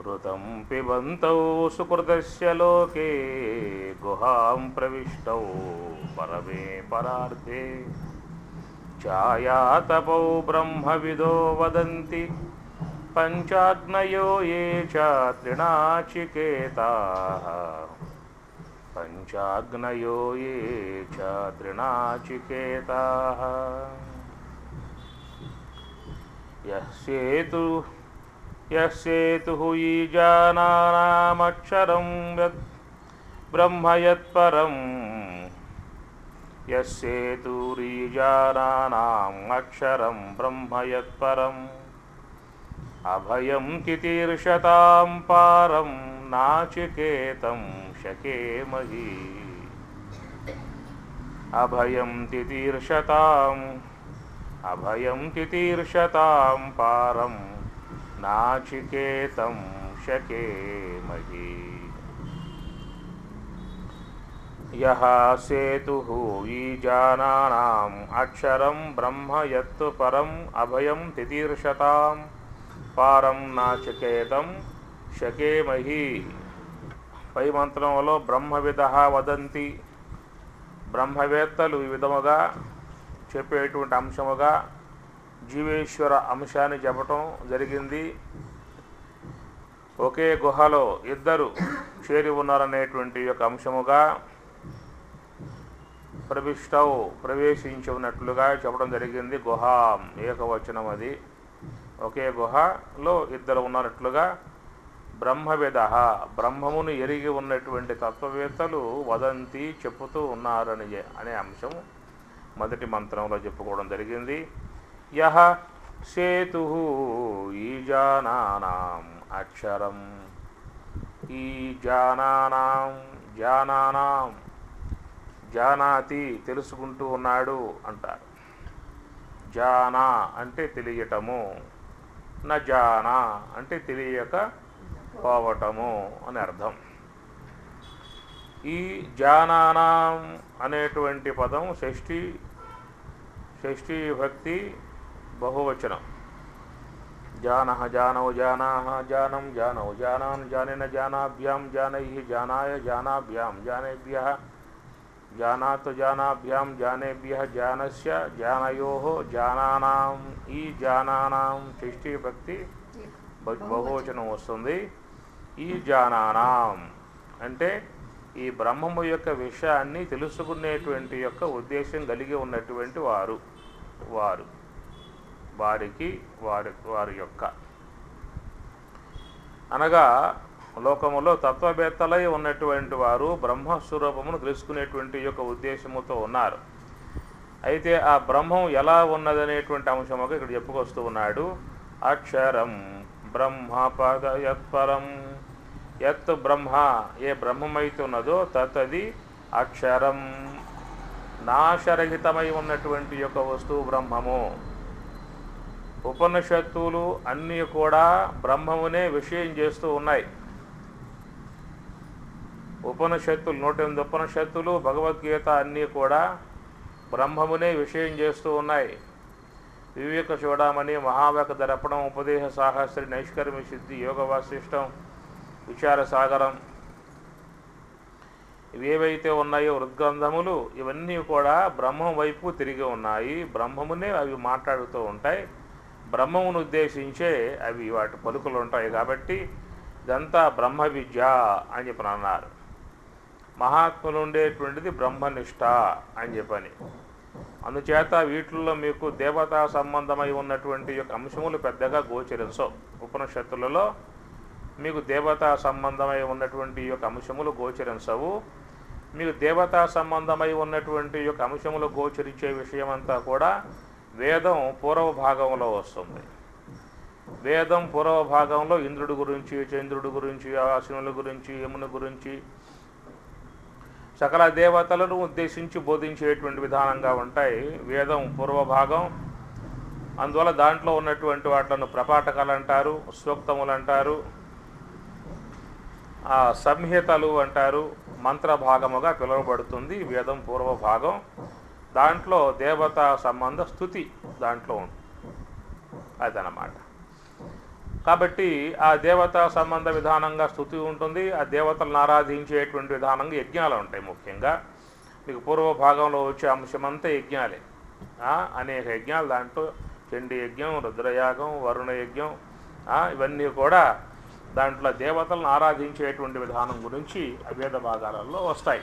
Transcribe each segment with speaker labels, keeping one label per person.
Speaker 1: ऋतं पिबन्तौ सुकृतस्य लोके गुहां प्रविष्टौ परमे परार्थे छायातपौ ब्रह्मविदो वदन्ति पञ्चाग्नयो ये च तृणाचिकेताः पञ्चाग्नयो ये च तृणाचिकेताः यस्येतुः ईजानानामक्षरं यत् ब्रह्म यत्परम् यस्येतुरीजानानाम् अक्षरं ब्रह्म यत्परम् अभयं तितीर्षतां पारं नाचिकेतं शकेमहि अभयं तितीर्षतां पारं नाचिकेतं शकेमहि यः सेतुः ईजानानाम् अक्षरं ब्रह्म यत्तु परम् अभयं तितीर्षतां పారం నాచికేతం శకేమహి. పై మంత్రంలో బ్రహ్మవిద వదంతి, బ్రహ్మవేత్తలు ఈ విధముగా చెప్పేటువంటి అంశముగా జీవేశ్వర అంశాన్ని చెప్పటం జరిగింది. ఒకే గుహలో ఇద్దరు చేరి ఉన్నారనేటువంటి యొక్క అంశముగా ప్రవేశించి ఉన్నట్లుగా చెప్పడం జరిగింది. గుహాం ఏకవచనం, అది ఒకే గుహలో ఇద్దరు ఉన్నట్లుగా బ్రహ్మవేద బ్రహ్మమును ఎరిగి ఉన్నటువంటి తత్వవేత్తలు వదంతి చెప్పుతూ ఉన్నారని అనే అంశం మొదటి మంత్రంలో చెప్పుకోవడం జరిగింది. యహ సేతు ఈజానానాం అక్షరం, జానానాం జానాతి తెలుసుకుంటూ ఉన్నాడు అంటారు. జానా అంటే తెలియటము, నజానా అంటే తెలియక పోవటము అని అర్థం. ఈ జానానాం అనేటువంటి పదం షష్ఠీ విభక్తి బహువచనం. జానః జానౌ జానాః జానం జానౌ జానాన్ జానేన జానాభ్యాం జానైః జానాయ జానాభ్యాం జానేభ్యః జానాత్ జానాభ్యాం జానేభ్యః జానస్య జానయోః జానానాం. ఈ జానానాం షష్ఠీ విభక్తి బహువచనం వస్తుంది. ఈ జానానాం అంటే ఈ బ్రహ్మము యొక్క విషయాన్ని తెలుసుకునేటువంటి యొక్క ఉద్దేశం కలిగి ఉన్నటువంటి వారి యొక్క అనగా లోకములో తత్వవేత్తలై ఉన్నటువంటి వారు బ్రహ్మస్వరూపమును తెలుసుకునేటువంటి యొక్క ఉద్దేశముతో ఉన్నారు. అయితే ఆ బ్రహ్మం ఎలా ఉన్నదనేటువంటి అంశముగా ఇక్కడ చెప్పుకొస్తూ ఉన్నాడు. అక్షరం బ్రహ్మ పద యత్పరం, యత్ బ్రహ్మ ఏ బ్రహ్మమైతే ఉన్నదో తత్ అక్షరం నాశరహితమై ఉన్నటువంటి యొక్క వస్తువు బ్రహ్మము. ఉపనిషత్తులు అన్నీ కూడా బ్రహ్మమునే విషయం చేస్తూ ఉన్నాయి. ఉపనిషత్తులు 108 ఉపనిషత్తులు, భగవద్గీత అన్నీ కూడా బ్రహ్మమునే విషయం చేస్తూ ఉన్నాయి. వివేక చూడమని, మహావాక దర్పణం, ఉపదేశ సాహస్రి, నైష్కర్మ్య సిద్ధి, యోగ వాసిష్టం, విచార సాగరం ఇవేవైతే ఉన్నాయో హృద్గ్రంథములు ఇవన్నీ కూడా బ్రహ్మం వైపు తిరిగి ఉన్నాయి. బ్రహ్మమునే అవి మాట్లాడుతూ ఉంటాయి. బ్రహ్మమును ఉద్దేశించే అవి వాటి పలుకులు ఉంటాయి. కాబట్టి ఇదంతా బ్రహ్మ విద్య అని చెప్పని అన్నారు. మహాత్ములు ఉండేటువంటిది బ్రహ్మనిష్ట అని చెప్పని. అందుచేత వీటిల్లో మీకు దేవతా సంబంధమై ఉన్నటువంటి యొక్క అంశములు పెద్దగా గోచరించవు. ఉపనిషత్తులలో మీకు దేవతా సంబంధమై ఉన్నటువంటి యొక్క అంశములు గోచరించవు. మీకు దేవతా సంబంధమై ఉన్నటువంటి యొక్క అంశములు గోచరించే విషయమంతా కూడా వేదం పూర్వ భాగంలో వస్తుంది. వేదం పూర్వ భాగంలో ఇంద్రుడి గురించి, చంద్రుడి గురించి, అశ్వినుల గురించి, యముని గురించి సకల దేవతలను ఉద్దేశించి బోధించేటువంటి విధానంగా ఉంటాయి వేదం పూర్వ భాగం. అందువల్ల దాంట్లో ఉన్నటువంటి వాటిలను ప్రపాఠకాలు అంటారు, సూక్తములు అంటారు, సంహితలు అంటారు, మంత్ర భాగముగా పిలువబడుతుంది వేదం పూర్వ భాగం. దాంట్లో దేవతా సంబంధ స్థుతి దాంట్లో ఉంటుంది. అదనమాట. కాబట్టి ఆ దేవతా సంబంధ విధానంగా స్తుతి ఉంటుంది. ఆ దేవతలను ఆరాధించేటువంటి విధానంగా యజ్ఞాలు ఉంటాయి. ముఖ్యంగా మీకు పూర్వ భాగంలో వచ్చే అంశమంతా యజ్ఞాలే. అనేక యజ్ఞాలు దాంట్లో చండీ యజ్ఞం, రుద్రయాగం, వరుణ యజ్ఞం, ఇవన్నీ కూడా దాంట్లో దేవతలను ఆరాధించేటువంటి విధానం గురించి వేద భాగాలలో వస్తాయి.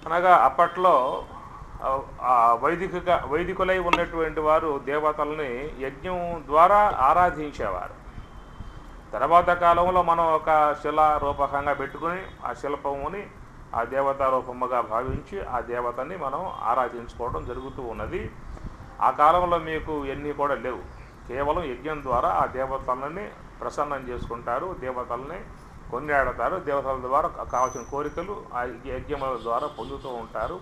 Speaker 1: అనగా అప్పట్లో వైదికులై ఉన్నటువంటి వారు దేవతల్ని యజ్ఞం ద్వారా ఆరాధించేవారు. తర్వాత కాలంలో మనం ఒక శిలా రూపకంగా పెట్టుకుని ఆ శిల్పముని ఆ దేవతా రూపముగా భావించి ఆ దేవతని మనం ఆరాధించుకోవడం జరుగుతూ ఉన్నది. ఆ కాలంలో మీకు ఇవన్నీ కూడా లేవు. కేవలం యజ్ఞం ద్వారా ఆ దేవతలని ప్రసన్నం చేసుకుంటారు, దేవతల్ని కొనియాడతారు, దేవతల ద్వారా కావాల్సిన కోరికలు ఆ యజ్ఞముల ద్వారా పొందుతూ ఉంటారు.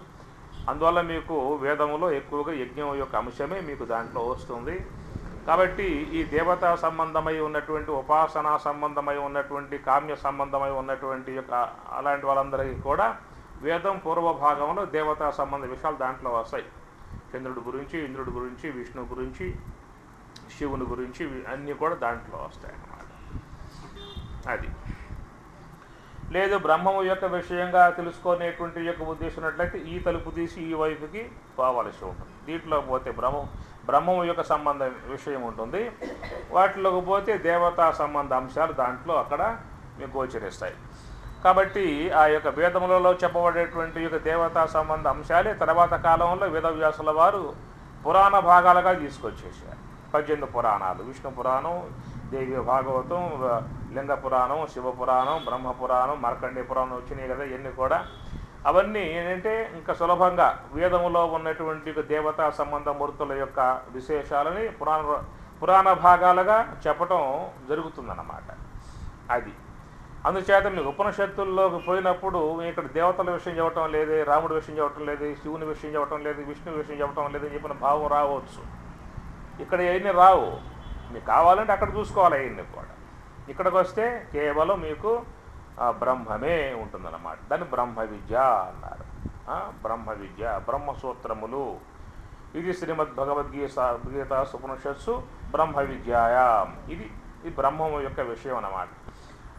Speaker 1: అందువల్ల మీకు వేదములో ఎక్కువగా యజ్ఞం యొక్క అంశమే మీకు దాంట్లో వస్తుంది. కాబట్టి ఈ దేవతా సంబంధమై ఉన్నటువంటి, ఉపాసనా సంబంధమై ఉన్నటువంటి, కామ్య సంబంధమై ఉన్నటువంటి యొక్క అలాంటి వాళ్ళందరికీ కూడా వేదం పూర్వ భాగంలో దేవతా సంబంధ విషయాలు దాంట్లో వస్తాయి. చంద్రుడి గురించి, ఇంద్రుడి గురించి, విష్ణు గురించి, శివుని గురించి అన్నీ కూడా దాంట్లో వస్తాయి అన్నమాట. అది లేదు బ్రహ్మము యొక్క విషయంగా తెలుసుకునేటువంటి యొక్క ఉద్దేశం ఉన్నట్లయితే ఈ తలుపు తీసి ఈ వైపుకి పోవలసి ఉంటుంది. దీంట్లో పోతే బ్రహ్మము యొక్క సంబంధ విషయం ఉంటుంది. వాటిలోకి పోతే దేవతా సంబంధ అంశాలు దాంట్లో అక్కడ మీకు గోచరిస్తాయి. కాబట్టి ఆ యొక్క వేదములలో చెప్పబడేటువంటి యొక్క దేవతా సంబంధ అంశాలే తర్వాత కాలంలో వేదవ్యాసుల వారు పురాణ భాగాలుగా తీసుకొచ్చేసారు. 18 పురాణాలు, విష్ణు పురాణం, దేవి భాగవతం, లింగ పురాణం, శివపురాణం, బ్రహ్మపురాణం, మార్కండేయ పురాణం వచ్చినాయి కదా. ఇవన్నీ కూడా అవన్నీ ఏంటంటే ఇంకా సులభంగా వేదములో ఉన్నటువంటి దేవతా సంబంధ మూర్తుల యొక్క విశేషాలని పురాణ భాగాలుగా చెప్పటం జరుగుతుందన్నమాట. అది అందుచేత మీకు ఉపనిషత్తుల్లోకి పోయినప్పుడు ఇక్కడ దేవతల విషయం చెప్పటం లేదు, రాముడి విషయం చెప్పటం లేదు, శివుని విషయం చెప్పటం లేదు, విష్ణు విషయం చెప్పటం లేదు అని చెప్పిన భావం రావచ్చు. ఇక్కడ అవన్నీ రావు. మీకు కావాలంటే అక్కడ చూసుకోవాలి అవన్నీ కూడా. ఇక్కడికి వస్తే కేవలం మీకు బ్రహ్మమే ఉంటుందన్నమాట. దాన్ని బ్రహ్మ విద్య అన్నారు. బ్రహ్మ విద్య, బ్రహ్మసూత్రములు. ఇది శ్రీమద్ భగవద్గీత ఉపనిషత్సు బ్రహ్మ విద్యాయాం. ఇది బ్రహ్మము యొక్క విషయం అన్నమాట.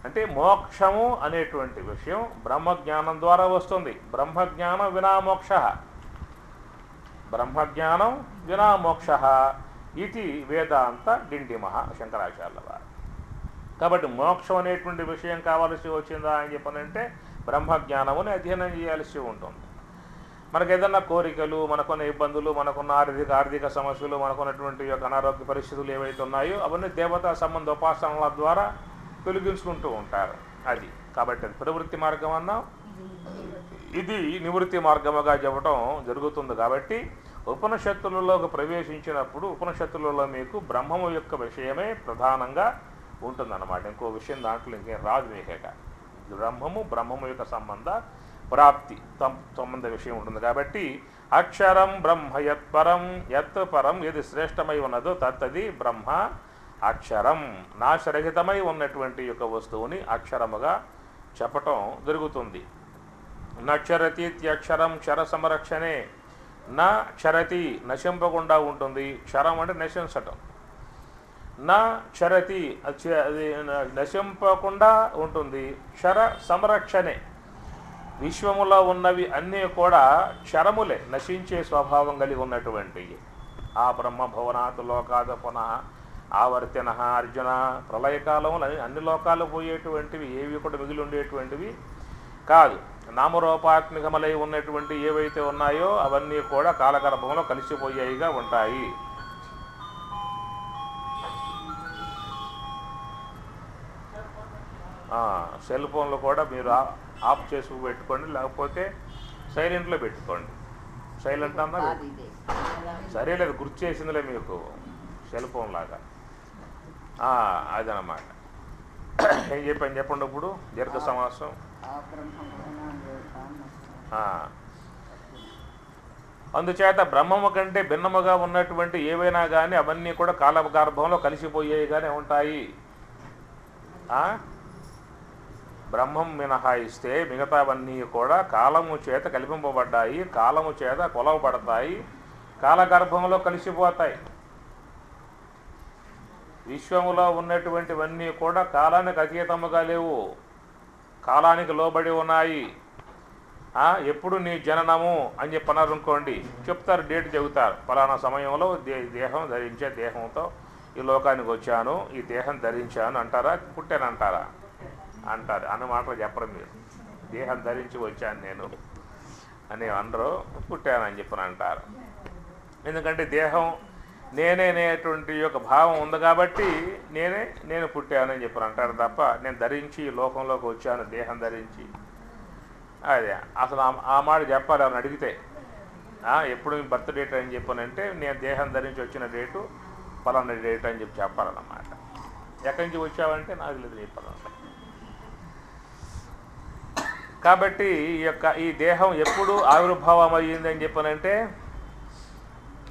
Speaker 1: అంటే మోక్షము అనేటువంటి విషయం బ్రహ్మజ్ఞానం ద్వారా వస్తుంది. బ్రహ్మజ్ఞానం వినా మోక్ష, బ్రహ్మజ్ఞానం వినా మోక్ష ఇది వేదాంత డిండిమహ శంకరాచార్యుల వారు. కాబట్టి మోక్షం అనేటువంటి విషయం కావాల్సి వచ్చిందా అని చెప్పనంటే బ్రహ్మజ్ఞానముని అధ్యయనం చేయాల్సి ఉంటుంది. మనకు ఏదన్నా కోరికలు, మనకున్న ఇబ్బందులు, మనకున్న ఆర్థిక సమస్యలు, మనకున్నటువంటి యొక్క అనారోగ్య పరిస్థితులు ఏవైతే ఉన్నాయో అవన్నీ దేవతా సంబంధ ఉపాసనల ద్వారా తొలగించుకుంటూ ఉంటారు. అది కాబట్టి అది ప్రవృత్తి మార్గం అన్నాం, ఇది నివృత్తి మార్గముగా చెప్పటం జరుగుతుంది. కాబట్టి ఉపనిషత్తులలోకి ప్రవేశించినప్పుడు ఉపనిషత్తులలో మీకు బ్రహ్మము యొక్క విషయమే ప్రధానంగా ఉంటుందన్నమాట. ఇంకో విషయం దాంట్లో ఇంకేం రాదు మీకేక. బ్రహ్మము యొక్క ప్రాప్తి సంబంధ విషయం ఉంటుంది. కాబట్టి అక్షరం బ్రహ్మ యత్పరం, యత్ పరం ఏది శ్రేష్టమై ఉన్నదో తత్తది బ్రహ్మ అక్షరం. నాశరహితమై ఉన్నటువంటి యొక్క వస్తువుని అక్షరముగా చెప్పటం జరుగుతుంది. నక్షరతీత్యక్షరం క్షర సంరక్షణే. నా క్షరతి నశింపకుండా ఉంటుంది, క్షరం అంటే నశించటం. నా క్షరతి అది నశింపకుండా ఉంటుంది, క్షర సంరక్షణే. విశ్వములో ఉన్నవి అన్నీ కూడా క్షరములే, నశించే స్వభావం కలిగి ఉన్నటువంటివి. ఆ బ్రహ్మభవనాత్ లోకాద పునః ఆవర్తిన అర్జున. ప్రళయకాలంలో అన్ని లోకాలు పోయేటువంటివి ఏవి కూడా మిగిలి ఉండేటువంటివి కాదు. నామరూపాత్మికములై ఉన్నటువంటి ఏవైతే ఉన్నాయో అవన్నీ కూడా కాలగర్భంలో కలిసిపోయాయిగా ఉంటాయి. సెల్ ఫోన్లు కూడా మీరు ఆఫ్ చేసి పెట్టుకోండి, లేకపోతే సైలెంట్లో పెట్టుకోండి. సైలెంట్ అన్నా సరేలేదు, గుర్తు చేసిందిలే మీకు సెల్ ఫోన్ లాగా. అదనమాట. ఏం చెప్పండి ఇప్పుడు దీర్ఘ సమాసం. అందుచేత బ్రహ్మము కంటే భిన్నముగా ఉన్నటువంటి ఏవైనా కానీ అవన్నీ కూడా కాలగర్భంలో కలిసిపోయేవిగానే ఉంటాయి. బ్రహ్మం మినహాయిస్తే మిగతావన్నీ కూడా కాలము చేత కల్పింపబడ్డాయి, కాలము చేత కొలవబడతాయి, కాలగర్భంలో కలిసిపోతాయి. విశ్వములో ఉన్నటువంటివన్నీ కూడా కాలానికి అతీతముగా లేవు, కాలానికి లోబడి ఉన్నాయి. ఎప్పుడు నీ జననము అని చెప్పన్నారు అనుకోండి, చెప్తారు, డేట్ చెబుతారు, ఫలానా సమయంలో దేహం ధరించే దేహంతో ఈ లోకానికి వచ్చాను, ఈ దేహం ధరించాను అంటారా? పుట్టానంటారా? అంటారు. అన్న మాటలు చెప్పరు మీరు. దేహం ధరించి వచ్చాను నేను అని అనరు, పుట్టానని చెప్పని అంటారు. ఎందుకంటే దేహం నేనేనేటువంటి యొక్క భావం ఉంది కాబట్టి నేను పుట్టానని చెప్పని అంటారు తప్ప నేను ధరించి ఈ లోకంలోకి వచ్చాను దేహం ధరించి, అదే అసలు ఆ మాట చెప్పాలి అని అడిగితే. ఎప్పుడు మీ బర్త్ డేట్ అని చెప్పానంటే నేను దేహం ధరించి వచ్చిన డేటు పలానా డేట్ అని చెప్పాలన్నమాట. ఎక్కడి నుంచి వచ్చావంటే నాకు లేదు చెప్పాలన్నమాట. కాబట్టి ఈ దేహం ఎప్పుడు ఆవిర్భావం అయ్యిందని చెప్పానంటే,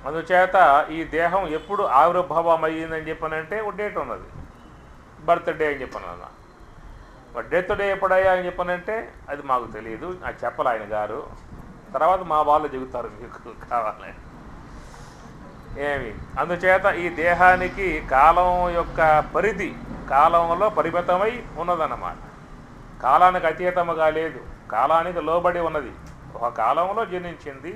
Speaker 1: అందుచేత ఈ దేహం ఎప్పుడు ఆవిర్భావం అయ్యిందని చెప్పానంటే ఒక డేట్ ఉన్నది, బర్త్డే అని చెప్పాను. డెత్ డే ఎప్పుడయ్యా అని చెప్పానంటే అది మాకు తెలియదు, నాకు చెప్పాలి ఆయన గారు, తర్వాత మా వాళ్ళు చెబుతారు మీకు కావాలి ఏమి. అందుచేత ఈ దేహానికి కాలం యొక్క పరిధి కాలంలో పరిమితమై ఉన్నదన్నమాట. కాలానికి అతీతముగా లేదు, కాలానికి లోబడి ఉన్నది. ఒక కాలంలో జనించింది,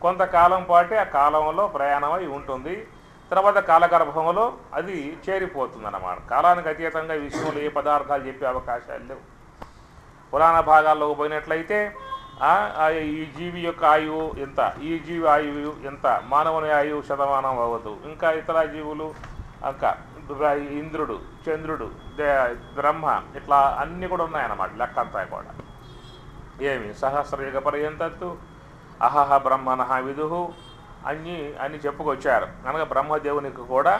Speaker 1: కొంతకాలం పాటే ఆ కాలంలో ప్రయాణమై ఉంటుంది, తర్వాత కాలగర్భంలో అది చేరిపోతుంది అన్నమాట. కాలానికి అతీతంగా విశ్వంలో ఏ పదార్థాలు చెప్పే అవకాశాలు లేవు. పురాణ భాగాల్లోకి పోయినట్లయితే ఈ జీవి యొక్క ఆయువు ఎంత, ఈ జీవి ఆయువు ఎంత, మానవుని ఆయువు శతమానం అవ్వదు, ఇంకా ఇతర జీవులు, ఇంకా ఇంద్రుడు, చంద్రుడు, బ్రహ్మ, ఇట్లా అన్నీ కూడా ఉన్నాయన్నమాట. లెక్కంతా కూడా ఏమి సహస్రయుగ పర్యంతత్తు అహహ బ్రహ్మణః విదుః అని చెప్పుకొచ్చారు. అనగా బ్రహ్మదేవునికి కూడా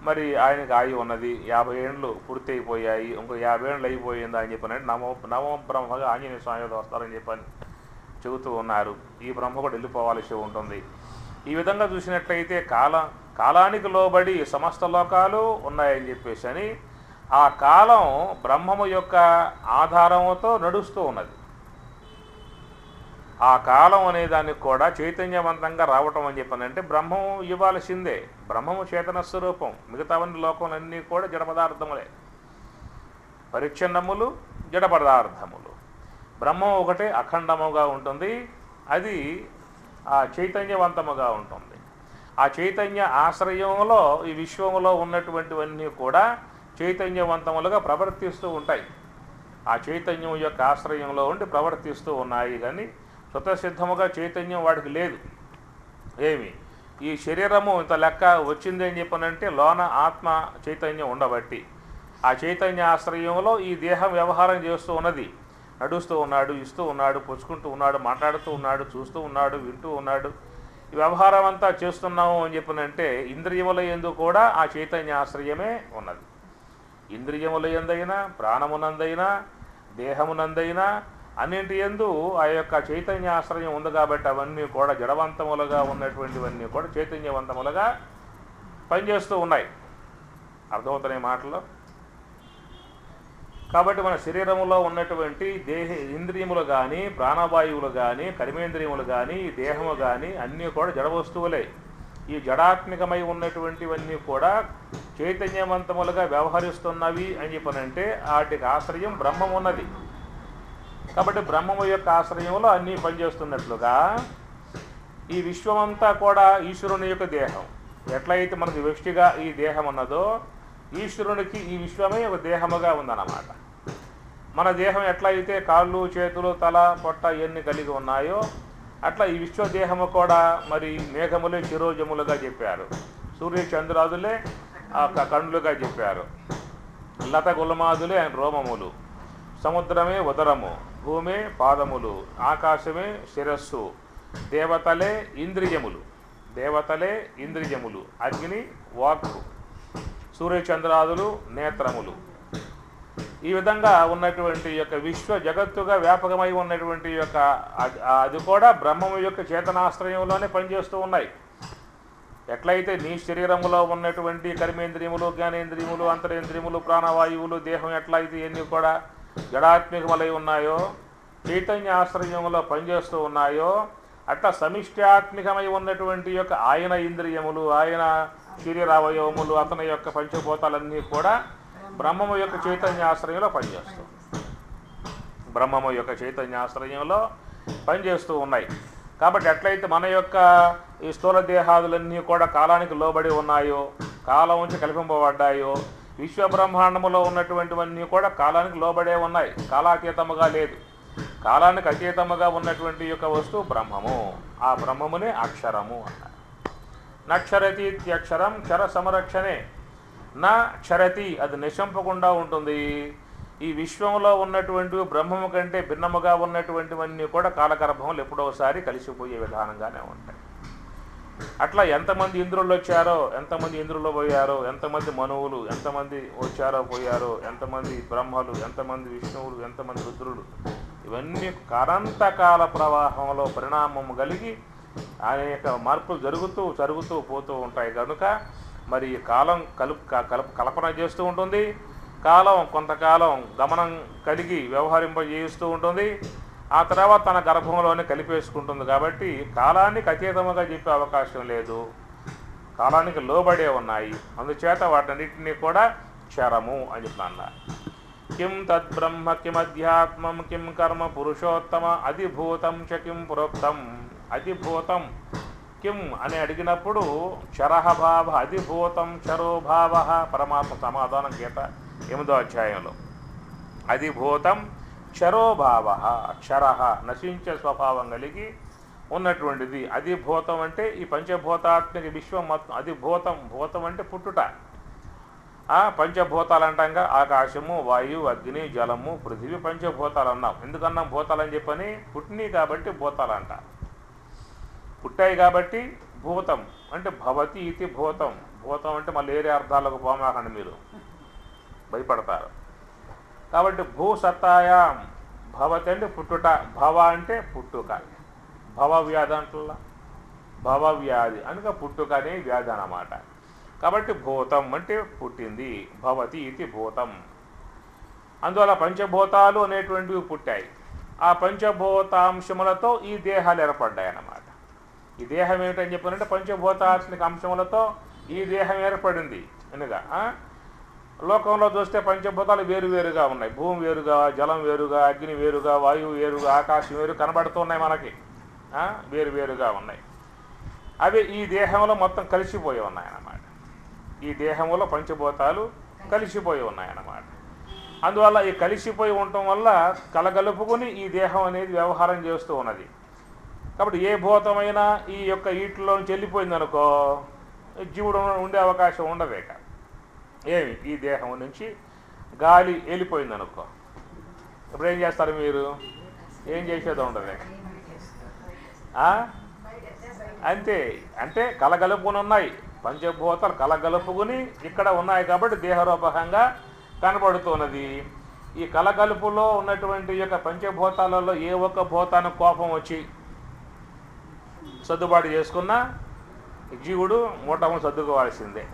Speaker 1: మరి ఆయనకి ఆయువు ఉన్నది, 50 ఏండ్లు పూర్తి అయిపోయాయి, ఇంకో 50 ఏండ్లు అయిపోయిందా అని చెప్పానంటే నవ బ్రహ్మగా ఆంజనేయ స్వామి వస్తారని చెప్పని చెబుతూ ఉన్నారు. ఈ బ్రహ్మ కూడా వెళ్ళిపోవాల్సి ఉంటుంది. ఈ విధంగా చూసినట్లయితే కాలానికి లోబడి సమస్త లోకాలు ఉన్నాయని చెప్పేసి అని ఆ కాలం బ్రహ్మము యొక్క ఆధారంతో నడుస్తూ ఉన్నది. ఆ కాలం అనే దానికి కూడా చైతన్యవంతంగా రావటం అని చెప్పానంటే బ్రహ్మం ఇవ్వాల్సిందే. బ్రహ్మము చేతన స్వరూపం, మిగతావన్నీ లోకంలన్నీ కూడా జడ పదార్థములే, పరిచ్ఛిన్నములు జడ పదార్థములు. బ్రహ్మం ఒకటే అఖండముగా ఉంటుంది, అది ఆ చైతన్యవంతముగా ఉంటుంది. ఆ చైతన్య ఆశ్రయంలో ఈ విశ్వంలో ఉన్నటువంటివన్నీ కూడా చైతన్యవంతములుగా ప్రవర్తిస్తూ ఉంటాయి. ఆ చైతన్యం యొక్క ఆశ్రయంలో ఉండి ప్రవర్తిస్తూ ఉన్నాయి. కానీ స్వతసిద్ధముగా చైతన్యం వాడికి లేదు. ఏమి ఈ శరీరము ఇంత లెక్క వచ్చింది అని చెప్పనంటే లోన ఆత్మ చైతన్యం ఉండబట్టి ఆ చైతన్య ఆశ్రయంలో ఈ దేహం వ్యవహారం చేస్తూ ఉన్నది. నడుస్తూ ఉన్నాడు, ఇస్తూ ఉన్నాడు, పుచ్చుకుంటూ ఉన్నాడు, మాట్లాడుతూ ఉన్నాడు, చూస్తూ ఉన్నాడు, వింటూ ఉన్నాడు. ఈ వ్యవహారం అంతా చేస్తున్నాము అని చెప్పనంటే ఇంద్రియముల యందు కూడా ఆ చైతన్య ఆశ్రయమే ఉన్నది. ఇంద్రియముల యందైనా, ప్రాణమునందైనా, దేహమునందైనా అన్నింటి యందు ఆ యొక్క చైతన్య ఆశ్రయం ఉంది. కాబట్టి అవన్నీ కూడా జడవంతములుగా ఉన్నటువంటివన్నీ కూడా చైతన్యవంతములుగా పనిచేస్తూ ఉన్నాయి. అర్థమవుతున్నాయి మాటల్లో. కాబట్టి మన శరీరంలో ఉన్నటువంటి ఇంద్రియములు కానీ, ప్రాణవాయువులు కానీ, కర్మేంద్రియములు కానీ, దేహము కానీ అన్నీ కూడా జడ వస్తువులే. ఈ జడాత్మికమై ఉన్నటువంటివన్నీ కూడా చైతన్యవంతములుగా వ్యవహరిస్తున్నవి అని చెప్పనంటే వాటికి ఆశ్రయం బ్రహ్మం ఉన్నది. కాబట్టి బ్రహ్మము యొక్క ఆశ్రయంలో అన్నీ పనిచేస్తున్నట్లుగా ఈ విశ్వమంతా కూడా ఈశ్వరుని యొక్క దేహం. ఎట్లయితే మనకు వ్యష్టిగా ఈ దేహం ఉన్నదో ఈశ్వరునికి ఈ విశ్వమే ఒక దేహముగా ఉందన్నమాట. మన దేహం ఎట్లయితే కాళ్ళు, చేతులు, తల, పొట్ట ఇవన్నీ కలిగి ఉన్నాయో అట్లా ఈ విశ్వదేహము కూడా మరి మేఘములే శిరోజములుగా చెప్పారు, సూర్య చంద్రాదులే కన్నులుగా చెప్పారు, లత గులమాదులే ఆయన రోమములు, సముద్రమే ఉదరము, భూమే పాదములు, ఆకాశమే శిరస్సు, దేవతలే ఇంద్రియములు, అగ్ని వాక్కు, సూర్యచంద్రాదులు నేత్రములు. ఈ విధంగా ఉన్నటువంటి యొక్క విశ్వ జగత్తుగా వ్యాపకమై ఉన్నటువంటి యొక్క అది కూడా బ్రహ్మము యొక్క చేతనాశ్రయంలోనే పనిచేస్తూ ఉన్నాయి. ఎట్లయితే నీ శరీరములో ఉన్నటువంటి కర్మేంద్రియములు, జ్ఞానేంద్రియములు, అంతరేంద్రియములు, ప్రాణవాయువులు, దేహం ఎట్లయితే ఇవన్నీ కూడా జడాత్మికములై ఉన్నాయో చైతన్య ఆశ్రయంలో పనిచేస్తూ ఉన్నాయో అట్లా సమిష్ట్యాత్మికమై ఉన్నటువంటి యొక్క ఆయన ఇంద్రియములు, ఆయన శరీరావయవములు అతని యొక్క పంచభూతాలన్నీ కూడా బ్రహ్మము యొక్క చైతన్యాశ్రయంలో పనిచేస్తాయి. బ్రహ్మము యొక్క చైతన్యాశ్రయంలో పనిచేస్తూ ఉన్నాయి. కాబట్టి ఎట్లయితే మన యొక్క ఈ స్థూల దేహాదులన్నీ కూడా కాలానికి లోబడి ఉన్నాయో, కాలం నుంచి కల్పింపబడ్డాయో, విశ్వబ్రహ్మాండములో ఉన్నటువంటివన్నీ కూడా కాలానికి లోబడే ఉన్నాయి, కాలాతీతముగా లేదు. కాలానికి అతీతముగా ఉన్నటువంటి యొక్క వస్తువు బ్రహ్మము. ఆ బ్రహ్మమునే అక్షరము అన్నారు. నక్షరతి ఇత్యక్షరం క్షర సంరక్షణే. నా క్షరతి, అది నశింపకుండా ఉంటుంది. ఈ విశ్వంలో ఉన్నటువంటి బ్రహ్మము కంటే భిన్నముగా ఉన్నటువంటివన్నీ కూడా కాలగర్భంలో ఎప్పుడోసారి కలిసిపోయే విధానంగానే ఉంటాయి. అట్లా ఎంతమంది ఇంద్రులు వచ్చారో, ఎంతమంది ఇంద్రులు పోయారో, ఎంతమంది మనువులు ఎంతమంది వచ్చారో పోయారో, ఎంతమంది బ్రహ్మలు, ఎంతమంది విష్ణువులు, ఎంతమంది రుద్రులు, ఇవన్నీ అనంతకాల ప్రవాహంలో పరిణామం కలిగి అనేక మార్పులు జరుగుతూ పోతూ ఉంటాయి. కనుక మరి కాలం కల్పన చేస్తూ ఉంటుంది. కాలం కొంతకాలం గమనం కలిగి వ్యవహరింపజేస్తూ ఉంటుంది. ఆ తర్వాత తన గర్భంలోనే కలిపేసుకుంటుంది. కాబట్టి కాలానికి అతీతముగా చెప్పే అవకాశం లేదు, కాలానికి లోబడే ఉన్నాయి. అందుచేత వాటన్నిటినీ కూడా క్షరము అని చెప్పిన. కిం తద్బ్రహ్మ కిమధ్యాత్మం కిం కర్మ పురుషోత్తమ అధిభూతం చ కిం పురోక్తం. అధిభూతం కిం అని అడిగినప్పుడు క్షరభావ అధిభూతం క్షరోభావ పరమాత్మ సమాధానం గీత 8వ అధ్యాయంలో. అధిభూతం క్షరోభావ, క్షర నశించే స్వభావం కలిగి ఉన్నటువంటిది. అధిభూతం అంటే ఈ పంచభూతాత్మిక విశ్వం మొత్తం. అధిభూతం, భూతం అంటే పుట్టుట. పంచభూతాలు అంటాంగా, ఆకాశము, వాయువు, అగ్ని, జలము, పృథివీ పంచభూతాలు అన్నాం. ఎందుకన్నాం భూతాలని చెప్పని? పుట్టినవి కాబట్టి భూతాలు అంట. పుట్టాయి కాబట్టి భూతం అంటే భవతి ఇది భూతం. భూతం అంటే మళ్ళీ వేరే అర్థాలకు పోమాకండి, మీరు భయపడతారు. కాబట్టి భూసత్తాయాం, భవతి అంటే పుట్టుట, భవ అంటే పుట్టుక, భవ వ్యాధి అంటల్లా, భవ వ్యాధి అనక పుట్టుక అనే వ్యాధి అన్నమాట. కాబట్టి భూతం అంటే పుట్టింది, భవతి ఇది భూతం. అందువల్ల పంచభూతాలు అనేటువంటివి పుట్టాయి. ఆ పంచభూతాంశములతో ఈ దేహాలు ఏర్పడ్డాయి అన్నమాట. ఈ దేహం ఏమిటని చెప్పారంటే పంచభూతాత్మిక అంశములతో ఈ దేహం ఏర్పడింది. అనగా లోకంలో చూస్తే పంచభూతాలు వేరువేరుగా ఉన్నాయి. భూమి వేరుగా, జలం వేరుగా, అగ్ని వేరుగా, వాయువు వేరుగా, ఆకాశం వేరు కనబడుతున్నాయి మనకి, వేరువేరుగా ఉన్నాయి. అవి ఈ దేహంలో మొత్తం కలిసిపోయి ఉన్నాయన్నమాట. ఈ దేహంలో పంచభూతాలు కలిసిపోయి ఉన్నాయన్నమాట. అందువల్ల ఈ కలిసిపోయి ఉండటం వల్ల కలగలుపుకొని ఈ దేహం అనేది వ్యవహారం చేస్తూ ఉన్నది. కాబట్టి ఏ భూతమైనా ఈ యొక్క వీటిలో వెళ్ళిపోయిందనుకో, జీవుడు ఉండే అవకాశం ఉండదే. ఏమి ఈ దేహం నుంచి గాలి వెళ్ళిపోయిందనుకో, ఇప్పుడు ఏం చేస్తారు మీరు? ఏం చేసేది ఉండదు. అంతే. అంటే కలగలుపుకుని ఉన్నాయి పంచభూతాలు, కలగలుపుకుని ఇక్కడ ఉన్నాయి కాబట్టి దేహరూపకంగా కనబడుతున్నది. ఈ కలగలుపులో ఉన్నటువంటి యొక్క పంచభూతాలలో ఏ ఒక్క భూతానికి కోపం వచ్చి సర్దుబాటు చేసుకున్నా జీవుడు మూటము సర్దుకోవాల్సిందే.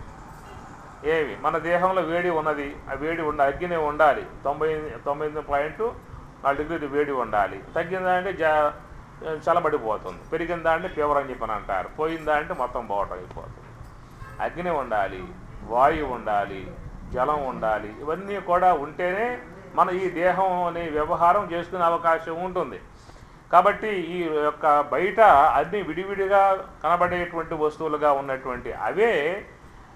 Speaker 1: ఏవి మన దేహంలో వేడి ఉన్నది, ఆ వేడి అగ్ని ఉండాలి. 99.4 డిగ్రీలు వేడి ఉండాలి. తగ్గిందా అంటే చల్లబడిపోతుంది. పెరిగిందా అంటే ఫీవర్ అని చెప్పని అంటారు. పోయిందా అంటే మొత్తం పోవటం అయిపోతుంది. అగ్ని ఉండాలి, వాయువు ఉండాలి, జలం ఉండాలి. ఇవన్నీ కూడా ఉంటేనే మన ఈ దేహం అనే వ్యవహారం చేసుకునే అవకాశం ఉంటుంది. కాబట్టి ఈ యొక్క బయట అన్ని విడివిడిగా కనబడేటువంటి వస్తువులుగా ఉన్నటువంటి అవే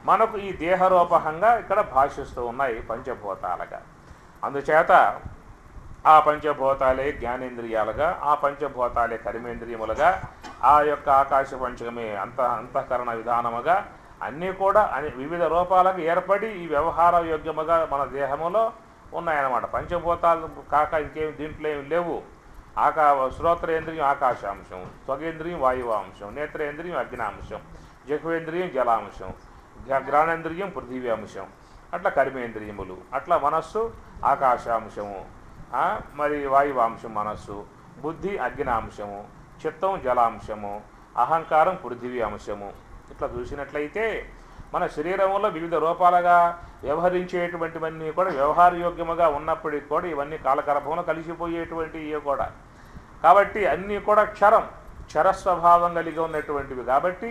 Speaker 1: మనకు ఈ దేహరూపకంగా ఇక్కడ భాషిస్తూ ఉన్నాయి పంచభూతాలుగా. అందుచేత ఆ పంచభూతాలే జ్ఞానేంద్రియాలుగా, ఆ పంచభూతాలే కర్మేంద్రియములుగా, ఆ యొక్క ఆకాశ పంచకమే అంతఃకరణ విధానముగా అన్నీ కూడా వివిధ రూపాలకు ఏర్పడి ఈ వ్యవహార యోగ్యముగా మన దేహములో ఉన్నాయన్నమాట. పంచభూతాలు కాక ఇంకేం దీంట్లో ఏమి లేవు. శ్రోత్రేంద్రియం ఆకాశాంశం, త్వగేంద్రియం వాయువాంశం, నేత్రేంద్రియం అగ్నాంశం, జహ్వేంద్రియం జలాంశం, ఘ్రాణేంద్రియం పృథివీ అంశం, అట్లా కర్మేంద్రియములు, అట్లా మనస్సు ఆకాశాంశము, మరి వాయువాంశం మనస్సు, బుద్ధి అగ్నాంశము, చిత్తం జలాంశము, అహంకారం పృథివీ అంశము. ఇట్లా చూసినట్లయితే మన శరీరంలో వివిధ రూపాలుగా వ్యవహరించేటువంటివన్నీ కూడా వ్యవహారయోగ్యముగా ఉన్నప్పటికీ కూడా ఇవన్నీ కాలగర్భంలో కలిసిపోయేటువంటివి కూడా. కాబట్టి అన్నీ కూడా క్షరస్వభావం కలిగి ఉన్నటువంటివి. కాబట్టి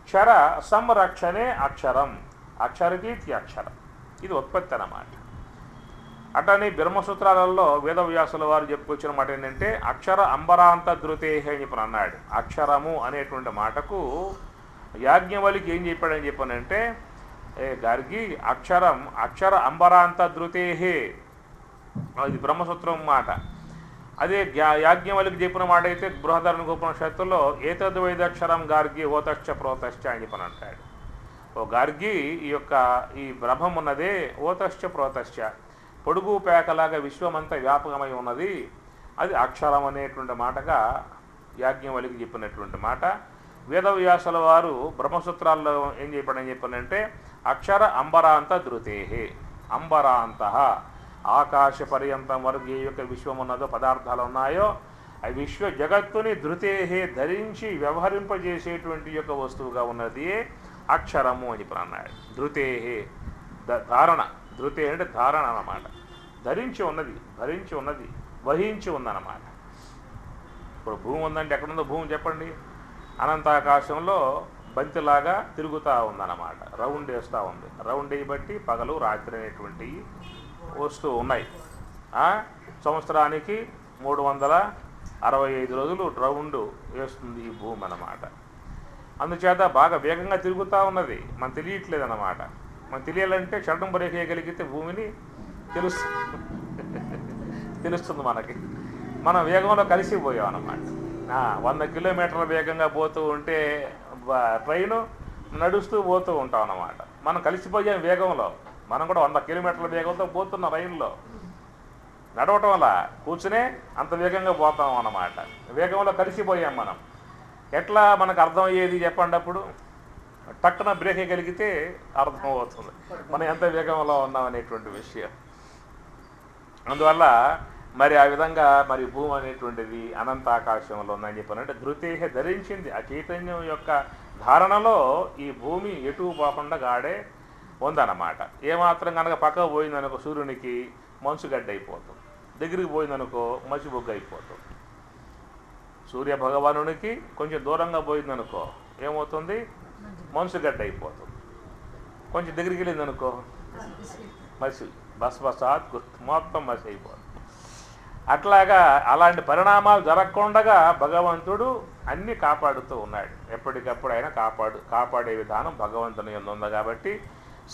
Speaker 1: క్షర సంరక్షణే అక్షరం, అక్షరతీతి అక్షరం. ఇది ఉత్పత్తి అన్నమాట. అటని బ్రహ్మసూత్రాలలో వేదవ్యాసుల వారు చెప్పుకొచ్చిన మాట ఏంటంటే అక్షర అంబరాంత ధృతే అని చెప్పని అన్నాడు. అక్షరము అనేటువంటి మాటకు యాజ్ఞవల్కి ఏం చెప్పాడని చెప్పానంటే, గారికి అక్షరం అక్షర అంబరాంత ధృతేహే, అది బ్రహ్మసూత్రం మాట. అదే యాజ్ఞవల్కి చెప్పిన మాట అయితే బృహదారణ్యోపనిషత్తులో ఏతద్వైదాక్షరం గార్గి ఓతశ్చ ప్రోతశ్చ అని చెప్పని అంటాడు. ఓ గార్గి, ఈ బ్రహ్మం ఉన్నదే ఓతశ్చ ప్రోతశ్చ, పొడుగు పేకలాగా విశ్వమంతా వ్యాపకమై ఉన్నది, అది అక్షరం అనేటువంటి మాటగా యాజ్ఞవల్కి చెప్పినటువంటి మాట. వేదవ్యాసుల వారు బ్రహ్మసూత్రాల్లో ఏం చెప్పాడంటే అక్షర అంబరాంత ధృతేహే, అంబరాంత ఆకాశ పర్యంతం వరకు ఏ యొక్క విశ్వం ఉన్నదో పదార్థాలు ఉన్నాయో ఆ విశ్వ జగత్తుని ధృతేహే ధరించి వ్యవహరింపజేసేటువంటి యొక్క వస్తువుగా ఉన్నది అక్షరము అని చెప్పి అన్నాడు. ధృతేహే ధారణ, ధృతే అంటే ధారణ అన్నమాట. ధరించి ఉన్నది, భరించి ఉన్నది, వహించి ఉందన్నమాట. ఇప్పుడు భూమి ఉందంటే ఎక్కడుందో భూమి చెప్పండి. అనంతాకాశంలో బంతిలాగా తిరుగుతూ ఉందన్నమాట, రౌండ్ వేస్తూ ఉంది. రౌండ్ వేయబట్టి పగలు రాత్రి అనేటువంటి వస్తూ ఉన్నాయి. సంవత్సరానికి 365 రోజులు రౌండ్ వేస్తుంది ఈ భూమి అన్నమాట. అందుచేత బాగా వేగంగా తిరుగుతూ ఉన్నది, మనం తెలియట్లేదు అన్నమాట. మనం తెలియాలంటే షడ్డం బరేకేయగలిగితే భూమిని తెలుస్తుంది మనకి. మనం వేగంలో కలిసిపోయాం అన్నమాట. 100 కిలోమీటర్ల వేగంగా పోతూ ఉంటే ట్రైను నడుస్తూ పోతూ ఉంటాం అన్నమాట. మనం కలిసిపోయాం వేగంలో. మనం కూడా 100 కిలోమీటర్ల వేగంతో పోతున్నాం రైల్లో. నడవటం వల్ల కూర్చునే అంత వేగంగా పోతాం అన్నమాట. వేగంలో కలిసిపోయాం మనం. ఎట్లా మనకు అర్థమయ్యేది చెప్పండి? అప్పుడు టక్కున బ్రేక్ వేయగలిగితే అర్థమవుతుంది మనం ఎంత వేగంలో ఉన్నాం అనేటువంటి విషయం. అందువల్ల మరి ఆ విధంగా మరి భూమి అనేటువంటిది అనంత ఆకాశంలో ఉందని చెప్పానంటే ధృతేహ ధరించింది. ఆ చైతన్యం యొక్క ధారణలో ఈ భూమి ఎటు పోకుండా గాడే ఉందన్నమాట. ఏమాత్రం కనుక పక్కకు పోయిందనుకో సూర్యునికి మంచుగడ్డ అయిపోతుంది, దగ్గరికి పోయిందనుకో మసిబొగ్గు అయిపోతుంది. సూర్య భగవానునికి కొంచెం దూరంగా పోయిందనుకో ఏమవుతుంది? మంచుగడ్డ అయిపోతుంది. కొంచెం దగ్గరికి వెళ్ళిందనుకో మసి బస్బసాత్ మొత్తం మసి అయిపోతుంది. అట్లాగా అలాంటి పరిణామాలు జరగకుండా భగవంతుడు అన్నీ కాపాడుతూ ఉన్నాడు. ఎప్పటికప్పుడు ఆయన కాపాడే విధానం భగవంతుని యందు ఉంది. కాబట్టి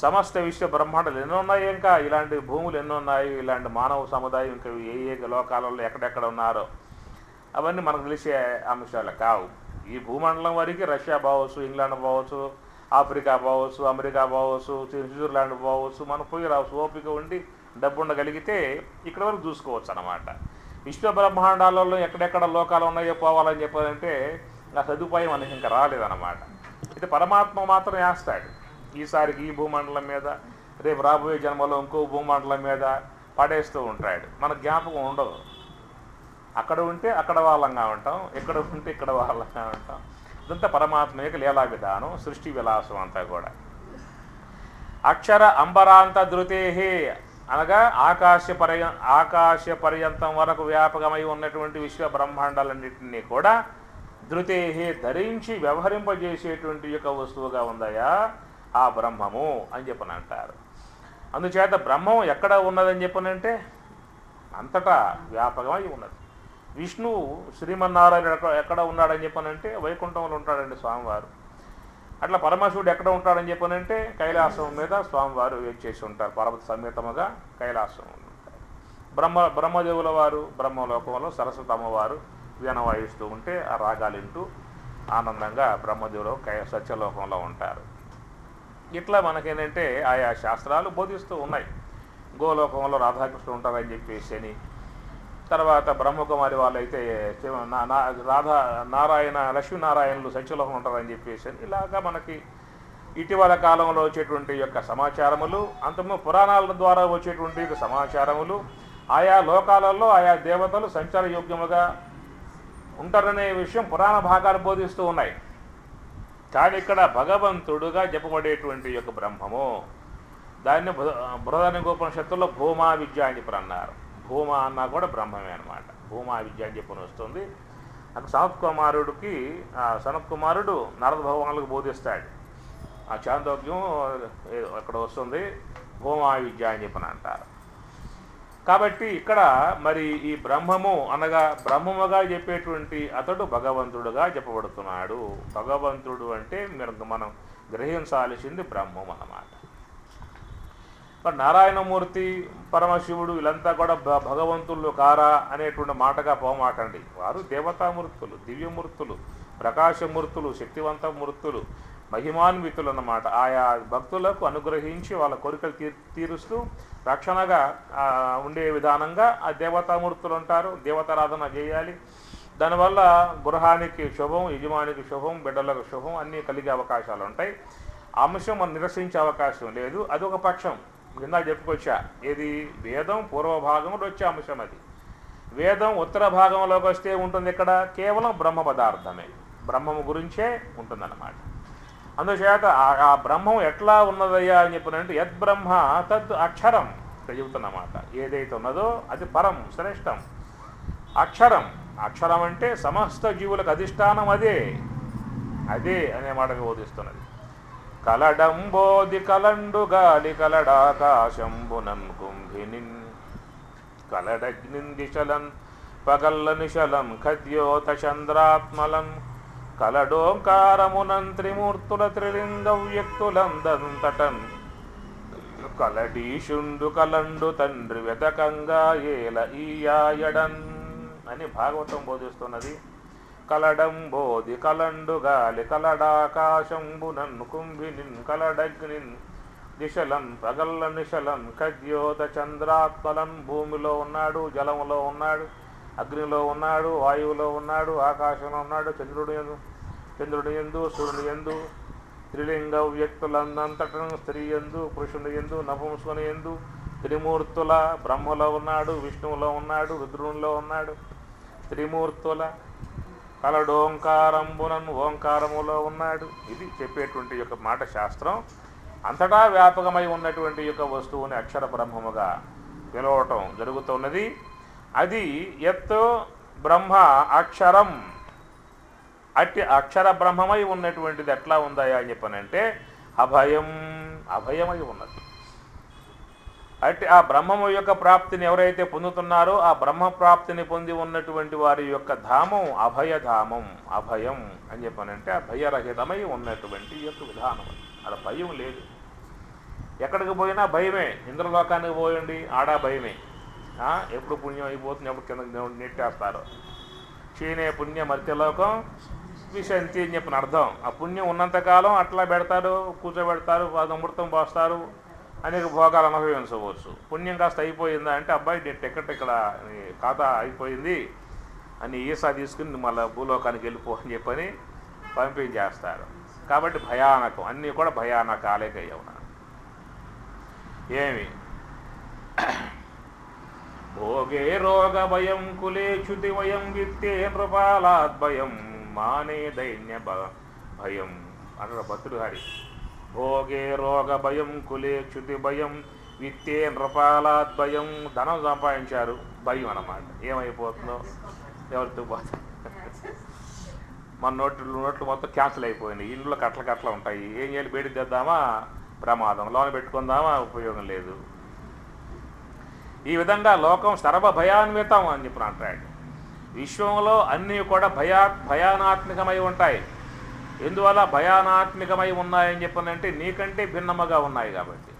Speaker 1: సమస్త విశ్వ బ్రహ్మాండాలు ఎన్నో ఉన్నాయి, ఇంకా ఇలాంటి భూములు ఎన్నో ఉన్నాయి, ఇలాంటి మానవ సముదాయం ఇంకా ఏ లోకాలలో ఎక్కడెక్కడ ఉన్నారో అవన్నీ మనకు తెలిసే అంశాలు కావు. ఈ భూమండలం వరకు రష్యా పోవచ్చు, ఇంగ్లాండ్ పోవచ్చు, ఆఫ్రికా పోవచ్చు, అమెరికా పోవచ్చు, స్విట్జర్లాండ్ పోవచ్చు. మనం పోయి రావచ్చు, ఓపిక ఉండి డబ్బు ఉండగలిగితే ఇక్కడ వరకు చూసుకోవచ్చు అన్నమాట. విశ్వ బ్రహ్మాండాలలో ఎక్కడెక్కడ లోకాలు ఉన్నాయో పోవాలని చెప్పాలంటే ఆ సదుపాయం మనకి ఇంకా రాలేదన్నమాట. అయితే పరమాత్మ మాత్రం వేస్తాడు. ఈసారికి ఈ భూమండలం మీద, రేపు రాబోయే జన్మలో ఇంకో భూమండలం మీద పడేస్తూ ఉంటాడు. మన జ్ఞాపకం ఉండదు. అక్కడ ఉంటే అక్కడ వాళ్ళంగా ఉంటాం, ఇక్కడ ఉంటే ఇక్కడ వాళ్ళంగా ఉంటాం. ఇదంతా పరమాత్మ యొక్క లీలా విధానం, సృష్టి విలాసం అంతా కూడా. అక్షర అంబరాంత ధృతేహే అనగా ఆకాశ పర్యంతం వరకు వ్యాపకమై ఉన్నటువంటి విశ్వ బ్రహ్మాండాలన్నింటినీ కూడా ధృతేహే ధరించి వ్యవహరింపజేసేటువంటి యొక్క వస్తువుగా ఉందయా ఆ బ్రహ్మము అని చెప్పని అంటారు. అందుచేత బ్రహ్మం ఎక్కడ ఉన్నదని చెప్పనంటే అంతటా వ్యాపకమై ఉన్నది. విష్ణువు శ్రీమన్నారాయణ ఎక్కడ ఉన్నాడని చెప్పనంటే వైకుంఠంలో ఉంటాడండి స్వామివారు. అట్లా పరమశివుడు ఎక్కడ ఉంటాడని చెప్పనంటే కైలాసం మీద స్వామివారు వేచేసి ఉంటారు. పర్వత సమేతముగా కైలాసం ఉంటారు. బ్రహ్మదేవుల వారు బ్రహ్మలోకంలో సరస్వతి అమ్మవారు వీణ వాయిస్తూ ఉంటే ఆ రాగాలు వింటూ ఆనందంగా బ్రహ్మదేవులు సత్యలోకంలో ఉంటారు. ఇట్లా మనకేంటంటే ఆయా శాస్త్రాలు బోధిస్తూ ఉన్నాయి. గోలోకంలో రాధాకృష్ణుడు ఉంటారని చెప్పేసి అని, తర్వాత బ్రహ్మకుమారి వాళ్ళైతే నారాయణ లక్ష్మీనారాయణులు సత్యలోకం ఉంటారని చెప్పేసి ఇలాగా మనకి ఇటీవల కాలంలో వచ్చేటువంటి యొక్క సమాచారములు, అంతకుముందు పురాణాల ద్వారా వచ్చేటువంటి యొక్క సమాచారములు, ఆయా లోకాలలో ఆయా దేవతలు సంచార యోగ్యముగా ఉంటారనే విషయం పురాణ భాగాలు బోధిస్తూ ఉన్నాయి. కానీ ఇక్కడ భగవంతుడుగా చెప్పబడేటువంటి యొక్క బ్రహ్మము, దాన్ని బృహదారణ్యోపనిషత్తులో భూమా విద్య అని చెప్పి అన్నారు. భూమ అన్నా కూడా బ్రహ్మమే అనమాట. భూమా విద్య అని చెప్పని వస్తుంది. అక్కడ సనత్ కుమారుడు నారద భగవానులకు బోధిస్తాడు. ఆ చాందోగ్యం అక్కడ వస్తుంది, భూమా విద్య అని చెప్పని అంటారు. కాబట్టి ఇక్కడ మరి ఈ బ్రహ్మము అనగా బ్రహ్మముగా చెప్పేటువంటి అతడు భగవంతుడుగా చెప్పబడుతున్నాడు. భగవంతుడు అంటే మనం గ్రహించాల్సింది బ్రహ్మం అన్నమాట. మరి నారాయణమూర్తి, పరమశివుడు వీళ్ళంతా కూడా భగవంతులు కారా అనేటువంటి మాటగా పోమాకండి. వారు దేవతామూర్తులు, దివ్యమూర్తులు, ప్రకాశమూర్తులు, శక్తివంతమూర్తులు, మహిమాన్వితులు అన్నమాట. ఆయా భక్తులకు అనుగ్రహించి వాళ్ళ కోరికలు తీరుస్తూ రక్షణగా ఉండే విధానంగా ఆ దేవతామూర్తులు ఉంటారు. దేవతారాధన చేయాలి. దానివల్ల గృహానికి శుభం, యజమానికి శుభం, బిడ్డలకు శుభం అన్నీ కలిగే అవకాశాలు ఉంటాయి. ఆ అంశం మనం నిరసించే అవకాశం లేదు. అది ఒక పక్షం. కింద చెప్పుకొచ్చా, ఏది వేదం పూర్వభాగంలో వచ్చే అంశం. అది వేదం ఉత్తర భాగంలోకి వస్తే ఉంటుంది ఇక్కడ కేవలం బ్రహ్మ పదార్థమే, బ్రహ్మము గురించే ఉంటుందన్నమాట. అందుచేత ఆ బ్రహ్మం ఎట్లా ఉన్నదయ్యా అని చెప్పినంటే యద్బ్రహ్మ తద్ అక్షరం ఇక్కడ చెబుతున్నమాట. ఏదైతే ఉన్నదో అది పరం, శ్రేష్టం. అక్షరం, అక్షరం అంటే సమస్త జీవులకు అధిష్టానం అదే అనే మాటగా బోధిస్తున్నది. కలడంబోది కలండు గాలి కలడాకాశంబునన్ కుంభినిన్ కలడగ్నిన్ దిశలన్ పగల్ల నిశలం ఖద్యోత చంద్రాత్మలం కలడోంకారమునం త్రిమూర్తుల త్రిలింగ వ్యక్తులందంతటన్ కలడీషుండు కలండు తండ్రి వెతకంగా ఏల ఈయాయడన్ అని భాగవతం బోధిస్తున్నది. కలడంబోది కలండు గాలి కలడాకాశంబునన్ కుంభినిన్ కలడగ్నిన్ దిశలన్ పగల్ల నిశలన్ ఖద్యోత చంద్రాత్మలన్ భూమిలో ఉన్నాడు, జలములో ఉన్నాడు, అగ్నిలో ఉన్నాడు, వాయువులో ఉన్నాడు, ఆకాశంలో ఉన్నాడు, చంద్రుడి యందు సూర్యుని యందు త్రిలింగ వ్యక్తులందంతటను స్త్రీ యందు పురుషుని యందు నపుంసుని యందు త్రిమూర్తుల బ్రహ్మలో ఉన్నాడు, విష్ణువులో ఉన్నాడు, రుద్రునిలో ఉన్నాడు, త్రిమూర్తుల కలడోంకారంబునన్ ఓంకారములో ఉన్నాడు. ఇది చెప్పేటువంటి యొక్క మాట శాస్త్రం. అంతటా వ్యాపకమై ఉన్నటువంటి యొక్క వస్తువుని అక్షర బ్రహ్మముగా పిలవటం జరుగుతున్నది. అది ఎత్తు బ్రహ్మ అక్షరం. అట్టి అక్షర బ్రహ్మమై ఉన్నటువంటిది ఎట్లా ఉందాయా అని చెప్పనంటే అభయమై ఉన్నది. అట్టి ఆ బ్రహ్మము యొక్క ప్రాప్తిని ఎవరైతే పొందుతున్నారో ఆ బ్రహ్మ ప్రాప్తిని పొంది ఉన్నటువంటి వారి యొక్క ధామం అభయధామం. అభయం అని చెప్పనంటే ఆ భయరహితమై ఉన్నటువంటి యొక్క విధానం. అలా భయం లేదు. ఎక్కడికి పోయినా భయమే. ఇంద్రలోకానికి పోయండి, ఆడా భయమే. ఎప్పుడు పుణ్యం అయిపోతుంది, ఎప్పుడు కింద నెట్టేస్తారు. క్షీణే పుణ్య మర్త్యలోకం విశంతి అని చెప్పిన అర్థం. ఆ పుణ్యం ఉన్నంతకాలం అట్లా పెడతారు, కూర్చోబెడతారు, అమృతం పోస్తారు, అనేక భోగాలు అనుభవించవచ్చు. పుణ్యం కాస్త అయిపోయిందా అంటే అబ్బాయి టికెట్ ఇక్కడ ఖాతా అయిపోయింది అని ఈసా తీసుకుని మళ్ళీ భూలోకానికి వెళ్ళిపో అని చెప్పని పంపించేస్తారు. కాబట్టి భయానకం, అన్నీ కూడా భయానకాలేకయ్యా ఉన్నాడు. ఏమి భోగే రోగ భయం కులే చ్యుతి వయం విత్తే నృపాలాద్భయం మానే దైన్య భయం అన్నాడు భద్రుడు హరి. భోగే రోగ భయం కులే చ్యుతి భయం విత్తే నృపాలాద్భయం. ధనం సంపాదించారు, భయం అన్నమాట. ఏమైపోతుందో ఎవరితో పోతుంది. మన నోట్లు మొత్తం క్యాన్సిల్ అయిపోయినాయి. ఇంట్లో కట్ల ఉంటాయి. ఏం చేయాలి? బయటికి తెద్దామా? ప్రమాదం. లోన్ పెట్టుకుందామా? ఉపయోగం లేదు. ఈ విధంగా లోకం సర్వభయాన్వితం అని చెప్పిన అంటాడు. విశ్వంలో అన్నీ కూడా భయానాత్మకమై ఉంటాయి. ఎందువల్ల భయానాత్మకమై ఉన్నాయని చెప్పనంటే నీకంటే భిన్నముగా ఉన్నాయి కాబట్టి.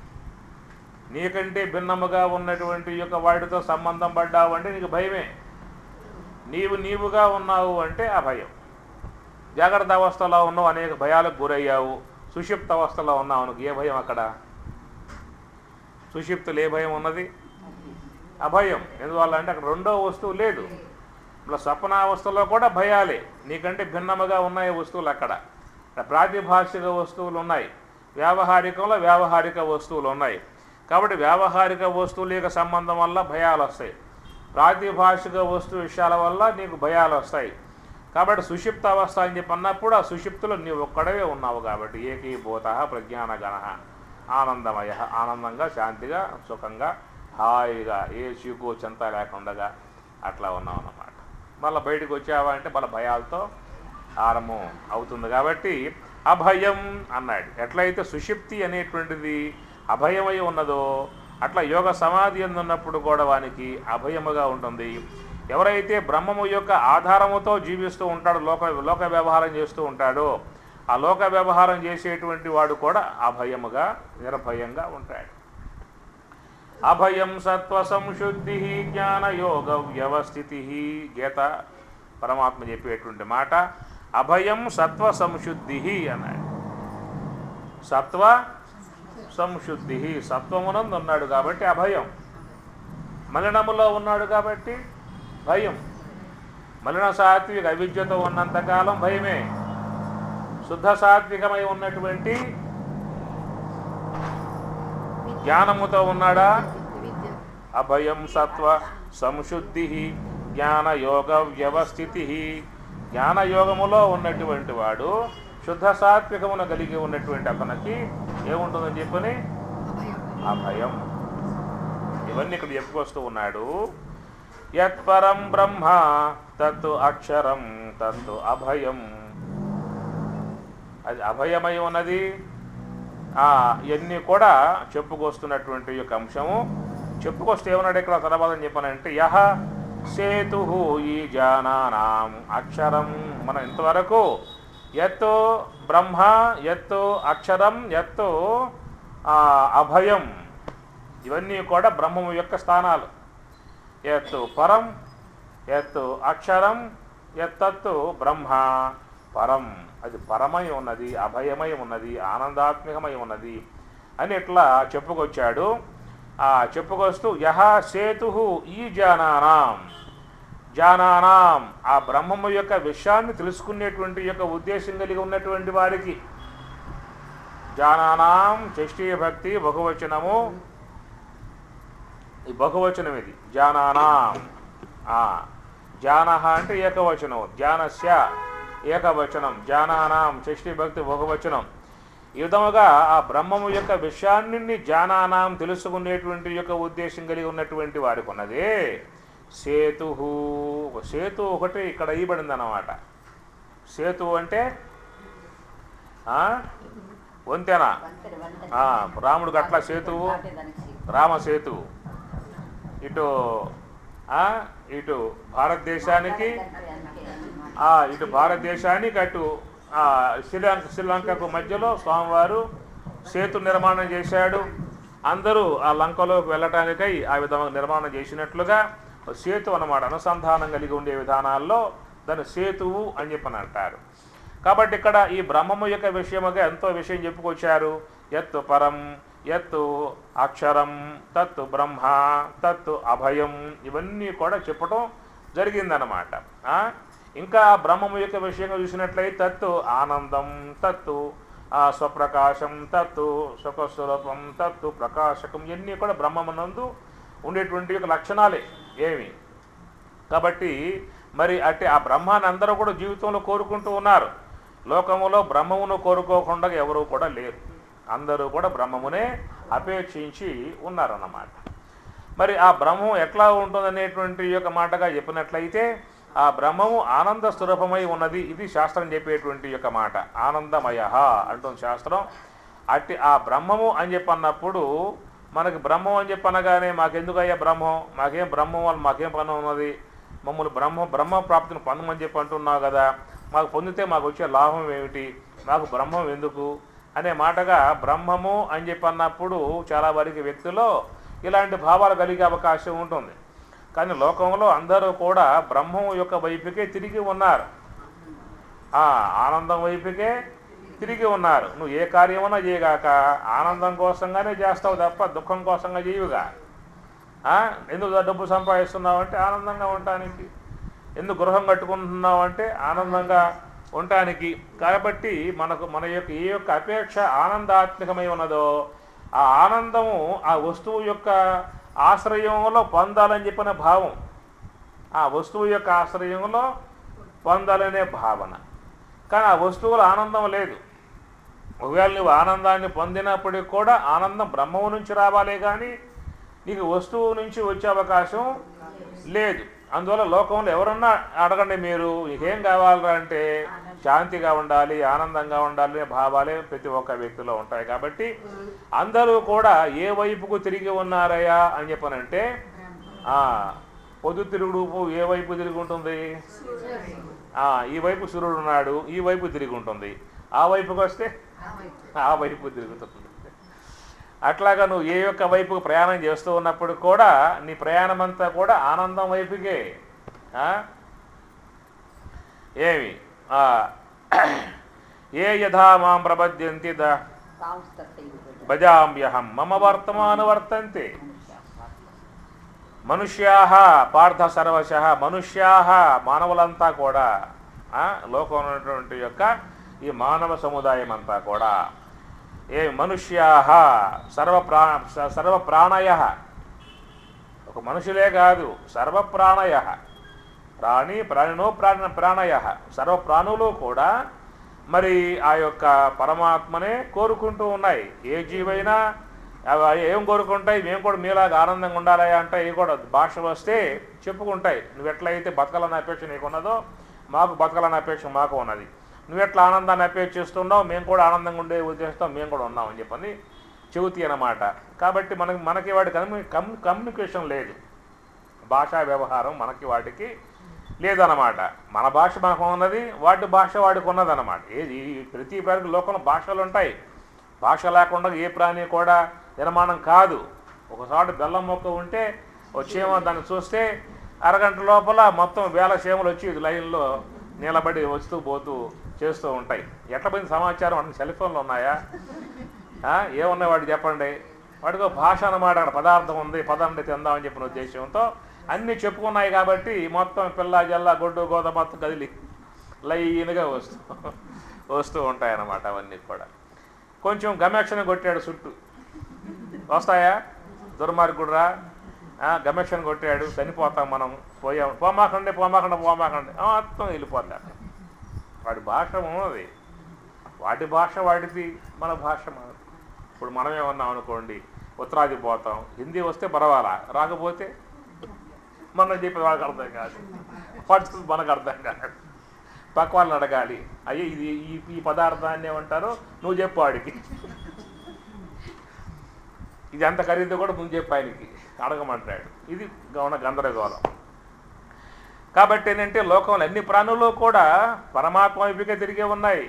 Speaker 1: నీకంటే భిన్నముగా ఉన్నటువంటి యొక్క వాటితో సంబంధం పడ్డావు అంటే నీకు భయమే. నీవుగా ఉన్నావు అంటే ఆ భయం. జాగ్రత్త అవస్థలో ఉన్నావు, అనేక భయాలకు గురయ్యావు. సుషిప్త అవస్థలో ఉన్నావు అనుకు, ఏ భయం అక్కడ? సుషిప్తులు ఏ భయం ఉన్నది? అభయం. ఎందువల్ల అంటే అక్కడ రెండో వస్తువు లేదు. ఇప్పుడు స్వప్నావస్థలో కూడా భయాలే. నీకంటే భిన్నముగా ఉన్నాయి వస్తువులు. అక్కడ ప్రాతిభాషిక వస్తువులు ఉన్నాయి, వ్యావహారికంలో వ్యావహారిక వస్తువులు ఉన్నాయి. కాబట్టి వ్యావహారిక వస్తువుల యొక్క సంబంధం వల్ల భయాలు వస్తాయి. ప్రాతిభాషిక వస్తువు విషయాల వల్ల నీకు భయాలు వస్తాయి. కాబట్టి సుషిప్త అవస్థ అని చెప్పి అన్నప్పుడు ఆ సుషిప్తులో నీవు ఒక్కడవే ఉన్నావు కాబట్టి ఏకీభూత ప్రజ్ఞానగణ ఆనందమయ, ఆనందంగా శాంతిగా సుఖంగా హాయిగా ఏ చీకు చింత లేకుండా అట్లా ఉన్నావు అన్నమాట. మళ్ళీ బయటకు వచ్చావా అంటే మళ్ళీ భయాలతో ఆరంభం అవుతుంది. కాబట్టి అభయం అన్నాడు. ఎట్లయితే సుషుప్తి అనేటువంటిది అభయమై ఉన్నదో అట్లా యోగ సమాధి ఉన్నప్పుడు కూడా వానికి అభయముగా ఉంటుంది. ఎవరైతే బ్రహ్మము యొక్క ఆధారముతో జీవిస్తూ ఉంటాడో, లోక వ్యవహారం చేస్తూ ఉంటాడో, ఆ లోక వ్యవహారం చేసేటువంటి వాడు కూడా అభయముగా నిర్భయంగా ఉంటాడు. అభయం సత్వ సంశుద్ధి జ్ఞానయోగ వ్యవస్థితి. గీత పరమాత్మ చెప్పేటువంటి మాట అభయం సత్వ సంశుద్ధి అన్నాడు. సత్వ సంశుద్ధి, సత్వమునందు ఉన్నాడు కాబట్టి అభయం. మలినములో ఉన్నాడు కాబట్టి భయం. మలిన సాత్విక అవిద్యతో ఉన్నంతకాలం భయమే. శుద్ధ సాత్వికమై ఉన్నటువంటి జ్ఞానముతో ఉన్నాడా అభయం సత్వ సంశుద్ధి జ్ఞానయోగ వ్యవస్థితి. జ్ఞానయోగములో ఉన్నటువంటి వాడు శుద్ధ సాత్వికమును కలిగి ఉన్నటువంటి అతనికి ఏముంటుందని చెప్పని అభయం. ఇవన్నీ ఇక్కడ చెప్పుకొస్తూ ఉన్నాడు. యత్పరం బ్రహ్మ తత్తు అక్షరం తత్తు అభయం. అది అభయమై ఉన్నది. ఇవన్నీ కూడా చెప్పుకొస్తున్నటువంటి యొక్క అంశము. చెప్పుకొస్తే ఏమన్నాడు ఇక్కడ తర్వాత చెప్పానంటే యహ సేతు ఈ జానానాం అక్షరం. మనం ఇంతవరకు ఎత్తు బ్రహ్మ, ఎత్తు అక్షరం, ఎత్తు అభయం, ఇవన్నీ కూడా బ్రహ్మము యొక్క స్థానాలు. ఎత్తు పరం, ఎత్తు అక్షరం, ఎత్తత్తు బ్రహ్మ పరం. అది పరమై ఉన్నది, అభయమై ఉన్నది, ఆనందాత్మకమై ఉన్నది అని ఇట్లా చెప్పుకొచ్చాడు. చెప్పుకొస్తూ యహ సేతు ఈ జానానాం. జానానాం ఆ బ్రహ్మము యొక్క విషయాన్ని తెలుసుకునేటువంటి యొక్క ఉద్దేశం కలిగి ఉన్నటువంటి వారికి. జానానాం షష్ఠీ భక్తి బహువచనము. ఈ బహువచనం ఇది జానానాం. జానహ అంటే ఏకవచనం, జ్ఞానస్య ఏకవచనం, జానానాం షష్ఠీ భక్తి బహువచనం. ఈ విధముగా ఆ బ్రహ్మము యొక్క విషయాన్ని జానానాం తెలుసుకునేటువంటి యొక్క ఉద్దేశం కలిగి ఉన్నటువంటి వారికి ఉన్నదే సేతు. సేతు ఒకటి ఇక్కడ ఇవ్వబడింది అన్నమాట. సేతు అంటే వంతెన. రాముడికి అట్లా సేతువు, రామసేతువు. ఇటు భారతదేశానికి అటు శ్రీలంకకు మధ్యలో స్వామివారు సేతు నిర్మాణం చేశాడు. అందరూ ఆ లంకలోకి వెళ్ళటానికై ఆ విధంగా నిర్మాణం చేసినట్లుగా సేతు అన్నమాట. అనుసంధానం కలిగి ఉండే విధానాల్లో దాన్ని సేతువు అని చెప్పని అంటారు. కాబట్టి ఇక్కడ ఈ బ్రహ్మము యొక్క విషయముగా ఎంతో విషయం చెప్పుకొచ్చారు. ఎత్తు పరం, ఎత్తు అక్షరం, తత్తు బ్రహ్మ, తత్తు అభయం, ఇవన్నీ కూడా చెప్పటం జరిగిందన్నమాట. ఇంకా బ్రహ్మము యొక్క విషయంగా చూసినట్లయితే తత్తు ఆనందం, తత్తు స్వప్రకాశం, తత్తు సుఖస్వరూపం, తత్తు ప్రకాశకం, ఇవన్నీ కూడా బ్రహ్మమునందు ఉండేటువంటి యొక్క లక్షణాలే ఏమి. కాబట్టి మరి అంటే ఆ బ్రహ్మాన్ని అందరూ కూడా జీవితంలో కోరుకుంటూ ఉన్నారు. లోకములో బ్రహ్మమును కోరుకోకుండా ఎవరు కూడా లేరు. అందరూ కూడా బ్రహ్మమునే అపేక్షించి ఉన్నారన్నమాట. మరి ఆ బ్రహ్మం ఎట్లా ఉంటుందనేటువంటి యొక్క మాటగా చెప్పినట్లయితే ఆ బ్రహ్మము ఆనంద స్వరూపమై ఉన్నది. ఇది శాస్త్రం చెప్పేటువంటి యొక్క మాట. ఆనందమయ అంటుంది శాస్త్రం. అట్టి ఆ బ్రహ్మము అని చెప్పన్నప్పుడు మనకి బ్రహ్మం అని చెప్పనగానే మాకెందుకయ్యా బ్రహ్మం, మాకేం బ్రహ్మం వల్ల మాకేం పని ఉన్నది, మమ్మల్ని బ్రహ్మ ప్రాప్తిని పొందమని చెప్పి అంటున్నావు కదా, మాకు పొందితే మాకు వచ్చే లాభం ఏమిటి, మాకు బ్రహ్మం ఎందుకు అనే మాటగా బ్రహ్మము అని చెప్పి అన్నప్పుడు చాలా వరకు వ్యక్తుల్లో ఇలాంటి భావాలు కలిగే అవకాశం ఉంటుంది. కానీ లోకంలో అందరూ కూడా బ్రహ్మం యొక్క వైపుకే తిరిగి ఉన్నారు, ఆనందం వైపుకే తిరిగి ఉన్నారు. నువ్వు ఏ కార్యమైనా చేయగాక ఆనందం కోసంగానే చేస్తావు తప్ప దుఃఖం కోసంగా చేయవుగా. ఎందుకు డబ్బు సంపాదిస్తున్నావు అంటే ఆనందంగా ఉండటానికి, ఎందుకు గృహం కట్టుకుంటున్నావు అంటే ఆనందంగా ఉండటానికి. కాబట్టి మన యొక్క ఏ యొక్క అపేక్ష ఆనందాత్మకమై ఉన్నదో ఆ ఆనందము ఆ వస్తువు యొక్క ఆశ్రయంలో పొందాలని చెప్పిన భావం, ఆ వస్తువు యొక్క ఆశ్రయంలో పొందాలనే భావన. కానీ ఆ వస్తువులో ఆనందం లేదు. ఒకవేళ నువ్వు ఆనందాన్ని పొందినప్పటికి కూడా ఆనందం బ్రహ్మము నుంచి రావాలే కానీ నీకు వస్తువు నుంచి వచ్చే అవకాశం లేదు. అందువల్ల లోకంలో ఎవరన్నా అడగండి మీరు ఏం కావాలరా అంటే శాంతిగా ఉండాలి, ఆనందంగా ఉండాలి భావాలే ప్రతి ఒక్క వ్యక్తిలో ఉంటాయి. కాబట్టి అందరూ కూడా ఏ వైపుకు తిరిగి ఉన్నారయ్యా అని చెప్పనంటే పొద్దుతిరుగుడు ఏ వైపు తిరిగి ఉంటుంది? ఈ వైపు సూర్యుడు ఉన్నాడు, ఈ వైపు తిరిగి ఉంటుంది. ఆ వైపుకి వస్తే ఆ వైపు తిరుగుతుంది. అట్లాగా నువ్వు ఏ యొక్క వైపుకు ప్రయాణం చేస్తూ ఉన్నప్పుడు కూడా నీ ప్రయాణం అంతా కూడా ఆనందం వైపుకే. ఏమి ఏ యథా మాం ప్రపద్యంతి భజామ్యహం మమ వర్తమానువర్తంతే మనుష్యాః పార్థ సర్వశః. మనుష్యాః మానవులంతా కూడా లోకంలో ఉన్నటువంటి యొక్క ఈ మానవ సముదాయం అంతా కూడా మనుష్యాః సర్వప్రాణయః. ఒక మనుషులే కాదు, సర్వప్రాణయః. ప్రాణినో ప్రాణయః. సర్వప్రాణులు కూడా మరి ఆ యొక్క పరమాత్మనే కోరుకుంటూ ఉన్నాయి. ఏ జీవైనా ఏం కోరుకుంటాయి? మేము కూడా మీలాగా ఆనందంగా ఉండాలి అంటే ఇవి కూడా భాష వస్తే చెప్పుకుంటాయి. నువ్వు ఎట్లయితే బతకాలన్న అపేక్ష నీకున్నదో మాకు బతకాలన్న అపేక్ష మాకు ఉన్నది. నువ్వు ఎట్లా ఆనందాన్ని అపేక్షిస్తున్నావు మేము కూడా ఆనందంగా ఉండే ఉద్దేశంతో మేము కూడా ఉన్నామని చెప్పని చెబుతీ అన్నమాట. కాబట్టి మనకి వాడి కమ్యూనికేషన్ లేదు, భాషా వ్యవహారం మనకి వాటికి లేదన్నమాట. మన భాష మనకు ఉన్నది, వాటి భాష వాడికి ఉన్నదన్నమాట. ప్రతి ప్రాణికి లోకంలో భాషలు ఉంటాయి. భాష లేకుండా ఏ ప్రాణి కూడా నిర్మాణం కాదు. ఒకసారి బెల్లం మొక్క ఉంటే వచ్చేమో దాన్ని చూస్తే అరగంట లోపల మొత్తం వేల చేమలు వచ్చి లైన్లో నిలబడి వస్తూ పోతూ చేస్తూ ఉంటాయి. ఎట్లా పోయింది సమాచారం? అంటే సెల్ ఫోన్లు ఉన్నాయా? ఏమున్నాయి వాడికి చెప్పండి. వాడికి భాష అన్నమాట. అక్కడ పదార్థం ఉంది, పదండి తిందామని చెప్పిన ఉద్దేశంతో అన్నీ చెప్పుకున్నాయి. కాబట్టి మొత్తం పిల్ల జల్ల గొడ్డు గోద మొత్తం కదిలి లైన్గా వస్తూ ఉంటాయన్నమాట. అవన్నీ కూడా కొంచెం గమేక్షణ కొట్టాడు, చుట్టూ వస్తాయా? దుర్మార్గుడురా, గమేక్షణ కొట్టాడు, చనిపోతాం మనం, పోమాకండి మొత్తం వెళ్ళిపోతాడు. వాడి భాష ఉన్నది, వాటి భాష వాడిది, మన భాష మనది. ఇప్పుడు మనమేమన్నాం అనుకోండి, ఉత్తరాది పోతాం, హిందీ వస్తే పర్వాలా, రాకపోతే మనం చెప్పి వాళ్ళకి అర్థం కాదు, పరిస్థితి మనకు అర్థం కాదు. పక్క వాళ్ళని అడగాలి, అయ్యే ఇది ఈ పదార్థాన్ని ఏమంటారో నువ్వు చెప్పు వాడికి, ఇది అంత ఖరీదు కూడా నువ్వు చెప్పు ఆయనకి, అడగమంటాడు. ఇది గందరగోళం. కాబట్టి ఏంటంటే లోకంలో అన్ని ప్రాణులు కూడా పరమాత్మ వైపుకే తిరిగే ఉన్నాయి.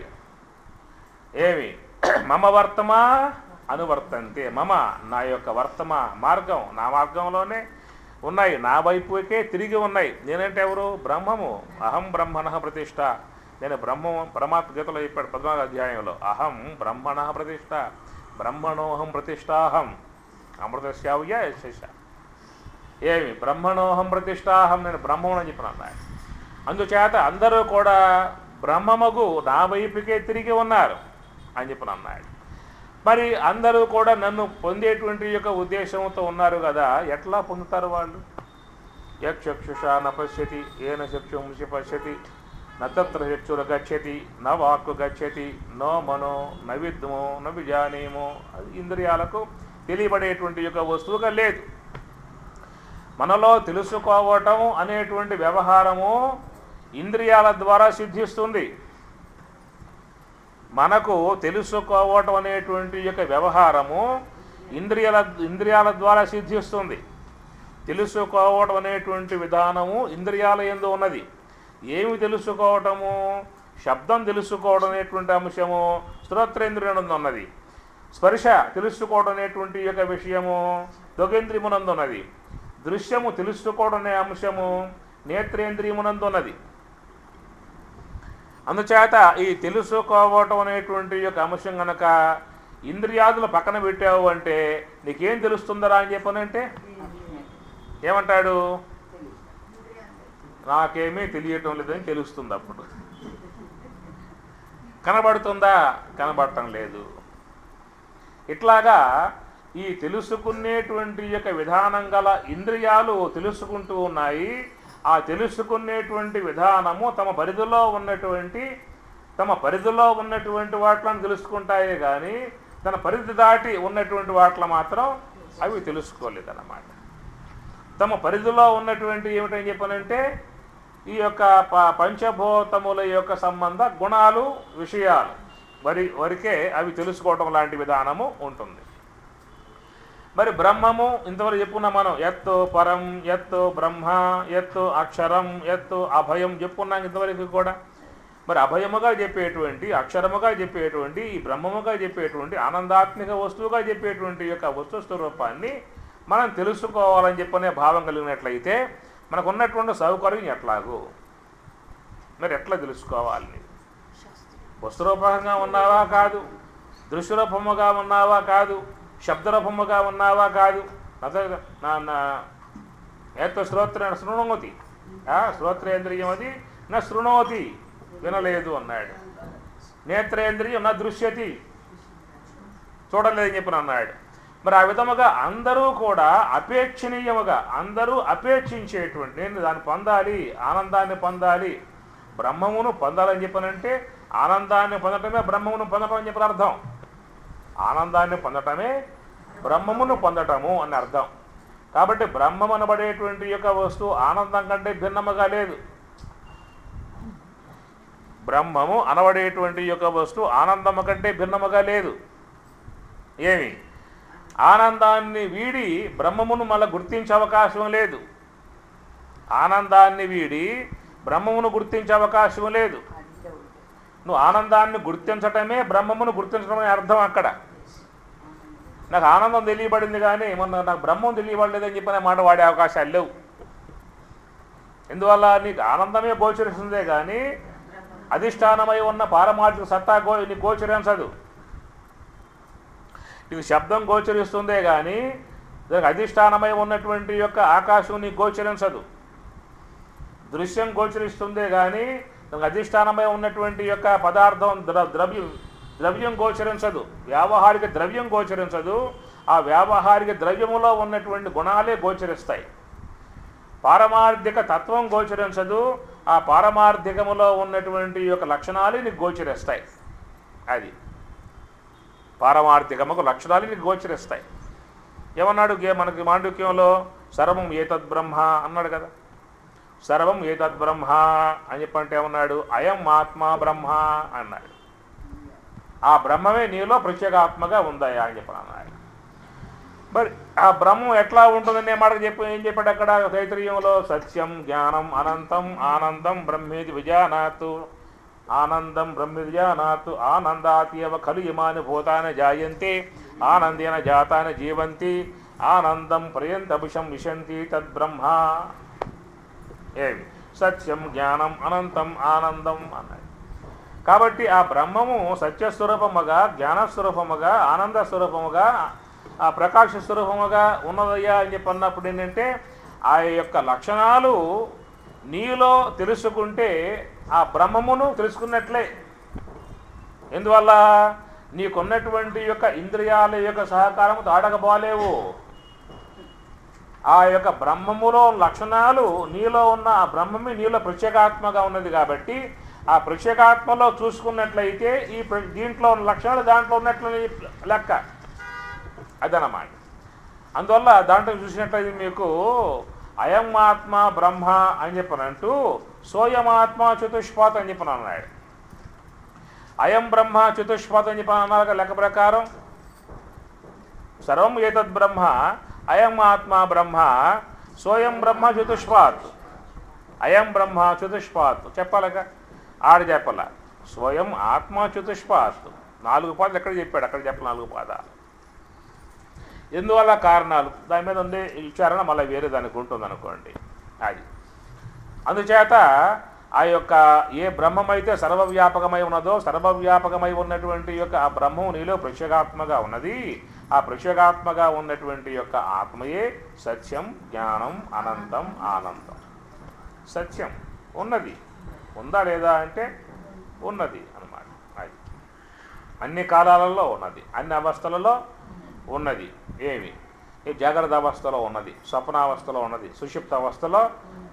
Speaker 1: ఏమి మమ వర్తమా అనువర్తంతే. మమ నా యొక్క వర్తమా మార్గం, నా మార్గంలోనే ఉన్నాయి, నా వైపుకే తిరిగి ఉన్నాయి. నేనంటే ఎవరు? బ్రహ్మము. అహం బ్రహ్మణ ప్రతిష్ట. నేను బ్రహ్మము. పరమాత్మ గీతలో చెప్పాడు 14వ అధ్యాయంలో, అహం బ్రహ్మణ ప్రతిష్ట, బ్రహ్మణోహం ప్రతిష్టాహం అమృతస్యావ్య యశ. ఏమి బ్రహ్మణోహం ప్రతిష్టాహం, నేను బ్రహ్మం అని చెప్పిన అన్నాడు. అందుచేత అందరూ కూడా బ్రహ్మముగు నా వైపుకే తిరిగి ఉన్నారు అని చెప్పిన అన్నాడు. మరి అందరూ కూడా నన్ను పొందేటువంటి యొక్క ఉద్దేశంతో ఉన్నారు కదా, ఎట్లా పొందుతారు వాళ్ళు? యక్షుషా న పశ్యతి ఏన చక్షుంసి పశ్యతి నత్ర చక్షుర గచ్చతి న వాక్కు గచ్చతి నో మనో న విద్మో న విజానీమో. ఇంద్రియాలకు తెలియబడేటువంటి యొక్క వస్తువుగా లేదు. మనలో తెలుసుకోవటం అనేటువంటి వ్యవహారము ఇంద్రియాల ద్వారా సిద్ధిస్తుంది. మనకు తెలుసుకోవటం అనేటువంటి యొక్క వ్యవహారము ఇంద్రియాల ద్వారా సిద్ధిస్తుంది. తెలుసుకోవటం అనేటువంటి విధానము ఇంద్రియాల యందు ఉన్నది. ఏమి తెలుసుకోవటము? శబ్దం తెలుసుకోవడం అనేటువంటి అంశము శ్రోత్రేంద్రియమునందు ఉన్నది. స్పర్శ తెలుసుకోవడం అనేటువంటి యొక్క విషయము త్వగేంద్రియమునందు ఉన్నది. దృశ్యము తెలుసుకోవడం అనే అంశము నేత్రేంద్రియమునందు ఉన్నది. అందుచేత ఈ తెలుసుకోవటం అనేటువంటి యొక్క అంశం కనుక ఇంద్రియాదులు పక్కన పెట్టావు అంటే నీకేం తెలుస్తుందరా అని చెప్పనంటే ఏమంటాడు? నాకేమీ తెలియటం లేదని తెలుస్తుంది. అప్పుడు కనబడుతుందా? కనబడటం లేదు. ఇట్లాగా ఈ తెలుసుకునేటువంటి యొక్క విధానం గల ఇంద్రియాలు తెలుసుకుంటూ ఉన్నాయి. ఆ తెలుసుకునేటువంటి విధానము తమ పరిధిలో ఉన్నటువంటి వాటిలను తెలుసుకుంటాయే కానీ తన పరిధి దాటి ఉన్నటువంటి వాటిలో మాత్రం అవి తెలుసుకోలేదన్నమాట. తమ పరిధిలో ఉన్నటువంటి ఏమిటని చెప్పనంటే ఈ యొక్క పంచభూతముల యొక్క సంబంధ గుణాలు విషయాలు వరకే అవి తెలుసుకోవటం లాంటి విధానము ఉంటుంది. మరి బ్రహ్మము ఇంతవరకు చెప్పుకున్నాం మనం, ఎత్తు పరం, ఎత్తు బ్రహ్మ, ఎత్తు అక్షరం, ఎత్తు అభయం చెప్పుకున్నాం ఇంతవరకు కూడా. మరి అభయముగా చెప్పేటువంటి, అక్షరముగా చెప్పేటువంటి, ఈ బ్రహ్మముగా చెప్పేటువంటి, ఆనందాత్మిక వస్తువుగా చెప్పేటువంటి యొక్క వస్తు స్వరూపాన్ని మనం తెలుసుకోవాలని చెప్పనే భావం కలిగినట్లయితే మనకు ఉన్నటువంటి సౌకర్యం ఎట్లాగూ, మరి ఎట్లా తెలుసుకోవాలి? వస్తురూపంగా ఉన్నావా కాదు, దృశ్యరూపముగా ఉన్నావా కాదు, శబ్దరూపముగా ఉన్నావా కాదు. ఏతో శ్రోత్ర శృణోతి, శ్రోత్రేంద్రియం అది నా శృణోతి, వినలేదు అన్నాడు. నేత్రేంద్రియం నా దృశ్యతి, చూడలేదని చెప్పిన అన్నాడు. మరి ఆ విధముగా అందరూ కూడా అపేక్షణీయముగా, అందరూ అపేక్షించేటువంటి, నేను దాన్ని పొందాలి, ఆనందాన్ని పొందాలి, బ్రహ్మమును పొందాలని చెప్పనంటే ఆనందాన్ని పొందటమే బ్రహ్మమును పొందటం అని చెప్పిన అర్థం. ఆనందాన్ని పొందటమే బ్రహ్మమును పొందటము అని అర్థం. కాబట్టి బ్రహ్మం అనబడేటువంటి యొక్క వస్తువు ఆనందం కంటే భిన్నముగా లేదు. బ్రహ్మము అనబడేటువంటి యొక్క వస్తువు ఆనందము కంటే భిన్నముగా లేదు. ఏమి? ఆనందాన్ని వీడి బ్రహ్మమును మళ్ళీ గుర్తించే అవకాశం లేదు. ఆనందాన్ని వీడి బ్రహ్మమును గుర్తించే అవకాశం లేదు. నువ్వు ఆనందాన్ని గుర్తించటమే బ్రహ్మమును గుర్తించడం అనే అర్థం అక్కడ. నాకు ఆనందం తెలియబడింది కానీ మొన్న నాకు బ్రహ్మం తెలియబడలేదని చెప్పిన మాట వాడే అవకాశాలు లేవు. ఎందువల్ల నీకు ఆనందమే గోచరిస్తుందే కానీ అధిష్టానమై ఉన్న పారమార్థిక సత్తా నీకు గోచరించదు. నీకు శబ్దం గోచరిస్తుందే కానీ దానికి అధిష్టానమై ఉన్నటువంటి యొక్క ఆకాశం నీకు గోచరించదు. దృశ్యం గోచరిస్తుందే కానీ దానికి అధిష్టానమై ఉన్నటువంటి యొక్క పదార్థం ద్రవ్యం గోచరించదు. వ్యావహారిక ద్రవ్యం గోచరించదు. ఆ వ్యావహారిక ద్రవ్యములో ఉన్నటువంటి గుణాలే గోచరిస్తాయి. పారమార్థిక తత్వం గోచరించదు. ఆ పారమార్థికములో ఉన్నటువంటి యొక్క లక్షణాలు నీకు గోచరిస్తాయి. అది పారమార్థికముకు లక్షణాలు నీకు గోచరిస్తాయి. ఏమన్నాడు మనకి మాండుక్యంలో? సర్వం ఏతద్ బ్రహ్మ అన్నాడు కదా. సర్వం ఏతద్ బ్రహ్మ అని చెప్పంటే ఏమన్నాడు? అయం ఆత్మ బ్రహ్మ అన్నాడు. ఆ బ్రహ్మమే నీలో ప్రత్యేగాత్మగా ఉందయా అని చెప్పాను అన్నాడు. మరి ఆ బ్రహ్మం ఎట్లా ఉంటుందని మాట ఏం చెప్పాడు అక్కడ తైత్రీయంలో? సత్యం జ్ఞానం అనంతం ఆనందం బ్రహ్మేది విజానాతు, ఆనందం బ్రహ్మేది విజానాతు, ఆనందాత్యవ ఖలు ఇమాని భూతాని జాయంతే, ఆనందేన జాతాని జీవంతి, ఆనందం పర్యంతభుషం విశంతి తద్బ్రహ్మ. ఏమి? సత్యం జ్ఞానం అనంతం ఆనందం అన్నాడు. కాబట్టి ఆ బ్రహ్మము సత్యస్వరూపముగా, జ్ఞానస్వరూపముగా, ఆనంద స్వరూపముగా, ఆ ప్రకాశ స్వరూపముగా ఉన్నదయ్యా అని చెప్పి అన్నప్పుడు ఏంటంటే ఆ యొక్క లక్షణాలు నీలో తెలుసుకుంటే ఆ బ్రహ్మమును తెలుసుకున్నట్లే. ఎందువల్ల? నీకున్నటువంటి యొక్క ఇంద్రియాల యొక్క సహకారము తాడకపోలేవు. ఆ యొక్క బ్రహ్మములో లక్షణాలు నీలో ఉన్న ఆ బ్రహ్మమే నీలో ప్రత్యేకాత్మగా ఉన్నది కాబట్టి ఆ ప్రత్యేకాత్మలో చూసుకున్నట్లయితే ఈ దీంట్లో ఉన్న లక్షణాలు దాంట్లో ఉన్నట్లు లెక్క. అదనమాట. అందువల్ల దాంట్లో చూసినట్లయితే మీకు అయం ఆత్మ బ్రహ్మ అని చెప్పనంటూ సోయమాత్మ చతుష్పాత్ అని చెప్పని అన్నాడు. అయం బ్రహ్మ చతుష్పాత్ అని చెప్పని అన్నారు లెక్క ప్రకారం. సర్వం ఏతద్ బ్రహ్మ, అయం ఆత్మ బ్రహ్మ, సోయం బ్రహ్మ చతుష్పాత్. అయం బ్రహ్మ చతుష్పాత్ చెప్పాలక ఆడ చెప్పాల. స్వయం ఆత్మ చతుష్పాత్ 4 పాదాలు ఎక్కడ చెప్పాడు? అక్కడ చెప్పాలి 4 పాదాలు. ఎందువల్ల కారణాలు దాని మీద ఉండే విచారణ మళ్ళీ వేరే దానికి ఉంటుంది అనుకోండి. అది అందుచేత ఆ యొక్క ఏ బ్రహ్మమైతే సర్వవ్యాపకమై ఉన్నదో సర్వవ్యాపకమై ఉన్నటువంటి యొక్క ఆ బ్రహ్మం నీలో ప్రత్యేగాత్మగా ఉన్నది. ఆ ప్రత్యేగాత్మగా ఉన్నటువంటి యొక్క ఆత్మయే సత్యం జ్ఞానం అనంతం ఆనందం. సత్యం ఉన్నది, ఉందా లేదా అంటే ఉన్నది అన్నమాట. అది అన్ని కాలాలలో ఉన్నది, అన్ని అవస్థలలో ఉన్నది. ఏమి? ఈ జాగ్రత్త అవస్థలో ఉన్నది, స్వప్నావస్థలో ఉన్నది, సుషుప్త అవస్థలో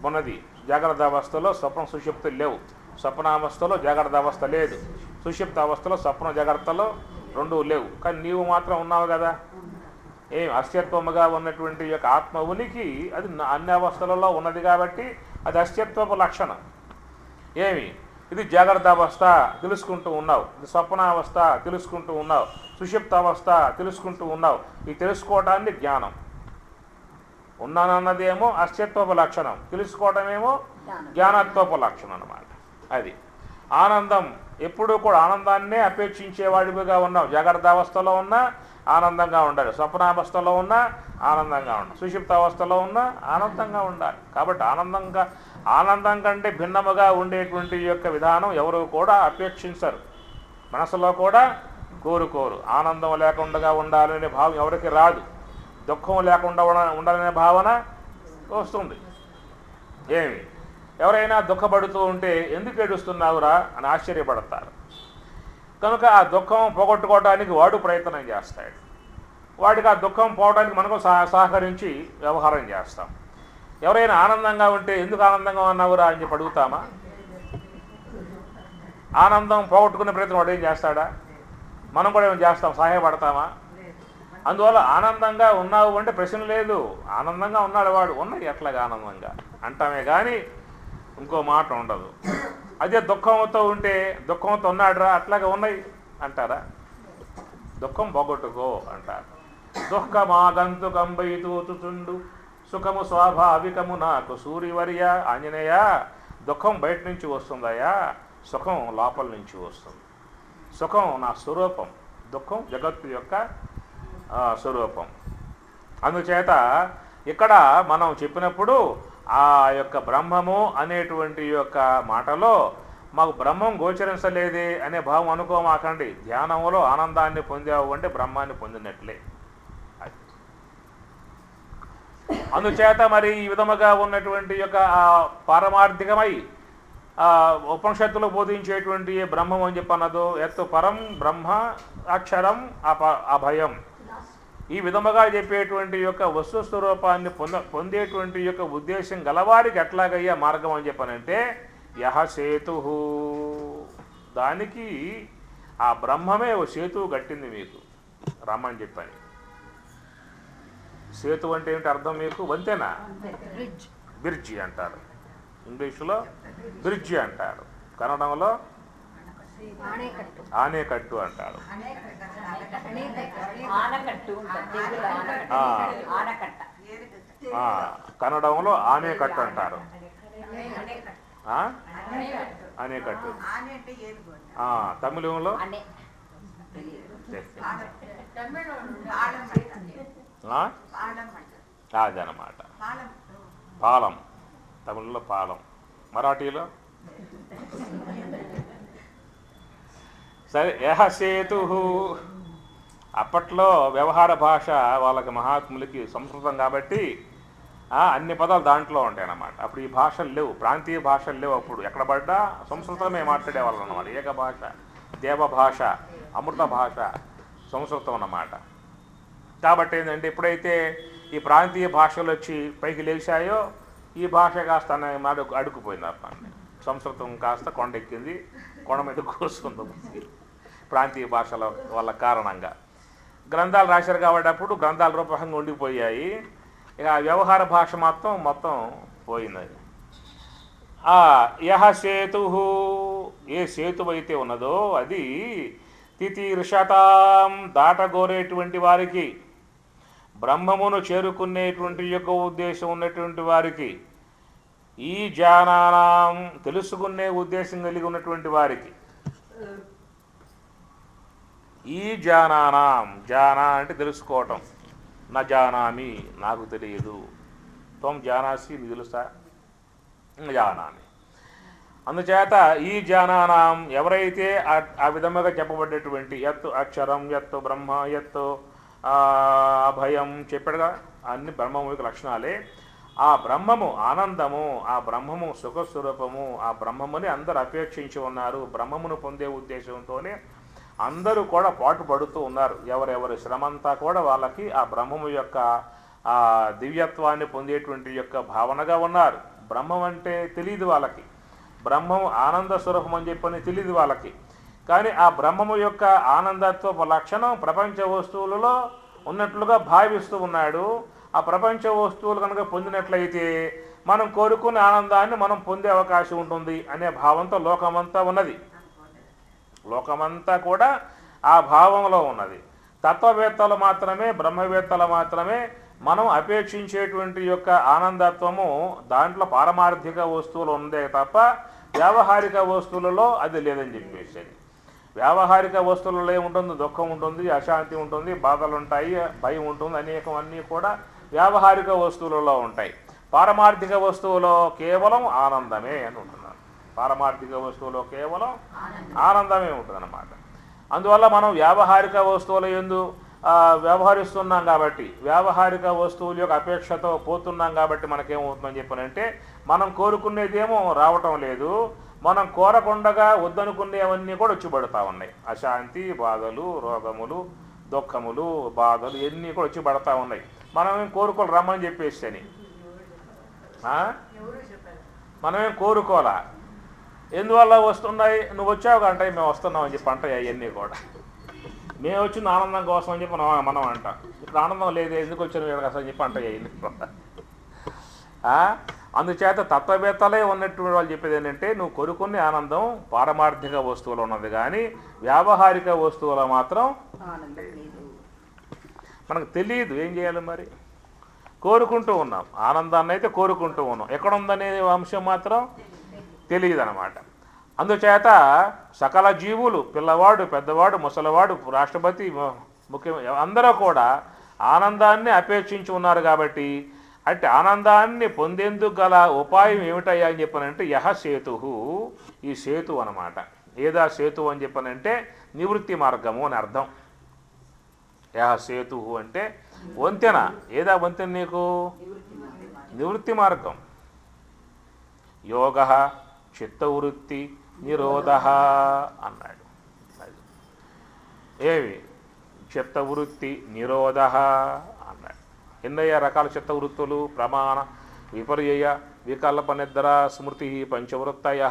Speaker 1: ఉన్నది. జాగ్రత్త అవస్థలో స్వప్నం సుషుప్తులు లేవు, స్వప్నావస్థలో జాగ్రత్త అవస్థ లేదు, సుషుప్త అవస్థలో స్వప్న జాగ్రత్తలో 2 లేవు. కానీ నీవు మాత్రం ఉన్నావు కదా. అస్తిత్వముగా ఉన్నటువంటి యొక్క ఆత్మ ఉనికి అది అన్ని అవస్థలలో ఉన్నది కాబట్టి అది అస్తిత్వపు లక్షణం. ఇది జాగ్రత్త అవస్థ తెలుసుకుంటూ ఉన్నావు, ఇది స్వప్నావస్థ తెలుసుకుంటూ ఉన్నావు, సుషుప్త అవస్థ తెలుసుకుంటూ ఉన్నావు. ఈ తెలుసుకోవటాన్ని జ్ఞానం. ఉన్నానన్నదేమో అస్తిత్వపు లక్షణం, తెలుసుకోవటమేమో జ్ఞానత్వపు లక్షణం అన్నమాట. అది ఆనందం. ఎప్పుడూ కూడా ఆనందాన్నే అపేక్షించేవాడిగా ఉన్నావు. జాగ్రత్త అవస్థలో ఉన్నా ఆనందంగా ఉండాలి, స్వప్నావస్థలో ఉన్నా ఆనందంగా ఉండాలి, సుషుప్త అవస్థలో ఉన్నా ఆనందంగా ఉండాలి. కాబట్టి ఆనందం కంటే భిన్నముగా ఉండేటువంటి యొక్క విధానం ఎవరు కూడా అపేక్షించరు, మనసులో కూడా కోరుకోరు. ఆనందం లేకుండా ఉండాలనే భావం ఎవరికి రాదు, దుఃఖం లేకుండా ఉండాలనే భావన వస్తుంది. ఎవరైనా దుఃఖపడుతూ ఉంటే ఎందుకు ఏడుస్తున్నావురా అని ఆశ్చర్యపడతారు. కనుక ఆ దుఃఖం పోగొట్టుకోవడానికి వాడు ప్రయత్నం చేస్తాడు. వాడికి ఆ దుఃఖం పోవడానికి మనకు సహకరించి వ్యవహారం చేస్తాం. ఎవరైనా ఆనందంగా ఉంటే ఎందుకు ఆనందంగా ఉన్నావురా అని చెప్పి అడుగుతామా? ఆనందం పోగొట్టుకునే ప్రయత్నం వాడు ఏం చేస్తాడా? మనం కూడా ఏం చేస్తాం, సహాయపడతామా? అందువల్ల ఆనందంగా ఉన్నావు అంటే ప్రశ్న లేదు. ఆనందంగా ఉన్నాడు వాడు, ఉన్నాయి ఎట్లాగా ఆనందంగా అంటామే కానీ ఇంకో మాట ఉండదు. అదే దుఃఖంతో ఉంటే దుఃఖంతో ఉన్నాడురా అట్లాగే ఉన్నాయి అంటారా? దుఃఖం పోగొట్టుకో అంటారు. దుఃఖమాగంతు కంబైతూచుచుండు సుఖము స్వాభావికము నాకు సూర్యవర్య. ఆంజనేయ, దుఃఖం బయట నుంచి వస్తుందయ్యా, సుఖం లోపల నుంచి వస్తుంది. సుఖం నా స్వరూపం, దుఃఖం జగత్తు యొక్క స్వరూపం. అందుచేత ఇక్కడ మనం చెప్పినప్పుడు ఆ యొక్క బ్రహ్మము అనేటువంటి యొక్క మాటలో మాకు బ్రహ్మం గోచరించలేదే అనే భావం అనుకోమాకండి. ధ్యానంలో ఆనందాన్ని పొందావు అంటే బ్రహ్మాన్ని పొందినట్లే. అందుచేత మరి ఈ విధముగా ఉన్నటువంటి యొక్క పారమార్థికమై ఉపనిషత్తులు బోధించేటువంటి బ్రహ్మం అని చెప్పన్నదో ఎత్తు పరం బ్రహ్మ అక్షరం అభయం, ఈ విధముగా చెప్పేటువంటి యొక్క వస్తు స్వరూపాన్ని పొందేటువంటి యొక్క ఉద్దేశం గలవారికి ఎట్లాగయ్యా మార్గం అని చెప్పనంటే యహ సేతు, దానికి ఆ బ్రహ్మమే ఓ సేతువు కట్టింది మీకు రమ్మని చెప్పని. సేతు అంటే ఏమిటి అర్థం మీకు? వంతెన, బ్రిడ్జి అంటారు. ఇంగ్లీషులో బ్రిడ్జి అంటారు, కన్నడంలో ఆనేకట్టు అంటారు. కన్నడంలో ఆనేకట్టు అంటారు. ఆనేకట్టు. తమిళంలో అదనమాట పాలం, తమిళంలో పాలం, మరాఠీలో సరే యహ సేతు. అప్పట్లో వ్యవహార భాష వాళ్ళకి మహాత్ములకి సంస్కృతం కాబట్టి అన్ని పదాలు దాంట్లో ఉంటాయి అన్నమాట. అప్పుడు ఈ భాషలు లేవు, ప్రాంతీయ భాషలు లేవు. అప్పుడు ఎక్కడ పడ్డా సంస్కృతమే మాట్లాడేవాళ్ళు అన్నమాట. ఏక భాష, దేవ భాష, అమృత భాష సంస్కృతం అన్నమాట. కాబట్టి ఏంటంటే ఎప్పుడైతే ఈ ప్రాంతీయ భాషలు వచ్చి పైకి లేచాయో ఈ భాష కాస్త అడుక్కుపోయింది అన్నమాట. సంస్కృతం కాస్త కొండెక్కింది, కొండ మీద కూర్చుంది ప్రాంతీయ భాషల వల్ల కారణంగా. గ్రంథాలు రాశారు కాబట్టి అప్పుడు గ్రంథాల రూపకంగా ఉండిపోయాయి. ఇక వ్యవహార భాష మొత్తం పోయింది. యహ సేతు, ఏ సేతు అయితే ఉన్నదో అది తితీర్షతాం, దాటగోరేటువంటి వారికి, బ్రహ్మమును చేరుకునేటువంటి యొక్క ఉద్దేశం ఉన్నటువంటి వారికి, ఈ జానానాం, తెలుసుకునే ఉద్దేశం కలిగి ఉన్నటువంటి వారికి, ఈ జానానాం, జానా అంటే తెలుసుకోవటం, నా జానామి నాకు తెలియదు, త్వం జానాసి నీకు తెలుసా, జానామి. అందుచేత ఈ జానానాం, ఎవరైతే ఆ విధముగా చెప్పబడ్డటువంటి యత్తు అక్షరం, యత్తు బ్రహ్మ, యత్తు అభయం చెప్పాడుగా, అన్ని బ్రహ్మము యొక్క లక్షణాలే. ఆ బ్రహ్మము ఆనందము, ఆ బ్రహ్మము సుఖస్వరూపము, ఆ బ్రహ్మముని అందరూ అపేక్షించి ఉన్నారు. బ్రహ్మమును పొందే ఉద్దేశంతోనే అందరూ కూడా పాటుపడుతూ ఉన్నారు. ఎవరెవరి శ్రమంతా కూడా వాళ్ళకి ఆ బ్రహ్మము యొక్క ఆ దివ్యత్వాన్ని పొందేటువంటి యొక్క భావనగా ఉన్నారు. బ్రహ్మం అంటే తెలియదు వాళ్ళకి, బ్రహ్మం ఆనంద స్వరూపం అని చెప్పని తెలియదు వాళ్ళకి. కానీ ఆ బ్రహ్మము యొక్క ఆనందత్వపు లక్షణం ప్రపంచ వస్తువులలో ఉన్నట్లుగా భావిస్తూ ఉన్నాడు. ఆ ప్రపంచ వస్తువులు కనుక పొందినట్లయితే మనం కోరుకునే ఆనందాన్ని మనం పొందే అవకాశం ఉంటుంది అనే భావంతో లోకమంతా ఉన్నది. లోకమంతా కూడా ఆ భావంలో ఉన్నది. తత్వవేత్తలు మాత్రమే, బ్రహ్మవేత్తలు మాత్రమే మనం అపేక్షించేటువంటి యొక్క ఆనందత్వము దాంట్లో పారమార్థిక వస్తువులు ఉందే తప్ప వ్యావహారిక వస్తువులలో అది లేదని చెప్పేసి. వ్యావహారిక వస్తువులలో ఏముంటుంది? దుఃఖం ఉంటుంది, అశాంతి ఉంటుంది, బాధలు ఉంటాయి, భయం ఉంటుంది, అనేకం కూడా వ్యావహారిక వస్తువులలో ఉంటాయి. పారమార్థిక వస్తువులో కేవలం ఆనందమే అని ఉంటున్నాను. పారమార్థిక వస్తువులో కేవలం ఆనందమే ఉంటుందన్నమాట. అందువల్ల మనం వ్యావహారిక వస్తువుల యందు వ్యవహరిస్తున్నాం కాబట్టి, వ్యావహారిక వస్తువుల యొక్క అపేక్షతో పోతున్నాం కాబట్టి మనకేమవుతుందని చెప్పనంటే మనం కోరుకునేదేమో రావటం లేదు. మనం కోరకుండగా వద్దనుకునేవన్నీ కూడా వచ్చి పడుతూ ఉన్నాయి. అశాంతి, బాధలు, రోగములు, దుఃఖములు, బాధలు ఇవన్నీ కూడా వచ్చి పడుతూ ఉన్నాయి. మనమేం కోరుకోవాలి రమ్మని చెప్పేసి మనమేం కోరుకోవాలా. ఎందువల్ల వస్తున్నాయి? నువ్వు వచ్చావు కంటే మేము వస్తున్నాం అని చెప్పి అంటాయి. అవన్నీ కూడా మేము వచ్చిన ఆనందం కోసం అని చెప్పి మనం అంటాం. ఇప్పుడు ఆనందం లేదు, ఎందుకు వచ్చిన వీళ్ళకి అని చెప్పి అంటాయి అవన్నీ కూడా. అందుచేత తత్వవేత్తలే ఉన్నటువంటి వాళ్ళు చెప్పేది ఏంటంటే నువ్వు కొనుక్కునే ఆనందం పారమార్థిక వస్తువులు ఉన్నది, కానీ వ్యావహారిక వస్తువుల మాత్రం మనకు తెలియదు. ఏం చేయాలి మరి? కోరుకుంటూ ఉన్నాం, ఆనందాన్ని అయితే కోరుకుంటూ ఉన్నాం, ఎక్కడుందనే అంశం మాత్రం తెలియదు అన్నమాట. అందుచేత సకల జీవులు, పిల్లవాడు, పెద్దవాడు, ముసలివాడు, రాష్ట్రపతి, ముఖ్యమంత్రి అందరూ కూడా ఆనందాన్ని అపేక్షించి ఉన్నారు. కాబట్టి అంటే ఆనందాన్ని పొందేందుకు గల ఉపాయం ఏమిటయ్యా అని చెప్పనంటే యహ సేతు, ఈ సేతు అన్నమాట. ఏదా సేతు అని చెప్పనంటే నివృత్తి మార్గము అని అర్థం. యహ సేతు అంటే వంతెన. ఏదా వంతెన? నీకు నివృత్తి మార్గం. యోగ చిత్తవృత్తి నిరోధ అన్నాడు. ఏవి? చిత్తవృత్తి నిరోధ అన్నాడు. ఎన్నయ్య రకాల చిత్తవృత్తులు? ప్రమాణ, విపర్యయ, వికల్ప, నిద్ర, స్మృతి, పంచవృత్తయ.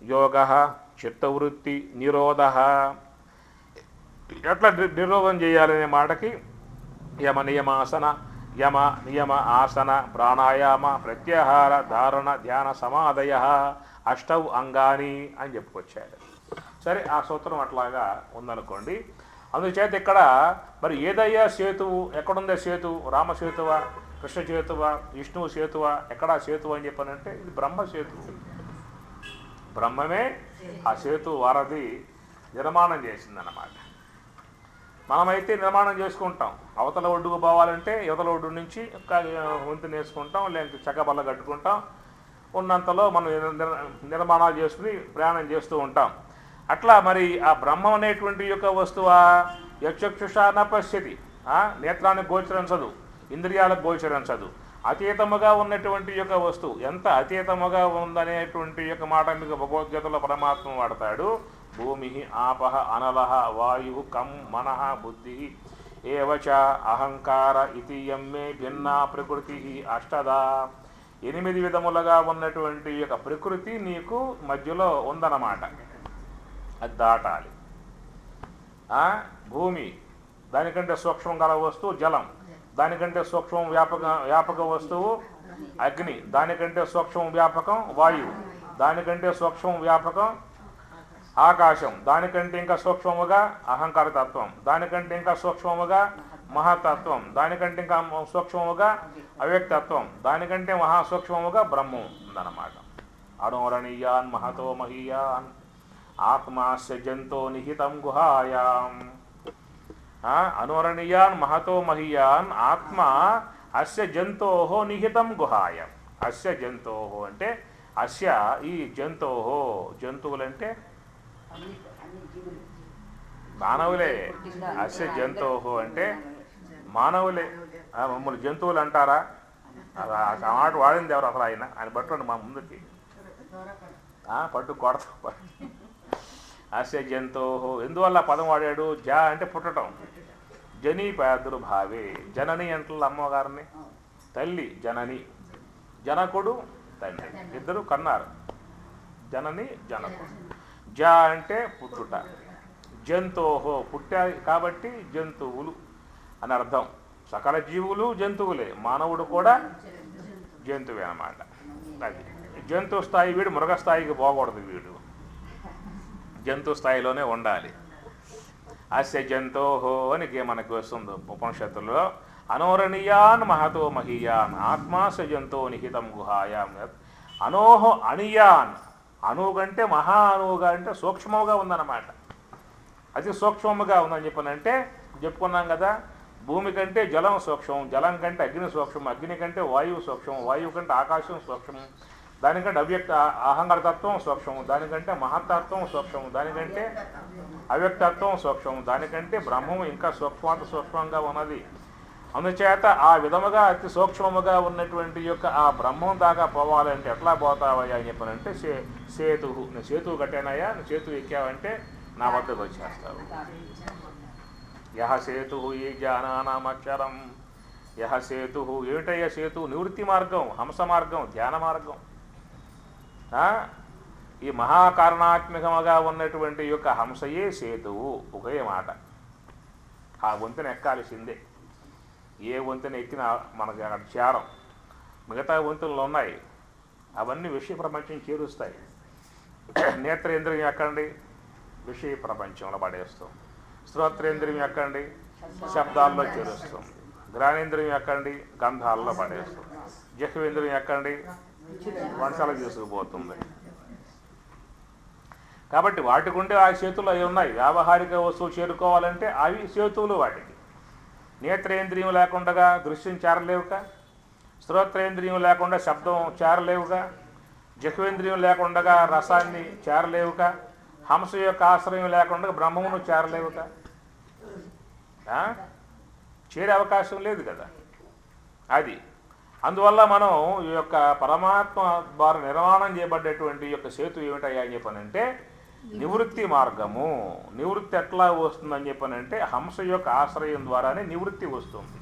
Speaker 1: యోగ చిత్తవృత్తి నిరోధ. ఎట్లా నిరోధం చేయాలనే మాటకి యమ నియమాసన, యమ నియమ ఆసన, ప్రాణాయామ, ప్రత్యాహార, ధారణ, ధ్యాన, సమాధయ, అష్టౌ అంగాని అని చెప్పుకొచ్చాడు. సరే, ఆ సూత్రం అట్లాగా ఉందనుకోండి. అందుచేత ఇక్కడ మరి ఏదయ్యా సేతువు? ఎక్కడుందే సేతు? రామసేతువా, కృష్ణ సేతువా, విష్ణువు సేతువా? ఎక్కడా సేతు అని చెప్పానంటే ఇది బ్రహ్మ సేతువు. బ్రహ్మమే ఆ సేతు వారధి నిర్మాణం చేసిందన్నమాట. మనమైతే నిర్మాణం చేసుకుంటాం. అవతల ఒడ్డుకు పోవాలంటే యువతల ఒడ్డు నుంచి వంతెన వేసుకుంటాం, లేదంటే చక్కబల్ల కట్టుకుంటాం. ఉన్నంతలో మనం నిర్మాణాలు చేసుకుని ప్రయాణం చేస్తూ ఉంటాం. అట్లా మరి ఆ బ్రహ్మం అనేటువంటి యొక్క వస్తువా యక్షుషా న పశ్యతి, నేత్రానికి గోచరించదు, ఇంద్రియాలకు గోచరించదు. అతీతముగా ఉన్నటువంటి యొక్క వస్తువు ఎంత అతీతముగా ఉందనేటువంటి యొక్క మాట మీకు భగవద్గీతలో పరమాత్మ వాడతాడు. భూమి, ఆపః, అనలః, వాయు, కం, మనః, బుద్ధి ఏవచ అహంకార ఇతి యమ్మే భిన్నా ప్రకృతి అష్టదా. 8 విధములుగా ఉన్నటువంటి యొక్క ప్రకృతి నీకు మధ్యలో ఉందన్నమాట. అది దాటాలి. భూమి, దానికంటే సూక్ష్మం గల వస్తువు జలం, దానికంటే సూక్ష్మం వ్యాపక వస్తువు అగ్ని, దానికంటే సూక్ష్మం వ్యాపకం వాయువు, దానికంటే సూక్ష్మం వ్యాపకం ఆకాశం, దానికంటే ఇంకా సూక్ష్మముగా అహంకార తత్వం, దానికంటే ఇంకా సూక్ష్మముగా మహాతత్వం, దానికంటే ఇంకా సూక్ష్మముగా అవ్యక్తత్వం, దానికంటే మహాసూక్ష్మముగా బ్రహ్మం ఉందన్నమాట. అణోరణీయాన్ మహతో మహీయాన్ ఆత్మాస్య జంతో నిహితం గుహాయాం. అనురణీయాన్ మహతో మహీయాన్ ఆత్మ అస్య జంతోహో నిహితం గుహాయం. అస్య జంతోహో అంటే అస్య ఈ జంతోహో, జంతువులంటే మానవులే. అస్య జంతోహో అంటే మానవులే. మమ్మల్ని జంతువులు అంటారా? ఆ మాట వాడింది ఎవరు అసలు? ఆయన పట్టుకోండి మా ముందుకి, పట్టు కొడతా. అస్య జంతోహో ఎందువల్ల పదం వాడాడు? జ అంటే పుట్టడం, జనీ ప్రాదుర్భావే. జనని అంటల అమ్మగారిని, తల్లి జనని, జనకుడు తండ్రి, ఇద్దరు కన్నారు. జనని జనకుడు. జ అంటే పుట్టుట, జంతోహో పుట్టాయి కాబట్టి జంతువులు అని అర్థం. సకల జీవులు జంతువులే, మానవుడు కూడా జంతువే అన్నమాట. అది జంతు స్థాయి, వీడు మృగ స్థాయికి పోకూడదు, వీడు జంతు స్థాయిలోనే ఉండాలి. అస్య జంతోహో అని మనకి వస్తుంది ఉపనిషత్తుల్లో. అనోరణీయాన్ మహతో మహీయాన్ ఆత్మాస జంతో నిహితం గుహాయాం. అనోహో అణియాన్, అనుగంటే మహా అనువుగా అంటే సూక్ష్మముగా ఉందన్నమాట. అతి సూక్ష్మముగా ఉందని చెప్పనంటే చెప్పుకున్నాం కదా, భూమి కంటే జలం సూక్ష్మం, జలం కంటే అగ్ని సూక్ష్మం, అగ్ని కంటే వాయువు సూక్ష్మం, వాయువు కంటే ఆకాశం సూక్ష్మం, దానికంటే అవ్యక్త అహంకారతత్వం సూక్ష్మం, దానికంటే మహత్తత్వం సూక్ష్మం, దానికంటే అవ్యక్తత్వం సూక్ష్మం, దానికంటే బ్రహ్మము ఇంకా సూక్ష్మంగా ఉన్నది. అందుచేత ఆ విధముగా అతి సూక్ష్మముగా ఉన్నటువంటి యొక్క ఆ బ్రహ్మం దాకా పోవాలంటే ఎట్లా పోతావయ్యా అని చెప్పనంటే సేతువు, నేను సేతువు కట్టానయ్యా, నువ్వు సేతువు ఎక్కావంటే నా వద్దకు వచ్చేస్తావు. యహ సేతు ఈ జ్ఞానానామక్షరం. యహ సేతు ఏమిటయ్య సేతు? నివృత్తి మార్గం, హంస మార్గం, ధ్యాన మార్గం. ఈ మహాకారణాత్మకముగా ఉన్నటువంటి యొక్క హంసయే సేతువు. ఒకే మాట, ఆ వంతెన ఎక్కాల్సిందే. ఏ వంతెన ఎక్కినా మనకి అక్కడ చేరం. మిగతా వంతెనలు ఉన్నాయి, అవన్నీ విషయ ప్రపంచం చేరుస్తాయి. నేత్రేంద్రియం ఎక్కండి, విషయ ప్రపంచంలో పడేస్తాం. శ్రోత్రేంద్రియం ఎక్కండి, శబ్దాల్లో చేరుస్తాం. ఘ్రాణేంద్రియం ఎక్కండి, గంధాల్లో పడేస్తాం. జిహ్వేంద్రియం ఎక్కండి, వంశాలు తీసుకుపోతుంది. కాబట్టి వాటికి ఉండే ఆ సేతులు అవి ఉన్నాయి. వ్యావహారిక వస్తువు చేరుకోవాలంటే అవి సేతువులు. వాటికి నేత్రేంద్రియం లేకుండా దృశ్యం చేరలేవుగా, శ్రోత్రేంద్రియం లేకుండా శబ్దం చేరలేవుగా, జిహ్వేంద్రియం లేకుండా రసాన్ని చేరలేవుగా, హంస యొక్క ఆశ్రయం లేకుండా బ్రహ్మమును చేరలేవుగా, చేరే అవకాశం లేదు కదా. అది అందువల్ల మనం ఈ యొక్క పరమాత్మ ద్వారా నిర్మాణం చేయబడ్డటువంటి యొక్క సేతు ఏమిటయ్యా అని చెప్పనంటే నివృత్తి మార్గము. నివృత్తి ఎట్లా వస్తుందని చెప్పనంటే హంస యొక్క ఆశ్రయం ద్వారానే నివృత్తి వస్తుంది.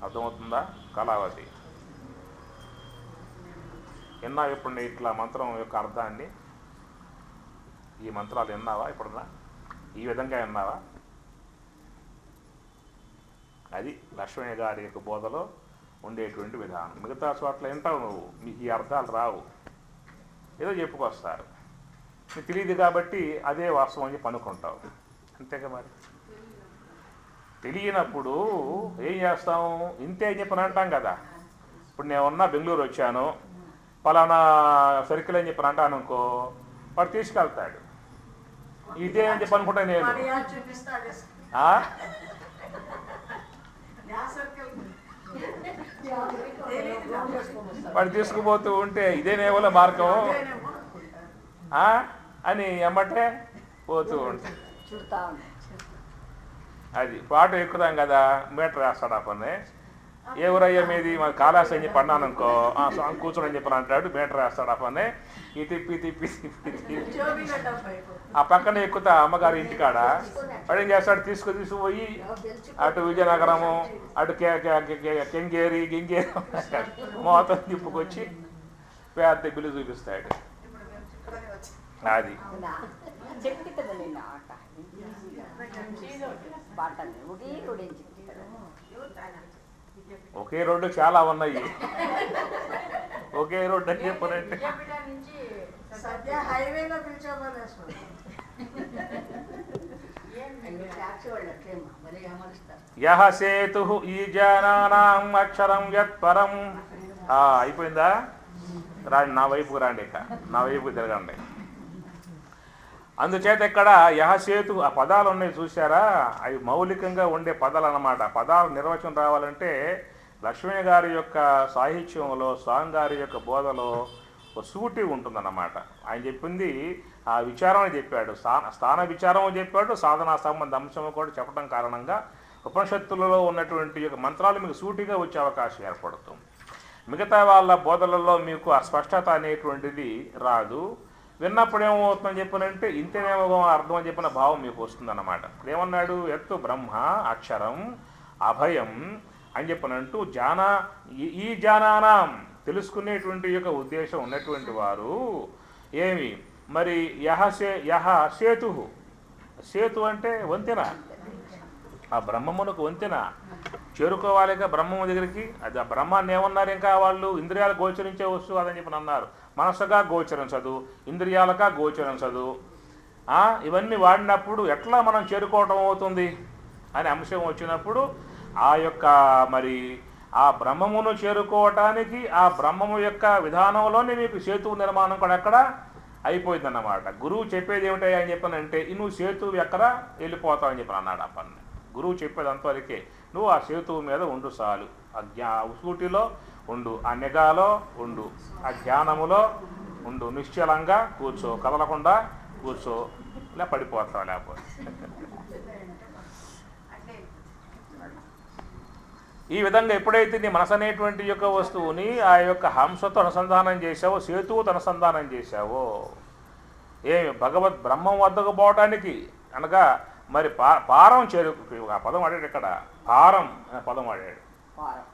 Speaker 1: అర్థమవుతుందా కళావతి? విన్నావు ఇప్పుడు ఇట్లా మంత్రం యొక్క అర్థాన్ని? ఈ మంత్రాలు విన్నావా ఇప్పుడున్నా? ఈ విధంగా విన్నావా? అది లక్ష్మయ్య గారి యొక్క బోధలో ఉండేటువంటి విధానం. మిగతా చోట్ల వింటావు నువ్వు, మీకు ఈ అర్థాలు రావు, ఏదో చెప్పుకొస్తారు, నీకు తెలియదు కాబట్టి అదే వాస్తవం అని చెప్పి అనుకుంటావు. అంతేగా మరి. తెలియనప్పుడు ఏం చేస్తాము? ఇంతే అని చెప్పని అంటాం కదా. ఇప్పుడు నేను ఉన్నా బెంగళూరు వచ్చాను, పలానా సర్కిల్ అని చెప్పని అంటాను అనుకో, వాడు తీసుకెళ్తాడు. ఇదే అని చెప్పి అనుకుంటా నేను. వాడు తీసుకుపోతూ ఉంటే ఇదేనేవో మార్గం అని ఎమ్మటే పోతూ ఉంటాయి. అది పాట ఎక్కుతాం కదా, మీటర్ వేస్తాడు ఆ పని. ఎవరయ్యా మీది మన కాళాసి అని చెప్పి అన్నాను అనుకో, కూర్చొని అని చెప్పని అంటాడు, మీటర్ వేస్తాడు ఆ పని. ఈ తిప్పి తిప్పి తిప్పి తిప్పి ఆ పక్కన ఎక్కుతా అమ్మగారి ఇంటికాడ వాడు ఏం చేస్తాడు, తీసుకుపోయి అటు విజయనగరము, అటు కెంగేరి గింగేరి మొత్తం తిప్పుకొచ్చి పెద్ద బిల్లు చూపిస్తాడు. అది ఒకే రోడ్డు చాలా ఉన్నాయి. ఒకే రోడ్డు అని చెప్పనంటే యహ సేతు ఈ జనానాం అక్షరం యత్పరం. అయిపోయిందా? రాండి నా వైపుకు, రండి ఇక నా వైపుకు తిరగండి. అందుచేత ఇక్కడ యహ సేతు ఆ పదాలు ఉన్నాయి చూసారా, అవి మౌలికంగా ఉండే పదాలు అన్నమాట. పదాలు నిర్వచనం రావాలంటే లక్ష్మయ్య గారి యొక్క సాహిత్యంలో, స్వామి గారి యొక్క బోధలో సూటి ఉంటుందన్నమాట. ఆయన చెప్పింది ఆ విచారం చెప్పాడు, స్థాన విచారం చెప్పాడు, సాధనా సంబంధ అంశం కూడా చెప్పడం కారణంగా ఉపనిషత్తులలో ఉన్నటువంటి యొక్క మంత్రాలు మీకు సూటిగా వచ్చే అవకాశం ఏర్పడుతుంది. మిగతా వాళ్ళ బోధలలో మీకు ఆ స్పష్టత అనేటువంటిది రాదు. విన్నప్పుడు ఏమవుతుందని చెప్పనంటే ఇంతేనేమో అర్థం అని చెప్పిన భావం మీకు వస్తుందన్నమాట. ఏమన్నాడు? ఎత్తు బ్రహ్మ అక్షరం అభయం అని చెప్పనంటూ ఈ జానానాం తెలుసుకునేటువంటి యొక్క ఉద్దేశం ఉన్నటువంటి వారు ఏమి మరి యహ సేతు సేతు అంటే వంతెన, ఆ బ్రహ్మమునకు వంతెన చేరుకోవాలిగా బ్రహ్మము దగ్గరికి. అది ఆ బ్రహ్మాన్ని ఏమన్నారు ఇంకా వాళ్ళు, ఇంద్రియాలు గోచరించే వస్తువు అదని చెప్పి అన్నారు. మనసుగా గోచరించదు, ఇంద్రియాలగా గోచరించదు. ఇవన్నీ వాడినప్పుడు ఎట్లా మనం చేరుకోవటం అవుతుంది అనే అంశం వచ్చినప్పుడు ఆ యొక్క మరి ఆ బ్రహ్మమును చేరుకోవటానికి ఆ బ్రహ్మము యొక్క విధానంలోనే మీకు సేతువు నిర్మాణం కూడా ఎక్కడ అయిపోయిందన్నమాట. గురువు చెప్పేది ఏమిటాయి అని చెప్పానంటే, నువ్వు సేతువు ఎక్కడ వెళ్ళిపోతావు అని చెప్పి అన్నాడు ఆ పని. గురువు చెప్పేది అంతవరకే, నువ్వు ఆ సేతువు మీద ఉండు చాలు, ఆ ఉసూటిలో ఉండు, ఆ నిఘాలో ఉండు, ఆ ధ్యానములో ఉండు, నిశ్చలంగా కూర్చో, కదలకుండా కూర్చో, ఇలా పడిపోతావు లేకపోతే. ఈ విధంగా ఎప్పుడైతే నీ మనసు అనేటువంటి యొక్క వస్తువుని ఆ యొక్క హంసతో అనుసంధానం చేశావో, సేతువుతో అనుసంధానం చేశావో, ఏమి భగవద్ బ్రహ్మం వద్దకు పోవటానికి అనగా మరి పారం చేరుకు, ఆ పదం వాడాడు ఇక్కడ, పారం అనే పదం వాడాడు.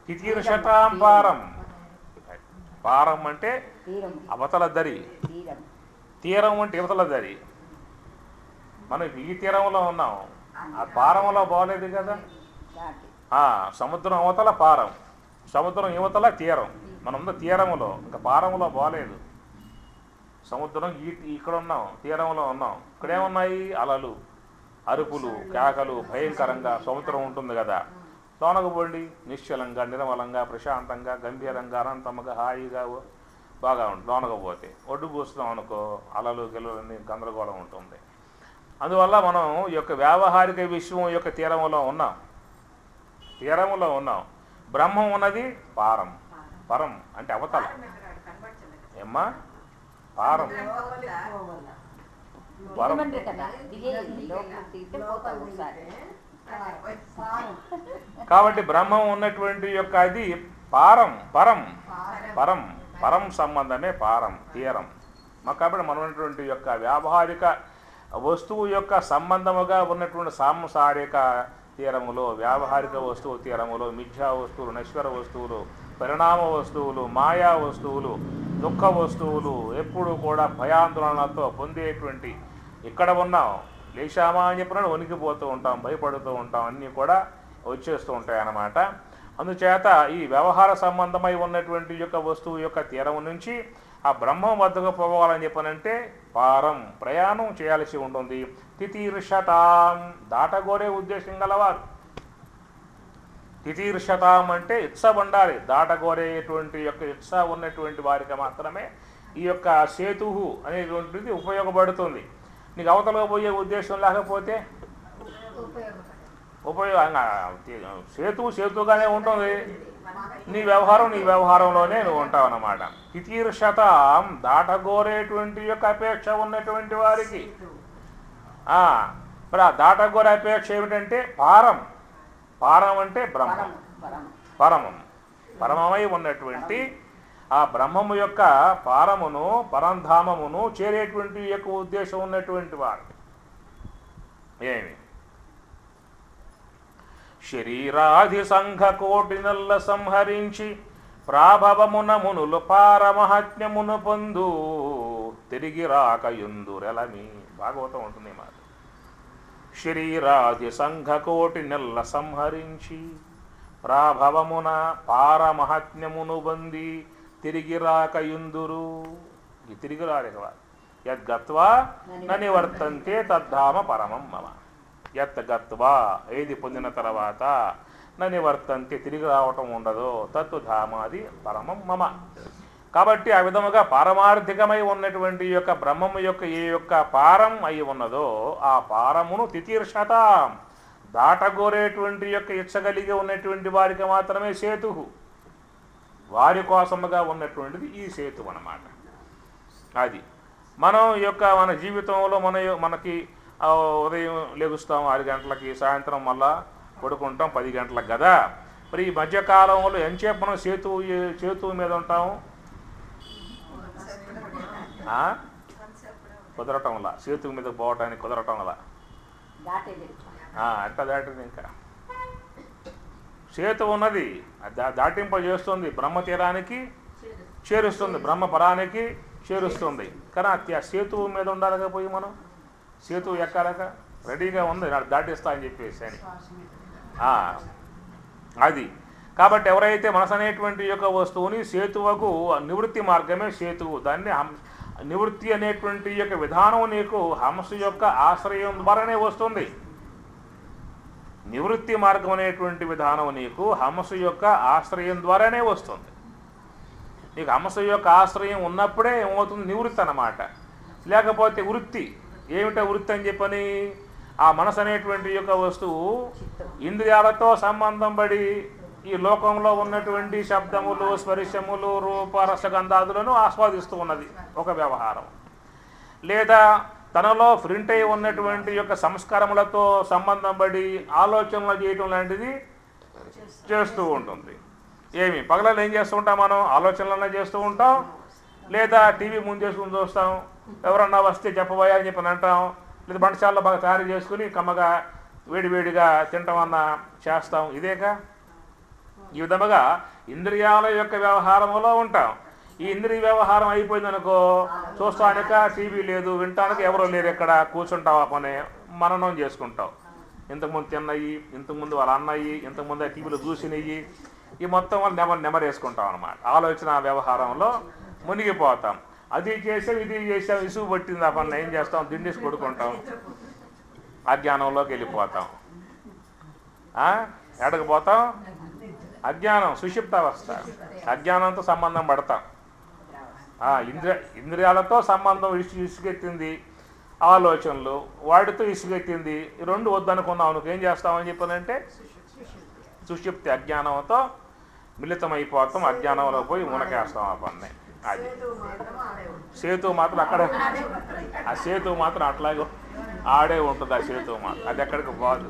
Speaker 1: తితీర్షతాం పారం. పారం అంటే అవతల దరి, తీరం అంటే యువతల దరి. మనం ఈ తీరంలో ఉన్నాం, ఆ పారంలో పోలేదు కదా. సముద్రం అవతల పారం, సముద్రం యువతల తీరం. మనం తీరములో, ఇంకా పారములో పోలేదు. సముద్రం ఇక్కడ ఉన్నాం, తీరంలో ఉన్నాం. ఇక్కడేమున్నాయి? అలలు, అరుపులు, కేకలు, భయంకరంగా సముద్రం ఉంటుంది కదా. తోనకపోండి, నిశ్చలంగా, నిర్మలంగా, ప్రశాంతంగా, గంభీరంగా, అనంతముగా, హాయిగా బాగా ఉంటుంది. లోనకపోతే ఒడ్డు కూస్తున్నాం అనుకో, అలలు గెలవని గందరగోళం ఉంటుంది. అందువల్ల మనం ఈ యొక్క వ్యావహారిక విశ్వం యొక్క తీరములో ఉన్నాం, తీరములో ఉన్నాం. బ్రహ్మం ఉన్నది పారం. పరం అంటే అవతల. ఏమ్మా? పారం పరం. కాబట్టి బ్రహ్మం ఉన్నటువంటి యొక్క అది పారం, పరం, పరం, పరం సంబంధమే పారం, తీరం. కాబట్టి మనం ఉన్నటువంటి యొక్క వ్యావహారిక వస్తువు యొక్క సంబంధముగా ఉన్నటువంటి సాంసారిక తీరములో, వ్యావహారిక వస్తువు తీరములో మిథ్యా వస్తువులు, నశ్వర వస్తువులు, పరిణామ వస్తువులు, మాయా వస్తువులు, దుఃఖ వస్తువులు ఎప్పుడు కూడా భయాందోళనలతో పొందేటువంటి ఇక్కడ ఉన్నాం. లేచామా అని చెప్పినప్పుడు వణికిపోతూ ఉంటాం, భయపడుతూ ఉంటాం, అన్నీ కూడా వచ్చేస్తూ ఉంటాయి అన్నమాట. అందుచేత ఈ వ్యవహార సంబంధమై ఉన్నటువంటి యొక్క వస్తువు యొక్క తీరం నుంచి ఆ బ్రహ్మం వద్దకు పోవాలని చెప్పనంటే పారం, ప్రయాణం చేయాల్సి ఉంటుంది. తితీర్షతాం, దాటగోరే ఉద్దేశం గలవారు. తితీర్షతాం అంటే ఇచ్చ ఉండాలి, దాటగోరేటువంటి యొక్క ఇచ్చ ఉన్నటువంటి వారికి మాత్రమే ఈ యొక్క సేతువు అనేటువంటిది ఉపయోగపడుతుంది. నీకు అవతలకు పోయే ఉద్దేశం లేకపోతే సేతువు సేతువుగానే ఉంటుంది. నీ వ్యవహారం నీ వ్యవహారంలోనే నువ్వు ఉంటావు అన్నమాట. తితీర్షతాం, దాటగోరేటువంటి యొక్క అపేక్ష ఉన్నటువంటి వారికి. మరి ఆ దాటగోరే అపేక్ష ఏమిటంటే పారం. పారం అంటే బ్రహ్మం, పరమం, పరమమై ఉన్నటువంటి ఆ బ్రహ్మము యొక్క పారమును, పరంధామమును చేరేటువంటి యొక్క ఉద్దేశం ఉన్నటువంటి వారు. ఏమి? శరీరాధి సంఘ కోటి నల్ల సంహరించి ప్రాభవమున మునులు పారమహాత్మ్యమును పొందు తిరిగి రాకయుందురెలమి. భాగవతం ఉంటుంది మాట. శరీరాధి సంఘ కోటి నెల్ల సంహరించి ప్రాభవమున పారమహాత్మ్యమును బంది తిరిగి రాకయుందురు. ఈ తిరిగి రాలేక యద్గత్వా ననివర్తంతే తద్ధామ పరమం మమ. యద్గత్వా, ఏది పొందిన తర్వాత ననివర్తంతే, తిరిగి రావటం ఉండదో, తత్తుధామ, అది పరమం మమ. కాబట్టి ఆ విధముగా పారమార్థికమై ఉన్నటువంటి యొక్క బ్రహ్మము యొక్క ఏ యొక్క పారం అయి ఉన్నదో ఆ పారమును తితీర్షతాం, దాటగోరేటువంటి యొక్క ఇచ్చగలిగి ఉన్నటువంటి వారికి మాత్రమే సేతువు, వారి కోసముగా ఉన్నటువంటిది ఈ సేతువు అన్నమాట. అది మనం యొక్క మన జీవితంలో మనకి ఉదయం లెగుస్తాం 6 గంటలకి, సాయంత్రం మళ్ళా పడుకుంటాం 10 గంటలకు కదా. మరి ఈ మధ్యకాలంలో ఎంతసేపు మనం సేతువు మీద ఉంటాము? కుదరటంలా, సేతువు మీద పోవటానికి కుదరటంలా ఎంత దాటింది. ఇంకా సేతు ఉన్నది, దాటింపజేస్తుంది, బ్రహ్మ తీరానికి చేరుస్తుంది, బ్రహ్మపరానికి చేరుస్తుంది. కానీ ఆ సేతువు మీద ఉండాలిగా పోయి మనం సేతువు ఎక్కాలక. రెడీగా ఉంది నాడు దాటిస్తా అని చెప్పేసి అని అది. కాబట్టి ఎవరైతే మనసు అనేటువంటి యొక్క వస్తువుని సేతువకు నివృత్తి మార్గమే సేతువు. దాన్ని నివృత్తి అనేటువంటి యొక్క విధానం నీకు హంస యొక్క ఆశ్రయం ద్వారానే వస్తుంది. నివృత్తి మార్గం అనేటువంటి విధానం నీకు హంస యొక్క ఆశ్రయం ద్వారానే వస్తుంది. నీకు హంస యొక్క ఆశ్రయం ఉన్నప్పుడే ఏమవుతుంది? నివృత్తి అన్నమాట. లేకపోతే వృత్తి. ఏమిటో వృత్తి అని చెప్పని? ఆ మనసు అనేటువంటి యొక్క వస్తువు ఇంద్రియాలతో సంబంధం పడి ఈ లోకంలో ఉన్నటువంటి శబ్దములు, స్పర్శములు, రూప, రసగంధాదులను ఆస్వాదిస్తూ ఉన్నది ఒక వ్యవహారం. లేదా తనలో ప్రింట్ అయి ఉన్నటువంటి యొక్క సంస్కారములతో సంబంధం పడి ఆలోచనలు చేయటం లాంటిది చేస్తూ ఉంటుంది. ఏమి పగలలో ఏం చేస్తూ ఉంటాం? మనం ఆలోచనలన్నా చేస్తూ ఉంటాం, లేదా టీవీ ముందు చేసుకుని చూస్తాం, ఎవరన్నా వస్తే చెప్పబోయా అని చెప్పని అంటాం, లేదా వంటశాలలో బాగా తయారు చేసుకుని కమ్మగా వేడివేడిగా తింటామన్నా చేస్తాం. ఇదేగా ఈ విధముగా ఇంద్రియాల యొక్క వ్యవహారంలో ఉంటాం. ఈ ఇంద్రియ వ్యవహారం అయిపోయిందనుకో, చూస్తానిక టీవీ లేదు, వింటానికి ఎవరో లేరు, ఎక్కడ కూర్చుంటావు ఆ పని మననం చేసుకుంటావు. ఇంతకుముందు తిన్నవి, ఇంతకుముందు వాళ్ళ అన్నయ్యి, ఇంతకుముందు టీవీలో చూసినవి, ఈ మొత్తం వాళ్ళు నెమరేసుకుంటాం అన్నమాట. ఆలోచన వ్యవహారంలో మునిగిపోతాం. అది చేసాం, ఇది చేసాం, ఇసుగు పట్టింది ఆ పని ఏం చేస్తాం? దిండేసి కొడుకుంటాం, అజ్ఞానంలోకి వెళ్ళిపోతాం. ఎక్కడికి పోతాం? అజ్ఞానం, సుషిప్తావస్థ. అజ్ఞానంతో సంబంధం పడతాం. ఇంద్రియాలతో సంబంధం ఇసుకెత్తింది, ఆలోచనలు వాటితో ఇసుకెత్తింది. ఈ రెండు వద్దనుకున్నావు, నువ్వేం చేస్తామని చెప్పానంటే సుషిప్తి అజ్ఞానంతో మిళితమైపోతాం, అజ్ఞానంలో పోయి మునకేస్తాం ఆ పని. అది సేతు మాత్రం అక్కడ, ఆ సేతు మాత్రం అట్లాగే ఆడే ఉంటుంది. ఆ సేతు మాత్రం అది ఎక్కడికి పోదు.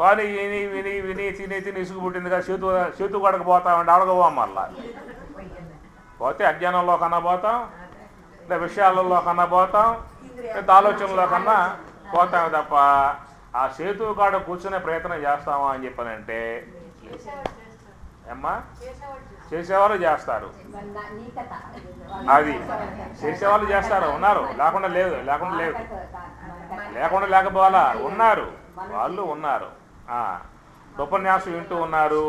Speaker 1: కానీ విని విని విని తిని తిని ఇసుగు పుట్టింది కదా, సేతు కాడకు పోతామంటే అడగబోం. మళ్ళా పోతే అజ్ఞానంలో కన్నా పోతాం, లేదా విషయాలలో కన్నా పోతాం, లేదా ఆలోచనలో కన్నా పోతాం తప్ప ఆ సేతు కాడ కూర్చునే ప్రయత్నం చేస్తామా అని చెప్పానంటే ఏమ్మా చేసేవాళ్ళు చేస్తారు. అది చేసేవాళ్ళు చేస్తారు, ఉన్నారు, లేకుండా లేదు, లేకుండా లేదు, లేకుండా లేకపోవాలా, ఉన్నారు, వాళ్ళు ఉన్నారు. ఉపన్యాసం వింటూ ఉన్నారు.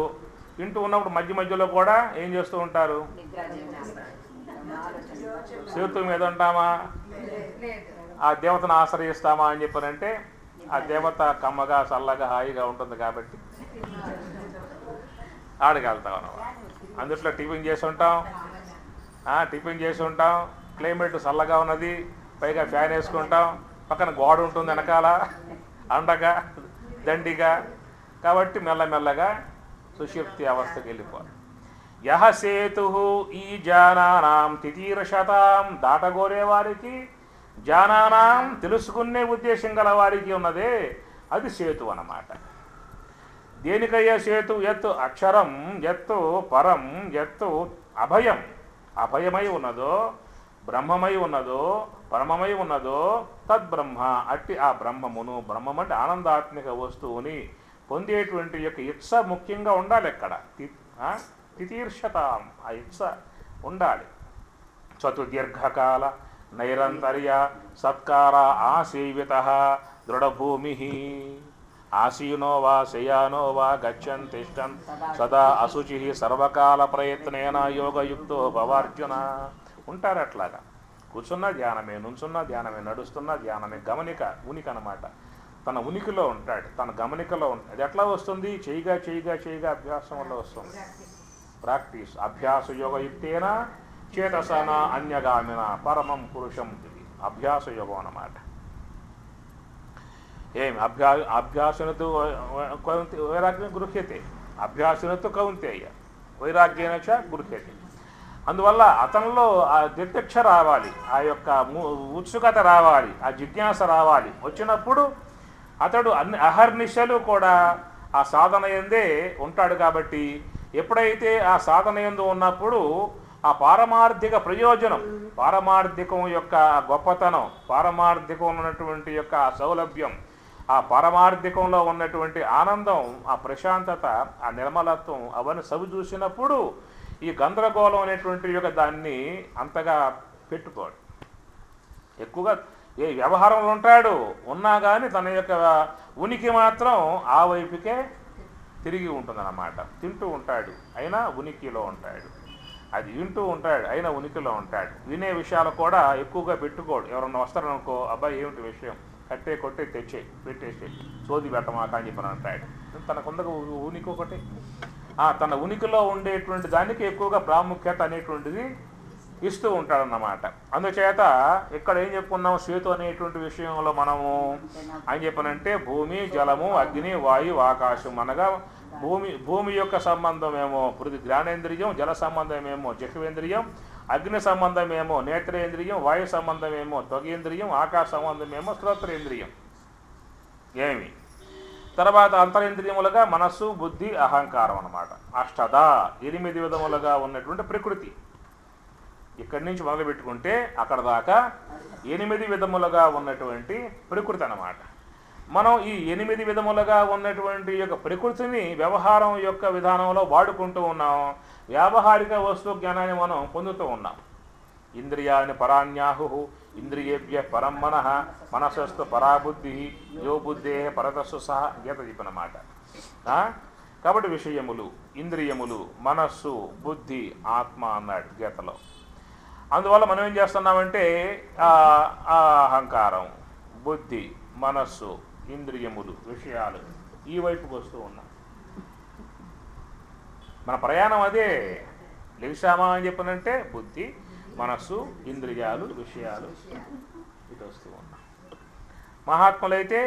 Speaker 1: వింటూ ఉన్నప్పుడు మధ్య మధ్యలో కూడా ఏం చేస్తూ ఉంటారు? సేతు మీద ఉంటామా? ఆ దేవతను ఆశ్రయిస్తామా అని చెప్పారంటే ఆ దేవత కమ్మగా చల్లగా హాయిగా ఉంటుంది కాబట్టి ఆడికి వెళ్తాం అన్నమాట. అందుట్లో టిఫిన్ చేసి ఉంటాం, క్లైమేట్ చల్లగా ఉన్నది, పైగా ఫ్యాన్ వేసుకుంటాం, పక్కన గోడ ఉంటుంది వెనకాల అండగా దండిగా. కాబట్టి మెల్లమెల్లగా సుషుప్తి అవస్థకి వెళ్ళిపోవాలి. యహ సేతు ఈ జానానాం తితీర్షతాం, దాటగోరే వారికి, జానానాం తెలుసుకునే ఉద్దేశం గల వారికి ఉన్నదే అది సేతు అన్నమాట. దేనికయ్యే సేతు? ఎత్తు అక్షరం, ఎత్తు పరం, ఎత్తు అభయం. అభయమై ఉన్నదో, బ్రహ్మమై ఉన్నదో, పరమమై ఉన్నదో తద్బ్రహ్మ. అట్టి ఆ బ్రహ్మమును, బ్రహ్మం అంటే ఆనందాత్మిక వస్తువుని పొందేటువంటి యొక్క ఇచ్చ ముఖ్యంగా ఉండాలి. ఎక్కడ తితీర్షతాం, ఆ ఇచ్చ ఉండాలి. చతుర్దీర్ఘకాల నైరంతర్య సత్కార ఆసేవిత దృఢభూమి. ఆసీనో వా శయానో వా గచ్చన్ తిష్టన్ సదా అశుచి సర్వకాల ప్రయత్నేన యోగయుక్తో భవార్జున. ఉంటారు అట్లాగా. కూర్చున్న ధ్యానమే, నుంచున్న ధ్యానమే, నడుస్తున్న ధ్యానమే. గమనిక, ఉనికి అన్నమాట. తన ఉనికిలో ఉంటాడు, తన గమనికలో ఉంటాడు. అది ఎట్లా వస్తుంది? చేయగా చేయగా చేయగా అభ్యాసం వల్ల వస్తుంది. ప్రాక్టీస్. అభ్యాస యోగయుక్తేన చేతసన అన్యగామిన పరమం పురుషం. ఇది అభ్యాస యోగం అన్నమాట. ఏమి అభ్యాసనతో వైరాగ్యం గృహ్యతే, అభ్యాసనతో కౌంతేయ వైరాగ్యేన చ గృహ్యతే. అందువల్ల అతనిలో ఆ దిట్టక్ష రావాలి, ఆ యొక్క ఉత్సుకత రావాలి, ఆ జిజ్ఞాస రావాలి. వచ్చినప్పుడు అతడు అహర్నిశలు కూడా ఆ సాధన యందే ఉంటాడు. కాబట్టి ఎప్పుడైతే ఆ సాధన యందు ఉన్నప్పుడు ఆ పారమార్థిక ప్రయోజనం, పారమార్థికం యొక్క గొప్పతనం, పారమార్థికం ఉన్నటువంటి యొక్క సౌలభ్యం, ఆ పారమార్థికంలో ఉన్నటువంటి ఆనందం, ఆ ప్రశాంతత, ఆ నిర్మలత్వం అవన్నీ సవి చూసినప్పుడు ఈ గందరగోళం అనేటువంటి యొక్క దాన్ని అంతగా పెట్టుకోడు. ఎక్కువగా ఏ వ్యవహారంలో ఉంటాడు, ఉన్నా కానీ తన యొక్క ఉనికి మాత్రం ఆ వైపుకే తిరిగి ఉంటుందన్నమాట. తింటూ ఉంటాడు అయినా ఉనికిలో ఉంటాడు, అది వింటూ ఉంటాడు అయినా ఉనికిలో ఉంటాడు. వినే విషయాలు కూడా ఎక్కువగా పెట్టుకోడు. ఎవరన్నా వస్తారనుకో, అబ్బాయి ఏమిటి విషయం, కట్టే కొట్టే తెచ్చే పెట్టేసి సోది పెట్టమాక అని చెప్పని అంటాడు. తనకుందకు ఉనికి ఒకటి, తన ఉనికిలో ఉండేటువంటి దానికి ఎక్కువగా ప్రాముఖ్యత అనేటువంటిది ఇస్తూ ఉంటాడన్నమాట. అందుచేత ఇక్కడ ఏం చెప్పుకున్నాం, సేతు అనేటువంటి విషయంలో మనము అని చెప్పనంటే భూమి, జలము, అగ్ని, వాయువు, ఆకాశం అనగా భూమి యొక్క సంబంధం ఏమో జ్ఞానేంద్రియం, జల సంబంధం ఏమో జిహ్వేంద్రియం, అగ్ని సంబంధం ఏమో నేత్రేంద్రియం, వాయు సంబంధం ఏమో త్వగేంద్రియం, ఆకాశ సంబంధం ఏమో శ్రోత్రేంద్రియం. ఏమి తర్వాత అంతరేంద్రియములుగా మనస్సు, బుద్ధి, అహంకారం అన్నమాట. అష్టద 8 విధములుగా ఉన్నటువంటి ప్రకృతి. ఇక్కడి నుంచి మొదలు పెట్టుకుంటే అక్కడ దాకా 8 విధములుగా ఉన్నటువంటి ప్రకృతి అన్నమాట. మనం ఈ 8 విధములుగా ఉన్నటువంటి యొక్క ప్రకృతిని వ్యవహారం యొక్క విధానంలో వాడుకుంటూ ఉన్నాం. వ్యావహారిక వస్తు జ్ఞానాన్ని మనం పొందుతూ ఉన్నాం. ఇంద్రియాన్ని పరాణ్యాహు ఇంద్రియేభ్య పరం మనః మనసస్తు పరాబుద్ధి యో బుద్ధే పరతస్సు సహ గీత చెప్పినమాట. కాబట్టి విషయములు, ఇంద్రియములు, మనస్సు, బుద్ధి, ఆత్మ అన్నాడు గీతలో. అందువల్ల మనం ఏం చేస్తున్నామంటే అహంకారం, బుద్ధి, మనస్సు, ఇంద్రియములు, విషయాలు ఈ వైపుకి వస్తూ ఉన్నాం. మన ప్రయాణం అదే. లెగిసామా అని చెప్పనంటే బుద్ధి, మనస్సు, ఇంద్రియాలు, విషయాలు ఇటు వస్తూ ఉన్నాం. మహాత్ములైతే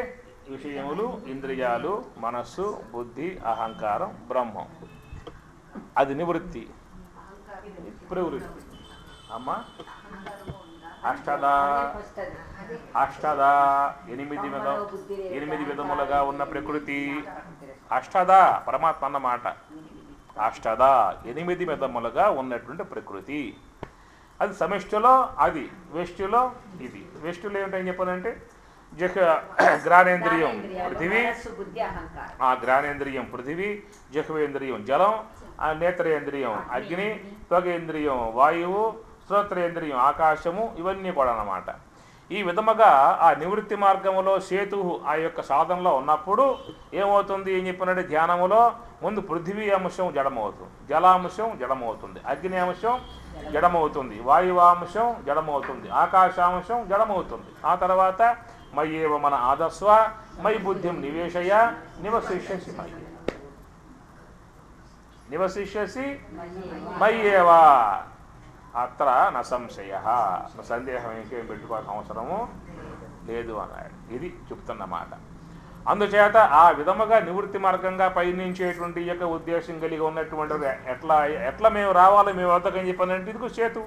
Speaker 1: విషయములు, ఇంద్రియాలు, మనస్సు, బుద్ధి, అహంకారం, బ్రహ్మం. అది నివృత్తి, ప్రవృత్తి. అమ్మ అష్టదా 8 విధములుగా ఉన్న ప్రకృతి. అష్టదా పరమాత్మ అన్నమాట. అష్టదా 8 విధములుగా ఉన్నటువంటి ప్రకృతి. అది సమిష్టిలో అది, వెష్టిలో ఇది. వెష్టిలో ఏమిటని చెప్పాలంటే జ్ఞానేంద్రియం పృథివీ, జ్ఞానేంద్రియం పృథివీ, జిహ్వేంద్రియం జలం, నేత్రేంద్రియం అగ్ని, త్వగేంద్రియం వాయువు, శ్రోత్రేంద్రియం ఆకాశము, ఇవన్నీ కూడా అన్నమాట. ఈ విధముగా ఆ నివృత్తి మార్గములో సేతు ఆ యొక్క సాధనలో ఉన్నప్పుడు ఏమవుతుంది ఏం చెప్పినట్టు ధ్యానములో ముందు పృథివీ అంశం జడమవుతుంది, జలాంశం జడమవుతుంది, అగ్ని అంశం జడమవుతుంది, వాయువాంశం జడమవుతుంది, ఆకాశాంశం జడమవుతుంది. ఆ తర్వాత మయ్యేవ మన ఆదస్వ మై బుద్ధిం నివేశయ నివసిష్యసి మయ్యేవా అత్ర న సంశయ. సందేహం ఇంకేం పెట్టుకోవాల్సిన అవసరము లేదు అన్నాడు. ఇది చెప్తున్నమాట. అందుచేత ఆ విధముగా నివృత్తి మార్గంగా పయనించేటువంటి యొక్క ఉద్దేశం కలిగి ఉన్నటువంటి ఎట్లా మేము రావాలి మీ వద్దకు అని చెప్పానంటే ఇదిగో సేతు.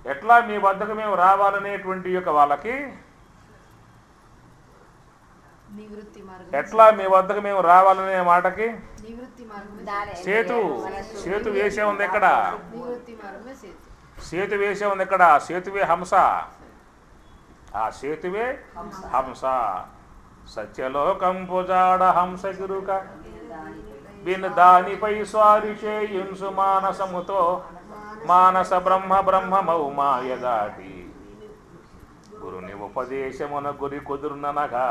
Speaker 1: ఎట్లా మీ వద్దకు మేము రావాలనేటువంటి యొక్క వాళ్ళకి, ఎట్లా మీ వద్దకు మేము రావాలనే మాటకి సేతు వేసే ఉంది ఎక్కడ, సేతు వేసే ఉంది ఎక్కడ, సేతువే హంస. ఆ సేతువే హంస. సత్యలోకంపుజాడ హంస గిరుక బిన్ దానిపై స్వారి చేయున్సు మానసముతో మానస బ్రహ్మమౌ మాయ దాటి గురుని ఉపదేశమున గురి కుదురుననగా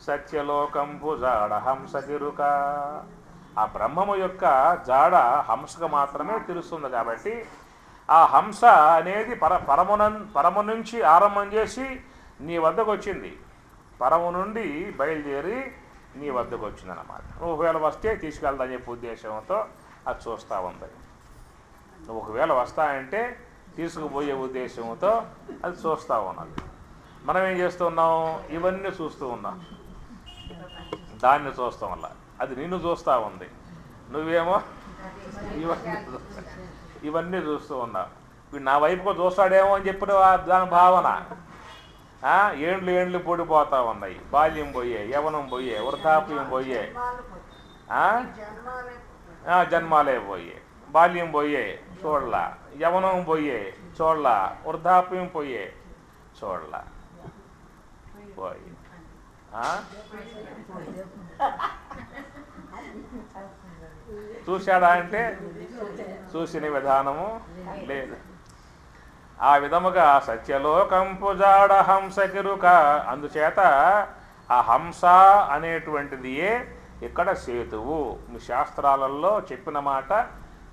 Speaker 1: సత్యలోకంపు జాడ హంస గిరుక. ఆ బ్రహ్మము యొక్క జాడ హంసకు మాత్రమే తెలుస్తుంది. కాబట్టి ఆ హంస అనేది పరము నుంచి ఆరంభం చేసి నీ వద్దకు వచ్చింది, పరము నుండి బయలుదేరి నీ వద్దకు వచ్చిందన్నమాట. నువ్వు ఒకవేళ వస్తే తీసుకెళ్తాని చెప్పే ఉద్దేశంతో అది చూస్తూ ఉంది. నువ్వు ఒకవేళ వస్తాయంటే తీసుకుపోయే ఉద్దేశంతో అది చూస్తూ ఉన్నది. మనం ఏం చేస్తున్నాం, ఇవన్నీ చూస్తూ ఉన్నాం, దాన్ని చూస్తాం వల్ల అది నిన్ను చూస్తూ ఉంది, నువ్వేమో ఇవన్నీ చూస్తూ ఉన్నావు. వీడు నా వైపుకు చూస్తాడేమో అని చెప్పిన దాని భావన. ఏండ్లు పొడిపోతూ ఉన్నాయి, బాల్యం పోయే, యవనం పోయే, వృద్ధాప్యం పోయే, జన్మాలే పోయే, బాల్యం పోయే చూడలా, యవనం పోయే చూడలా, వృద్ధాప్యం పోయే చూడలా, పోయి చూశాడా అంటే చూసిన విధానము లేదు. ఆ విధముగా సత్యలోకంపు జాడ హంసకిరుక. అందుచేత ఆ హంస అనేటువంటిదియే ఇక్కడ సేతువు. మీ శాస్త్రాలలో చెప్పిన మాట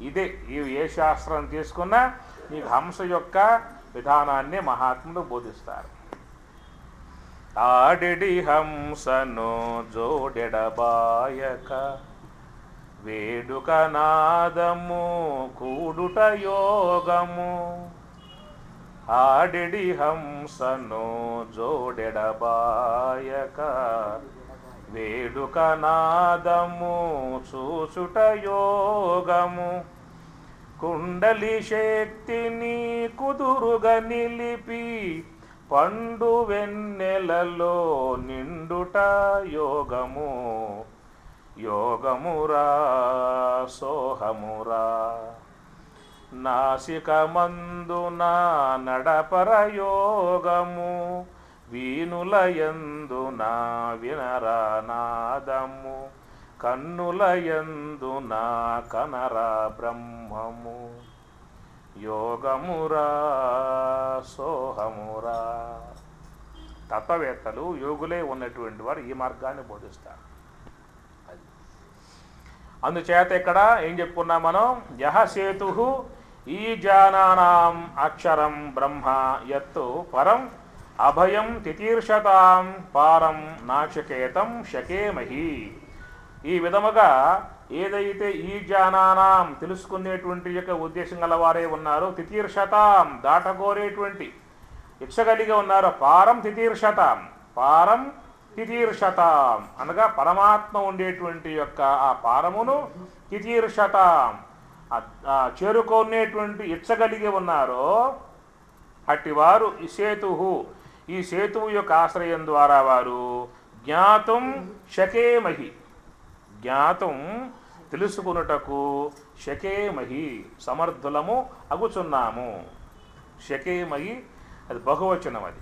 Speaker 1: ఇదే. ఏ శాస్త్రం తీసుకున్నా మీకు హంస యొక్క విధానాన్ని మహాత్ములు బోధిస్తారు. ఆడిడి హంసను జోడెడబాయక వేడుక నాదము కూడుట యోగము. ఆడిడి హంసను జోడెడబాయక వేడుక నాదము చూచుట యోగము. కుండలి శక్తిని కుదురుగా నిలిపి పండు వెన్నెలలో నిండుట యోగము. యోగమురా సోహమురా నాసికమందున నడపర యోగము. వీనులయందున వినరానాదము కన్నులయందున కనరా బ్రహ్మము. యోగమురా సోహమురా. తత్వవేత్తలు యోగులే ఉన్నటువంటి వారు ఈ మార్గాన్ని బోధిస్తారు. అందుచేత ఇక్కడ ఏం చెప్పుకున్నాం మనం? యహ సేతు ఈ జానానాం అక్షరం బ్రహ్మ యత్తు పరం అభయం తితీర్షతాం పారం నాశకేతం శకేమహి. ఈ విధముగా ఏదైతే ఈ జానానాం తెలుసుకునేటువంటి యొక్క ఉద్దేశం గలవారే ఉన్నారో, తితీర్షతాం దాటగోరేటువంటి ఇచ్చగలిగి ఉన్నారో, పారం తితీర్షతాం పారం తితీర్షతాం అనగా పరమాత్మ ఉండేటువంటి యొక్క ఆ పారమును తితీర్షతాం చేరుకునేటువంటి ఇచ్చగలిగి ఉన్నారో అట్టివారు ఈ సేతువు, ఈ సేతువు యొక్క ఆశ్రయం ద్వారా వారు జ్ఞాతం శకేమహి, జ్ఞాతం తెలుసుకున్నటకు శకేమహి సమర్థులము అగుచున్నాము. శకేమహి అది బహువచనం. అది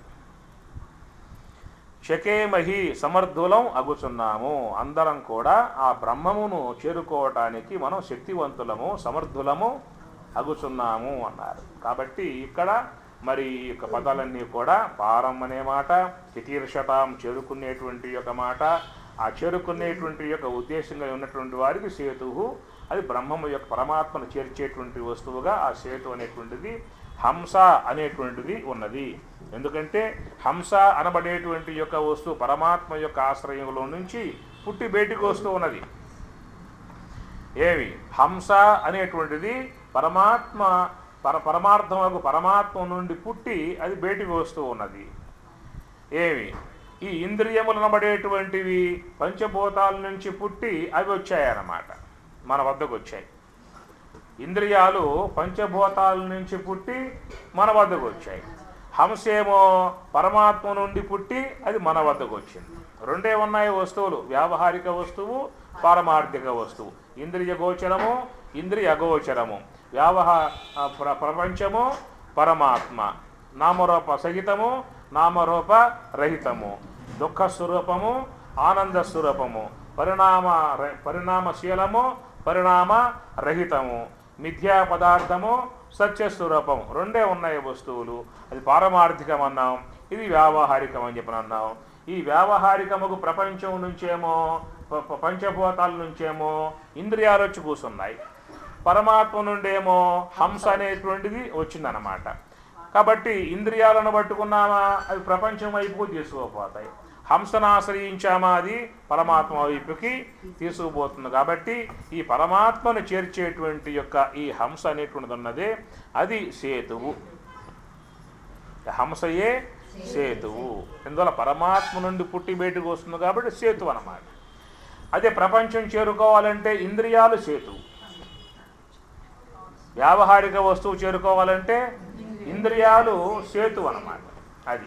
Speaker 1: శకేమహి సమర్థులం అగుచున్నాము. అందరం కూడా ఆ బ్రహ్మమును చేరుకోవటానికి మనం శక్తివంతులము సమర్థులము అగుచున్నాము అన్నారు. కాబట్టి ఇక్కడ మరి యొక్క పదాలన్నీ కూడా పారం అనే మాట, తితీర్షతాం చేరుకునేటువంటి యొక్క మాట, ఆ చేరుకునేటువంటి యొక్క ఉద్దేశంగా ఉన్నటువంటి వారికి సేతువు అది బ్రహ్మము యొక్క పరమాత్మను చేర్చేటువంటి వస్తువుగా ఆ సేతు అనేటువంటిది హంస అనేటువంటిది ఉన్నది. ఎందుకంటే హంస అనబడేటువంటి యొక్క వస్తువు పరమాత్మ యొక్క ఆశ్రయంలో నుంచి పుట్టి బయటికి వస్తూ ఉన్నది. ఏమి హంస అనేటువంటిది పరమార్థముకు పరమాత్మ నుండి పుట్టి అది బయటికి వస్తూ ఉన్నది. ఏమి ఈ ఇంద్రియములు అనబడేటువంటివి పంచభూతాల నుంచి పుట్టి అవి వచ్చాయన్నమాట, మన వద్దకు వచ్చాయి. ఇంద్రియాలు పంచభూతాల నుంచి పుట్టి మన వద్దకు వచ్చాయి. హంసేమో పరమాత్మ నుండి పుట్టి అది మన వద్దకు వచ్చింది. రెండే ఉన్నాయి వస్తువులు, వ్యావహారిక వస్తువు పారమార్థిక వస్తువు. ఇంద్రియ గోచరము ఇంద్రియ అగోచరము. ప్రపంచము పరమాత్మ, నామరూప సహితము నామరూప రహితము, దుఃఖ స్వరూపము ఆనంద స్వరూపము, పరిణామశీలము పరిణామ రహితము, మిథ్యా పదార్థము సత్యస్వరూపం. రెండే ఉన్నాయి వస్తువులు. అది పారమార్థికం అన్నాం, ఇది వ్యావహారికం అని చెప్పని అన్నాం. ఈ వ్యావహారికముకు ప్రపంచం నుంచేమో పంచభూతాల నుంచేమో ఇంద్రియాలు వచ్చి కూర్చున్నాయి, పరమాత్మ నుండేమో హంస అనేటువంటిది వచ్చిందనమాట. కాబట్టి ఇంద్రియాలను పట్టుకున్నామా అవి ప్రపంచం వైపుకు తీసుకుపోతాయి, హంసను ఆశ్రయించామా అది పరమాత్మ వైపుకి తీసుకుపోతుంది. కాబట్టి ఈ పరమాత్మను చేర్చేటువంటి యొక్క ఈ హంస అనేటువంటిది ఉన్నదే అది సేతువు. హంసయే సేతువు. ఇందువల్ల పరమాత్మ నుండి పుట్టి బయటకు వస్తుంది కాబట్టి సేతువు అన్నమాట. అదే ప్రపంచం చేరుకోవాలంటే ఇంద్రియాలు సేతువు, వ్యావహారిక వస్తువు చేరుకోవాలంటే ఇంద్రియాలు సేతువు అన్నమాట. అది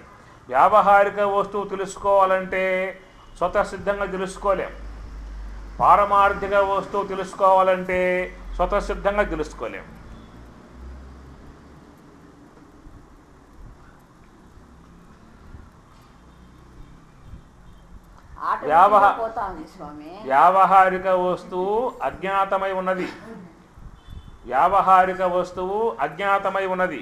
Speaker 1: వ్యావహారిక వస్తువు తెలుసుకోవాలంటే స్వతసిద్ధంగా తెలుసుకోలేం, పారమార్థిక వస్తువు తెలుసుకోవాలంటే స్వతసిద్ధంగా తెలుసుకోలేం. వ్యావహారిక వస్తువు అజ్ఞాతమై ఉన్నది, వ్యావహారిక వస్తువు అజ్ఞాతమై ఉన్నది.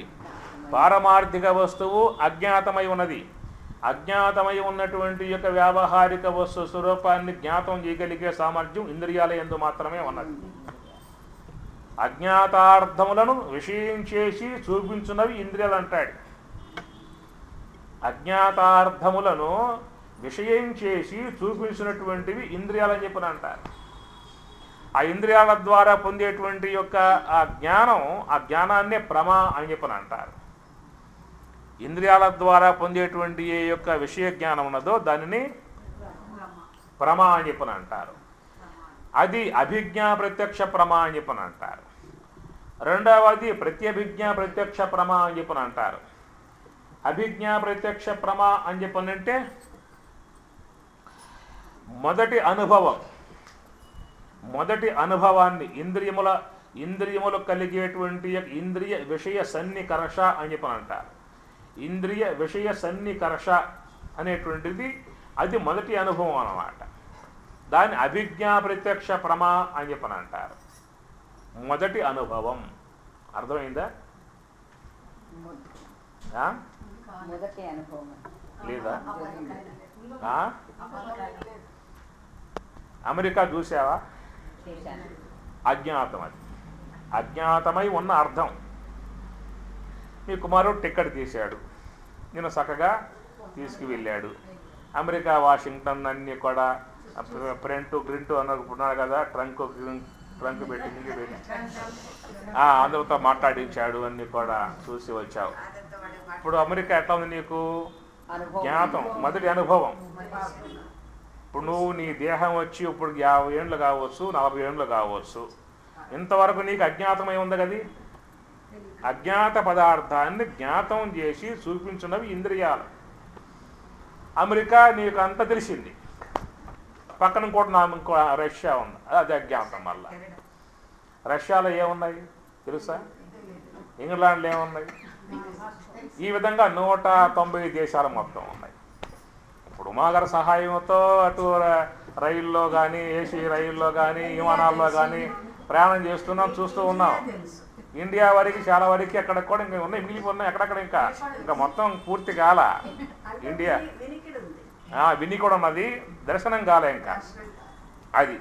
Speaker 1: పారమార్థిక వస్తువు అజ్ఞాతమై ఉన్నది. అజ్ఞాతమై ఉన్నటువంటి యొక్క వ్యావహారిక వస్తు స్వరూపాన్ని జ్ఞాతం చేయగలిగే సామర్థ్యం ఇంద్రియాల యందు మాత్రమే ఉన్నది. అజ్ఞాతార్థములను విషయం చేసి చూపించున్నవి ఇంద్రియాలు అంటాడు. అజ్ఞాతార్థములను విషయం చేసి చూపించినటువంటివి ఇంద్రియాలని చెప్పని అంటారు. ఆ ఇంద్రియాల ద్వారా పొందేటువంటి యొక్క ఆ జ్ఞానాన్నే ప్రమా అని చెప్పని అంటారు. ఇంద్రియాల ద్వారా పొందేటువంటి ఏ యొక్క విషయ జ్ఞానం ఉన్నదో దానిని ప్రమా అని చెప్పని అంటారు. అది అభిజ్ఞా ప్రత్యక్ష ప్రమా అని చెప్పని అంటారు. రెండవది ప్రత్యభిజ్ఞా ప్రత్యక్ష ప్రమా అని చెప్పని అంటారు. అభిజ్ఞా ప్రత్యక్ష ప్రమా అని చెప్పనంటే మొదటి అనుభవాన్ని ఇంద్రియములు కలిగేటువంటి ఇంద్రియ విషయ సన్నికర్ష అని చెప్పని అంటారు. ఇంద్రియ విషయ సన్నికర్ష అనేటువంటిది అది మొదటి అనుభవం అన్నమాట. దాన్ని అభిజ్ఞా ప్రత్యక్ష ప్రమా అని చెప్పని అంటారు. మొదటి అనుభవం అర్థమైందా? లేదా? అమెరికా చూసావా? అజ్ఞాతం. అది అజ్ఞాతమై ఉన్న అర్థం. మీ కుమారుడు టికెట్ తీశాడు, నేను చక్కగా తీసుకువెళ్ళాడు. అమెరికా వాషింగ్టన్ అన్నీ కూడా ప్రింటు గ్రింటు అనుకున్నాడు కదా, ట్రంక్ పెట్టి ఇంటికి పెట్టి అందరితో మాట్లాడించాడు, అన్నీ కూడా చూసి వచ్చావు. ఇప్పుడు అమెరికా ఎట్లా ఉంది నీకు? జ్ఞాతం, మొదటి అనుభవం. ఇప్పుడు నువ్వు నీ దేహం వచ్చి ఇప్పుడు 50 ఏళ్ళు కావచ్చు, 40 ఏళ్ళు కావచ్చు, ఇంతవరకు నీకు అజ్ఞాతమై ఉంది కదా. అజ్ఞాత పదార్థాన్ని జ్ఞాతం చేసి చూపించినవి ఇంద్రియాలు. అమెరికా నీకు అంత తెలిసింది, పక్కన ఇంకో రష్యా ఉంది, అది అజ్ఞాతం. మళ్ళా రష్యాలో ఏమున్నాయి తెలుసా? ఇంగ్లాండ్లో ఏమున్నాయి? ఈ విధంగా 190 దేశాలు మొత్తం ఉన్నాయి. ఇప్పుడు ఉమాగారి సహాయంతో అటు రైల్లో కానీ, ఏసీ రైల్లో కానీ, విమానాల్లో కానీ ప్రయాణం చేస్తున్నాం, చూస్తూ ఉన్నాం. ఇండియా వరకు చాలా వరకు అక్కడ కూడా ఇంకా ఉన్నాయి, మిగిలిపోయి అక్కడక్కడ ఇంకా మొత్తం పూర్తి కాల. ఇండియా విని కూడా ఉన్నది, దర్శనం కాలే ఇంకా అది.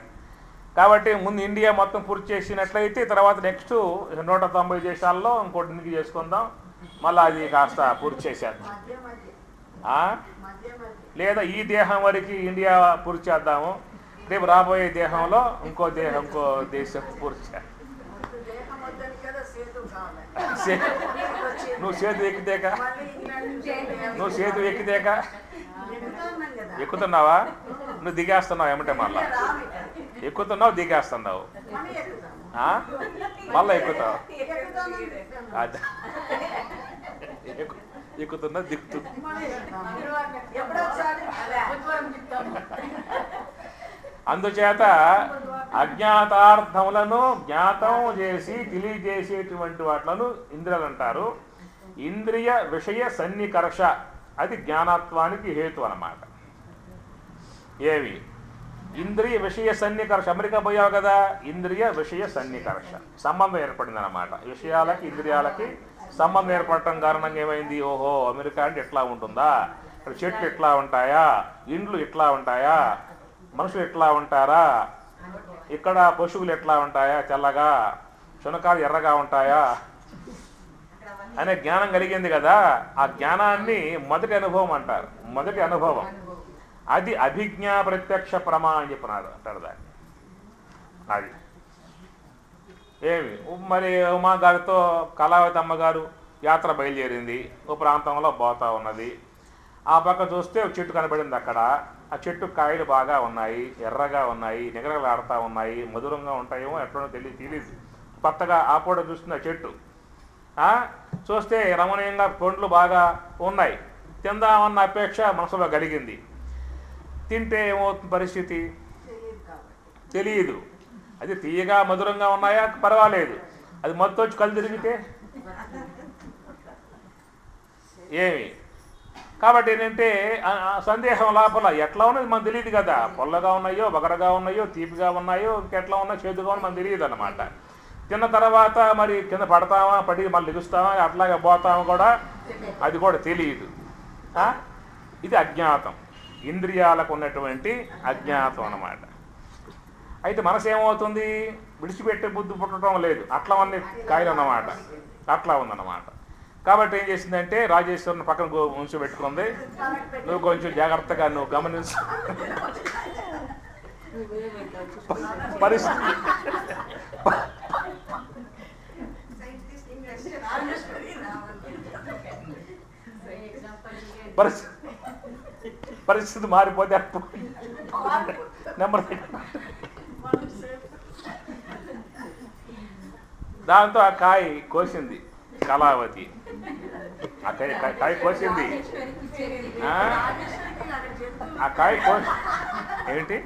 Speaker 1: కాబట్టి ముందు ఇండియా మొత్తం పూర్తి చేసినట్లయితే తర్వాత నెక్స్ట్ 190 దేశాల్లో ఇంకోటి ఎన్నిక చేసుకుందాం, మళ్ళీ అది కాస్త పూర్తి చేసేద్దాం. లేదా ఈ దేహం వరకు ఇండియా పూర్తి చేద్దాము, రేపు రాబోయే దేహంలో ఇంకో దేశం పూర్తి చేద్దాం. నువ్వు సేతు ఎక్కితేక ఎక్కుతున్నావా? నువ్వు దిగేస్తున్నావు ఏమంటే మళ్ళా ఎక్కుతున్నావు, దిగేస్తున్నావు, మళ్ళా ఎక్కుతావు. ఎక్కుతున్నా దిక్కుతుంది. అందుచేత అజ్ఞాతార్థములను జ్ఞాతం చేసి తెలియజేసేటువంటి వాట్లను ఇంద్రియాలు అంటారు. ఇంద్రియ విషయ సన్నికర్ష అది జ్ఞానత్వానికి హేతు అన్నమాట. ఏవి? ఇంద్రియ విషయ సన్నికర్ష. అమెరికా పోయావు కదా, ఇంద్రియ విషయ సన్నికర్ష సంబంధం ఏర్పడింది అన్నమాట. విషయాలకి ఇంద్రియాలకి సంబంధం ఏర్పడటం కారణంగా ఏమైంది? ఓహో, అమెరికా అంటే ఎట్లా ఉంటుందా, ఇక్కడ చెట్లు ఎట్లా ఉంటాయా, ఇండ్లు ఎట్లా ఉంటాయా, మనుషులు ఎట్లా ఉంటారా, ఇక్కడ పశువులు ఎట్లా ఉంటాయా, తెల్లగా, శునకాలు ఎర్రగా ఉంటాయా అనే జ్ఞానం కలిగింది కదా. ఆ జ్ఞానాన్ని మొదటి అనుభవం అంటారు. మొదటి అనుభవం అది అభిజ్ఞా ప్రత్యక్ష ప్రమా అని చెప్పినాడు అంటారు దాన్ని. అది ఏమి మరి ఉమాగారితో కళావతి అమ్మగారు యాత్ర బయలుదేరింది, ఓ ప్రాంతంలో పోతా ఉన్నది. ఆ పక్క చూస్తే ఒక చెట్టు కనబడింది. అక్కడ ఆ చెట్టు కాయలు బాగా ఉన్నాయి, ఎర్రగా ఉన్నాయి, నిగరలాడుతూ ఉన్నాయి, మధురంగా ఉంటాయేమో ఎట్లనో తెలియదు. కొత్తగా ఆ పూట చూస్తున్న చెట్టు చూస్తే రమణీయంగా పండ్లు బాగా ఉన్నాయి, తిందామన్న అపేక్ష మనసులో కలిగింది. తింటే ఏమవుతుంది పరిస్థితి తెలియదు. అది తీయగా మధురంగా ఉన్నాయా పర్వాలేదు, అది మొత్తం వచ్చి కళ్ళు తిరిగితే ఏమి? కాబట్టి ఏంటంటే సందేహం లోపల ఎట్లా ఉన్నది మనకు తెలియదు కదా. పొల్లగా ఉన్నాయో, బగరగా ఉన్నాయో, తీపిగా ఉన్నాయో, ఇంకెట్లా ఉన్నాయో, చేదుగా ఉన్నాయో మనకు తెలియదు అన్నమాట. తిన్న తర్వాత మరి కింద పడతామా, పడి మళ్ళీ లెగుస్తామా, అట్లాగే పోతామా కూడా అది కూడా తెలియదు. ఇది అజ్ఞాతం, ఇంద్రియాలకు ఉన్నటువంటి అజ్ఞాతం అన్నమాట. అయితే మనసు ఏమవుతుంది, విడిచిపెట్టే బుద్ధి పుట్టడం లేదు, అట్లా అన్ని కాయలు అన్నమాట, అట్లా ఉందన్నమాట. కాబట్టి ఏం చేసిందంటే రాజేశ్వరుని పక్కన ఉంచి పెట్టుకుంది, నువ్వు కొంచెం జాగ్రత్తగా నువ్వు గమనించు పరిస్థితి పరిస్థితి మారిపోతే అప్పుడు నెంబర్ దాంతో ఆ కాయ కోసింది కళావతి, ఆ కాయ కోసింది, ఆ కాయ కోసి ఏమిటి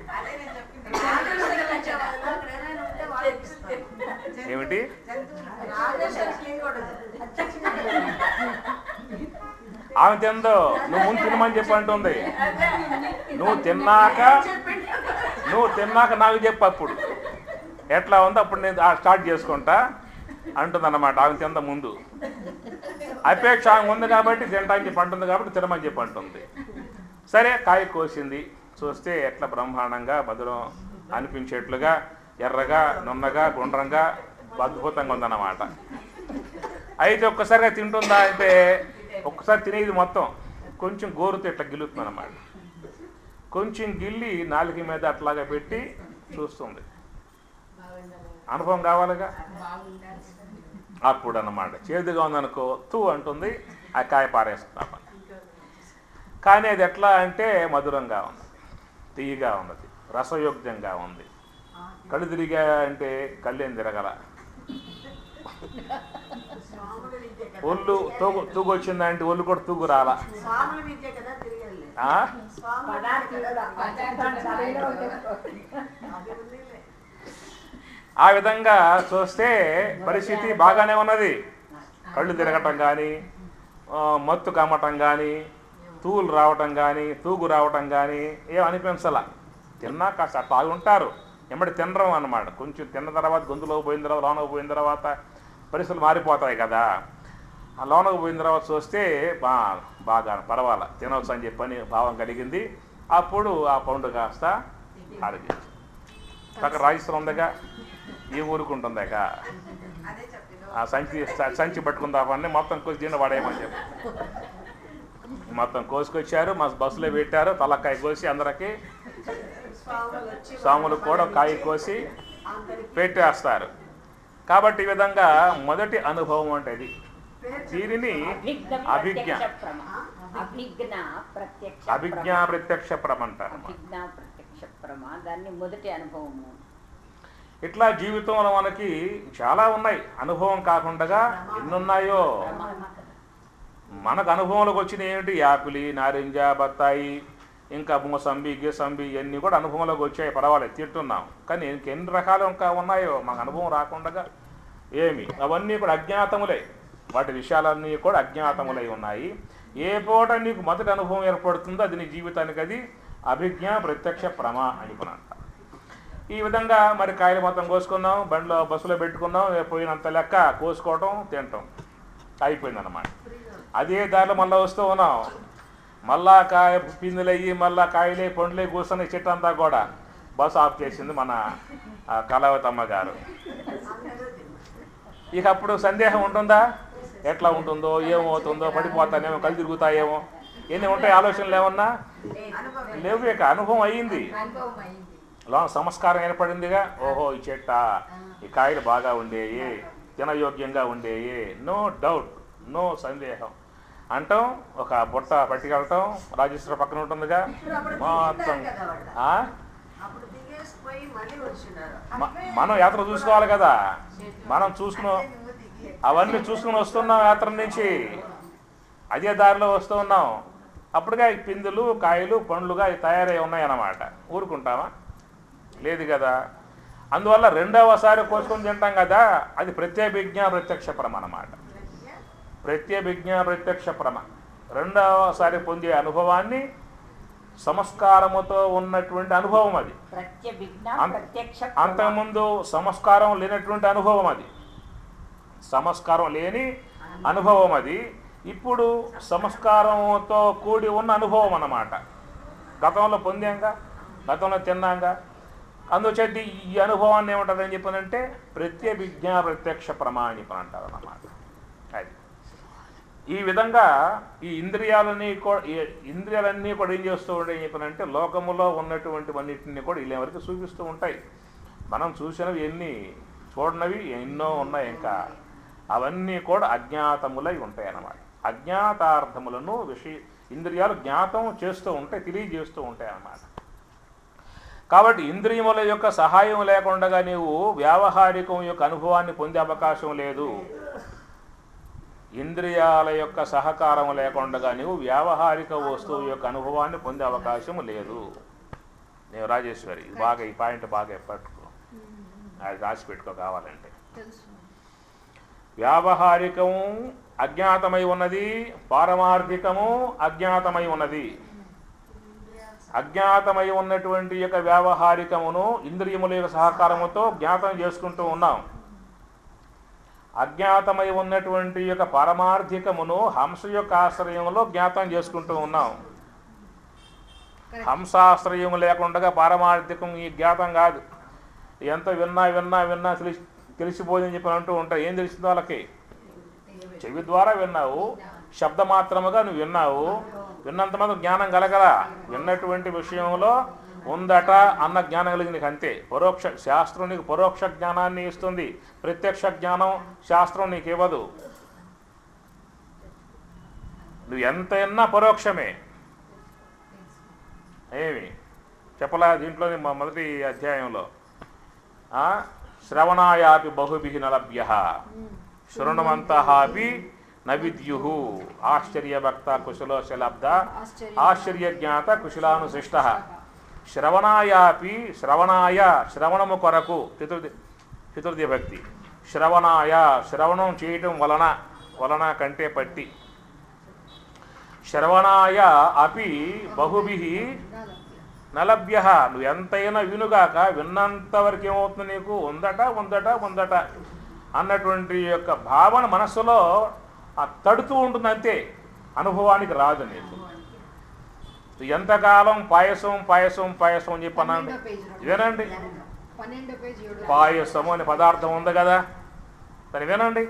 Speaker 1: ఏమిటి ఆమె తిందో నువ్వు ముందు తినమని చెప్పి అంటుంది, నువ్వు తిన్నాక నాకు చెప్పు అప్పుడు ఎట్లా ఉందో అప్పుడు నేను స్టార్ట్ చేసుకుంటా అంటుంది అన్నమాట. ఆమె తింద ముందు అపేక్ష ఆమె ఉంది కాబట్టి తినటానికి చెప్పి అంటుంది కాబట్టి తినమని చెప్పి అంటుంది. సరే కాయ కోసింది, చూస్తే ఎట్లా బ్రహ్మాండంగా మధురం అనిపించేట్లుగా ఎర్రగా నున్నగా గుండ్రంగా అద్భుతంగా ఉందన్నమాట. అయితే ఒక్కసారిగా తింటుందా అంటే ఒక్కసారి తినేది మొత్తం కొంచెం గోరుతో ఇట్లా గిలుతుంది అన్నమాట. కొంచెం గిల్లి నాలుగు మీద అట్లాగా పెట్టి చూస్తుంది, అనుభవం కావాలిగా. అప్పుడు అన్నమాట చేదుగా ఉందనుకో తూ అంటుంది, ఆ కాయ పారేస్తున్నాం. కానీ అది ఎట్లా అంటే మధురంగా ఉంది, తీయగా ఉన్నది, రసయోగ్యంగా ఉంది. కళ్ళు తిరిగా అంటే కళ్ళేం తిరగల, ఒళ్ళు తూగు వచ్చిందంటే ఒళ్ళు కూడా తూగు రాలా. ఆ విధంగా చూస్తే పరిస్థితి బాగానే ఉన్నది. కళ్ళు తిరగటం కానీ, మత్తు కమ్మటం కానీ, తూలు రావటం కానీ, తూగు రావటం కానీ ఏం అనిపించాల. తిన్నా కాస్త అట్లా ఉంటారు, ఎమ్మడి తినడం అన్నమాట. కొంచెం తిన్న తర్వాత గొంతులోకి పోయిన తర్వాత, లోనకు పోయిన తర్వాత పరిస్థితులు మారిపోతాయి కదా. ఆ లోనకు పోయిన తర్వాత చూస్తే బాగా పర్వాలా తినవచ్చు అని చెప్పని భావం కలిగింది. అప్పుడు ఆ పండు కాస్త అడిగింది. పక్కన రాజస్థానం ఉందిగా, ఏ ఊరుకుంటుందాక ఆ సంచి పట్టుకుందామని మొత్తం కోసి దీన్ని పడేయమని చెప్పి మొత్తం కోసుకొచ్చారు. మా బస్సులో పెట్టారు, తలకాయ కోసి అందరికి స్వాములు కూడా కాయ కోసి పెట్టేస్తారు. కాబట్టి ఈ విధంగా మొదటి అనుభవం అంటే ఇది. దీనిని అభిజ్ఞా ప్రత్యక్ష ప్రమ అంటారు. ఇట్లా జీవితంలో మనకి చాలా ఉన్నాయి, అనుభవం కాకుండా ఎన్నున్నాయో. మనకు అనుభవంలోకి వచ్చినవి ఏమిటి, యాపిల్, నారింజ, బత్తాయి, ఇంకా మోసంబి, గీసంబి ఇవన్నీ కూడా అనుభవంలోకి వచ్చాయి, పర్వాలేదు తింటున్నాం. కానీ ఇంకెన్ని రకాలు ఇంకా ఉన్నాయో మనకు అనుభవం రాకుండా ఏమి, అవన్నీ కూడా అజ్ఞాతములే. వాటి విషయాలన్నీ కూడా అజ్ఞాతములై ఉన్నాయి. ఏ పూట నీకు మొదటి అనుభవం ఏర్పడుతుందో అది నీ జీవితానికి అది అభిజ్ఞ ప్రత్యక్ష ప్రమ అని కూడా అంటారు. ఈ విధంగా మరి కాయలు మొత్తం కోసుకున్నాం, బండిలో బస్సులో పెట్టుకున్నాం, పోయినంత లెక్క కోసుకోవటం తినటం అయిపోయిందన్నమాట. అదే దారిలో మళ్ళీ వస్తూ ఉన్నాం, మళ్ళా కాయ పిందులయ్యి మళ్ళా కాయలే పండ్లే కూర్చొని చెట్టు అంతా కూడా బస్సు ఆఫ్ చేసింది మన కళావతమ్మ గారు. ఇక అప్పుడు సందేహం ఉంటుందా, ఎట్లా ఉంటుందో, ఏమవుతుందో, పడిపోతానేమో, కళ్ళు తిరుగుతాయేమో, ఎన్ని ఉంటాయి ఆలోచనలు ఏమన్నా లేవు. ఇక అనుభవం అయ్యింది, లోన సంస్కారం ఏర్పడిందిగా. ఓహో ఈ చెట్ట, ఈ కాయలు బాగా ఉండేవి, తినయోగ్యంగా ఉండేవి, నో డౌట్, నో సందేహం అంటాం. ఒక బుట్ట పట్టుకెళ్ళటం, రాజేశ్వర పక్కన ఉంటుందిగా మొత్తం. మనం యాత్ర చూసుకోవాలి కదా, మనం అవన్నీ చూసుకుని వస్తున్నాం యాత్ర నుంచి, అదే దారిలో వస్తూ ఉన్నాం. అప్పుడుగా ఈ పిందులు, కాయలు, పండ్లుగా తయారై ఉన్నాయి అన్నమాట. ఊరుకుంటామా, లేదు కదా. అందువల్ల రెండవసారి కోసుకొని తింటాం కదా, అది ప్రత్యభిజ్ఞ ప్రత్యక్ష ప్రమ అన్నమాట. ప్రత్యభిజ్ఞ ప్రత్యక్ష ప్రమ రెండవసారి పొందే అనుభవాన్ని సంస్కారముతో ఉన్నటువంటి అనుభవం అది. అంతకుముందు సంస్కారం లేనటువంటి అనుభవం అది, సంస్కారం లేని అనుభవం అది. ఇప్పుడు సంస్కారంతో కూడి ఉన్న అనుభవం అన్నమాట. గతంలో పొందాంగా, గతంలో తిన్నాంగా. అందుచేత ఈ అనుభవాన్ని ఏమంటారని చెప్పానంటే ప్రత్యభిజ్ఞ ప్రత్యక్ష ప్రమాణిపం అంటారు అన్నమాట. అది ఈ విధంగా ఈ ఇంద్రియాలన్నీ కూడా ఏం చేస్తూ ఉంటాయి చెప్పానంటే లోకములో ఉన్నటువంటివన్నిటిని కూడా ఇలా వరకు చూపిస్తూ ఉంటాయి. మనం చూసినవి ఎన్ని, చూడనవి ఎన్నో ఉన్నాయి. ఇంకా అవన్నీ కూడా అజ్ఞాతములై ఉంటాయి అన్నమాట. అజ్ఞాతార్థములను ఇంద్రియాలు జ్ఞాతం చేస్తూ ఉంటాయి, తెలియజేస్తూ ఉంటాయి అన్నమాట. కాబట్టి ఇంద్రియముల యొక్క సహాయం లేకుండా నీవు వ్యావహారికం యొక్క అనుభవాన్ని పొందే అవకాశం లేదు. ఇంద్రియాల యొక్క సహకారం లేకుండా నీవు వ్యావహారిక వస్తువు యొక్క అనుభవాన్ని పొందే అవకాశం లేదు. నేను రాజేశ్వరి బాగా ఈ పాయింట్ బాగా పట్టుకో, అది రాసి పెట్టుకో కావాలంటే. వ్యావహారికము అజ్ఞాతమై ఉన్నది, పారమార్థికము అజ్ఞాతమై ఉన్నది. అజ్ఞాతమై ఉన్నటువంటి యొక్క వ్యావహారికమును ఇంద్రియముల యొక్క సహకారముతో జ్ఞాతం చేసుకుంటూ ఉన్నాం. అజ్ఞాతమై ఉన్నటువంటి యొక్క పారమార్థికమును హంస యొక్క ఆశ్రయంలో జ్ఞాతం చేసుకుంటూ ఉన్నాం. హంసాశ్రయం లేకుండా పారమార్థికం ఈ జ్ఞాతం కాదు. ఎంత విన్నా విన్నా విన్నా తెలిసిపోయిందని చెప్పి అంటూ ఉంటాయి. ఏం తెలిసిందో వాళ్ళకి? చెవి ద్వారా విన్నావు, శబ్దమాత్రముగా నువ్వు విన్నావు. విన్నంత మాత్రం జ్ఞానం కలగలా. విన్నటువంటి విషయంలో ఉందట అన్న జ్ఞానం కలిగింది అంతే. పరోక్ష శాస్త్రం నీకు పరోక్ష జ్ఞానాన్ని ఇస్తుంది, ప్రత్యక్ష జ్ఞానం శాస్త్రం నీకు ఇవ్వదు. నువ్వు ఎంత విన్నా పరోక్షమే. ఏమి చెప్పలా దీంట్లోని మొదటి అధ్యాయంలో శ్రవణాయాపి బహుభిః నలభ్యః శృణ్వంతః నవిద్యుః ఆశ్చర్యభక్త కుశలోశలబ్ధ ఆశ్చర్యజ్ఞాత కుశలానుశిష్టః. శ్రవణాయాపి శ్రవణాయ శ్రవణము కొరకు చతుర్థి భక్తి. శ్రవణాయ శ్రవణం చేయటం వలన కంటే పట్టి. శ్రవణాయ అపి బహుభిః నలభ్యః నువ్వు ఎంతైనా వినుగాక విన్నంత వరకు ఏమవుతుంది నీకు? ఉందట అన్నటువంటి యొక్క భావన మనస్సులో తడుతూ ఉంటుంది అంతే, అనుభవానికి రాదు నీకు. ఎంతకాలం పాయసం అని చెప్పన్నాను వినండి. పాయసము అనే పదార్థం ఉంది కదా, దాన్ని వినండి.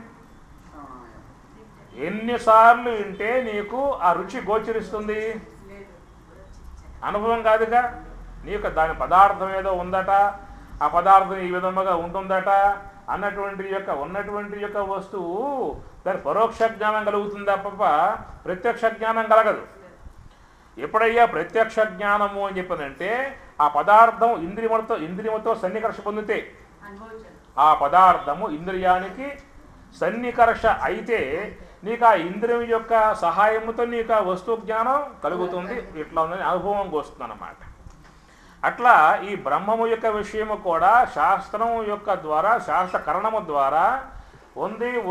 Speaker 1: ఎన్నిసార్లు వింటే నీకు ఆ రుచి గోచరిస్తుంది? అనుభవం కాదుగా నీకు. దాని పదార్థం ఏదో ఉందట, ఆ పదార్థం ఈ విధముగా ఉంటుందట ఉన్నటువంటి యొక్క వస్తువు దాని పరోక్ష జ్ఞానం కలుగుతుంది తప్ప ప్రత్యక్ష జ్ఞానం కలగదు. ఎప్పుడయ్యా ప్రత్యక్ష జ్ఞానము అని చెప్పనంటే ఆ పదార్థం ఇంద్రియములతో సన్నికర్ష పొందితే, ఆ పదార్థము ఇంద్రియానికి సన్నికర్ష అయితే నీకు ఆ ఇంద్రియం యొక్క సహాయముతో నీకు ఆ వస్తువు జ్ఞానం కలుగుతుంది. ఇట్లా ఉందని అనుభవంకి వస్తుంది అన్నమాట. అట్లా ఈ బ్రహ్మము యొక్క విషయము కూడా శాస్త్రం యొక్క ద్వారా, శాస్త్రకరణము ద్వారా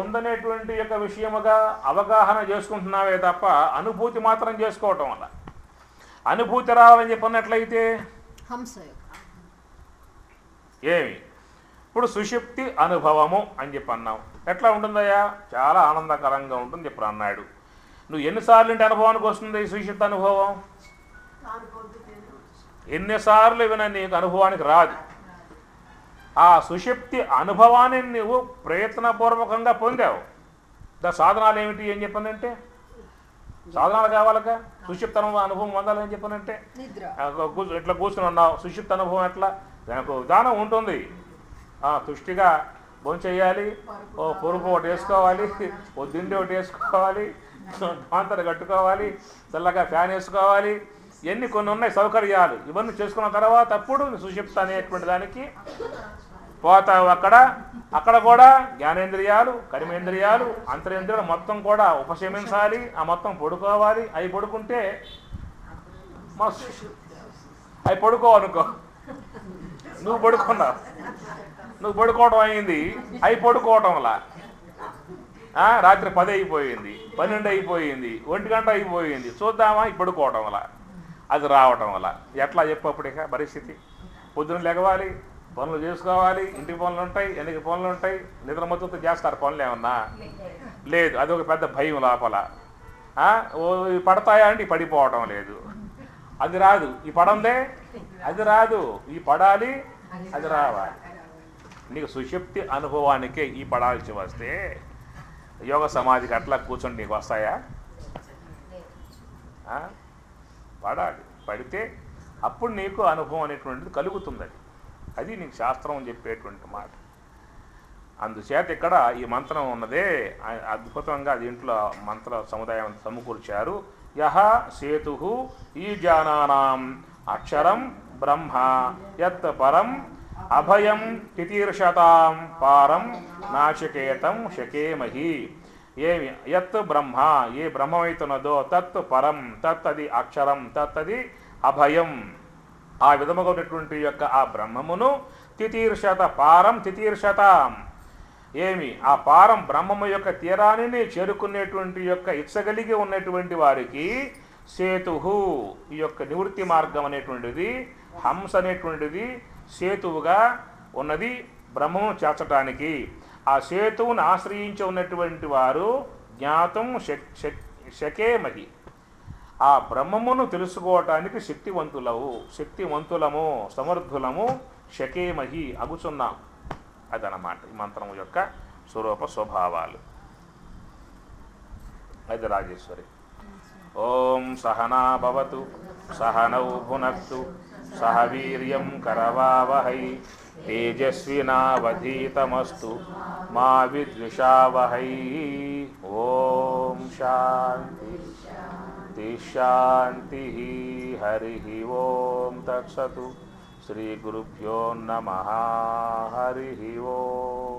Speaker 1: ఉందనేటువంటి యొక్క విషయముగా అవగాహన చేసుకుంటున్నావే తప్ప అనుభూతి మాత్రం చేసుకోవటం వల్ల. అనుభూతి రావాలని చెప్పినట్లయితే ఏమి ఇప్పుడు సుషుప్తి అనుభవము అని చెప్పి అన్నావు. ఎట్లా ఉంటుందయ్యా? చాలా ఆనందకరంగా ఉంటుంది చెప్పి అన్నాడు. నువ్వు ఎన్నిసార్లు ఇంటి అనుభవానికి వస్తుంది సుషుప్తి అనుభవం? ఎన్నిసార్లు విన నీకు అనుభవానికి రాదు. ఆ సుషుప్తి అనుభవాన్ని నువ్వు ప్రయత్నపూర్వకంగా పొందావు. సాధనాలు ఏమిటి అని చెప్పనంటే? సాధనాలు కావాలగా సుషుప్తి అనుభవం పొందాలని చెప్పనంటే ఇట్లా కూర్చుని ఉన్నావు. సుషుప్తి అనుభవం ఎట్లా? దానికి విధానం ఉంటుంది. తుష్టిగా భోంచేయాలి, ఓ పొరుపు ఒకటి వేసుకోవాలి, ఓ దిండి ఒకటి వేసుకోవాలి, దాంతో కట్టుకోవాలి, చల్లగా ఫ్యాన్ వేసుకోవాలి. ఇవన్నీ కొన్ని ఉన్నాయి సౌకర్యాలు. ఇవన్నీ చేసుకున్న తర్వాత అప్పుడు సుషుప్తి అనేటువంటి దానికి పోతావు. అక్కడ కూడా జ్ఞానేంద్రియాలు, కర్మేంద్రియాలు, అంతరేంద్రియాలు మొత్తం కూడా ఉపశమించాలి. ఆ మొత్తం పడుకోవాలి. అవి పడుకుంటే అవి పడుకోవనుకో, నువ్వు పడుకున్నావు, నువ్వు పడుకోవడం అయింది, అవి పడుకోవటం వల్ల రాత్రి 10 అయిపోయింది, 12 అయిపోయింది, 1 గంట అయిపోయింది, చూద్దామా ఈ పడుకోవటం వల్ల అది రావటం వల్ల ఎట్లా చెప్పప్పుడు ఇక పరిస్థితి? పొద్దున లెగవాలి, పనులు చేసుకోవాలి, ఇంటికి పనులు ఉంటాయి, ఎన్నికి పనులు ఉంటాయి, నిద్ర మద్దతు చేస్తారు పనులు ఏమన్నా లేదు. అది ఒక పెద్ద భయం లోపల. ఇవి పడతాయా అంటే పడిపోవటం లేదు, అది రాదు. ఈ పడందే అది రాదు, ఈ పడాలి అది రావాలి. నీకు సుషుప్తి అనుభవానికే ఈ పడాల్సి వస్తే యోగ సమాధికి అట్లా కూర్చొని నీకు వస్తాయా? పడాలి, పడితే అప్పుడు నీకు అనుభవం అనేటువంటిది కలుగుతుంది. అది నీకు శాస్త్రం చెప్పేటువంటి మాట. అందుచేత ఇక్కడ ఈ మంత్రం ఉన్నదే అద్భుతంగా దీంట్లో మంత్ర సముదాయం సమకూర్చారు. యహ సేతు ఈ జానానాం అక్షరం బ్రహ్మ యత్ పరం అభయం తితీర్షతాం పారం నాశకేతం శకేమహి. ఏమి యత్ బ్రహ్మ, ఏ బ్రహ్మమైతున్నదో, తత్ పరం, తత్ అది అక్షరం, తత్ అది అభయం, ఆ విధముగా ఉన్నటువంటి యొక్క ఆ బ్రహ్మమును తితీర్షత పారం తితీర్షతాం, ఏమి ఆ పారం బ్రహ్మము యొక్క తీరాన్ని చేరుకునేటువంటి యొక్క ఇచ్చగలిగి ఉన్నటువంటి వారికి సేతు, ఈ యొక్క నివృత్తి మార్గం అనేటువంటిది, హంస అనేటువంటిది సేతువుగా ఉన్నది బ్రహ్మము చేర్చటానికి. ఆ సేతువును ఆశ్రయించి ఉన్నటువంటి వారు జ్ఞాతం శకేమహి, ఆ బ్రహ్మమును తెలుసుకోవటానికి శక్తివంతులము సమర్థులము శకేమహి అగుచున్నాం. అదనమాట ఈ మంత్రము యొక్క స్వరూప స్వభావాలు. అది రాజేశ్వరి. ఓం సహనా భవతు సహనౌ భునక్తు సహ వీర్యం కరవావహై తేజస్వినావధీతమస్తు మా విద్విషావహై. ఓం శాంతి శాంతి. హరి ఓం తత్సతు. శ్రీ గురుభ్యో నమః. హరి ఓం.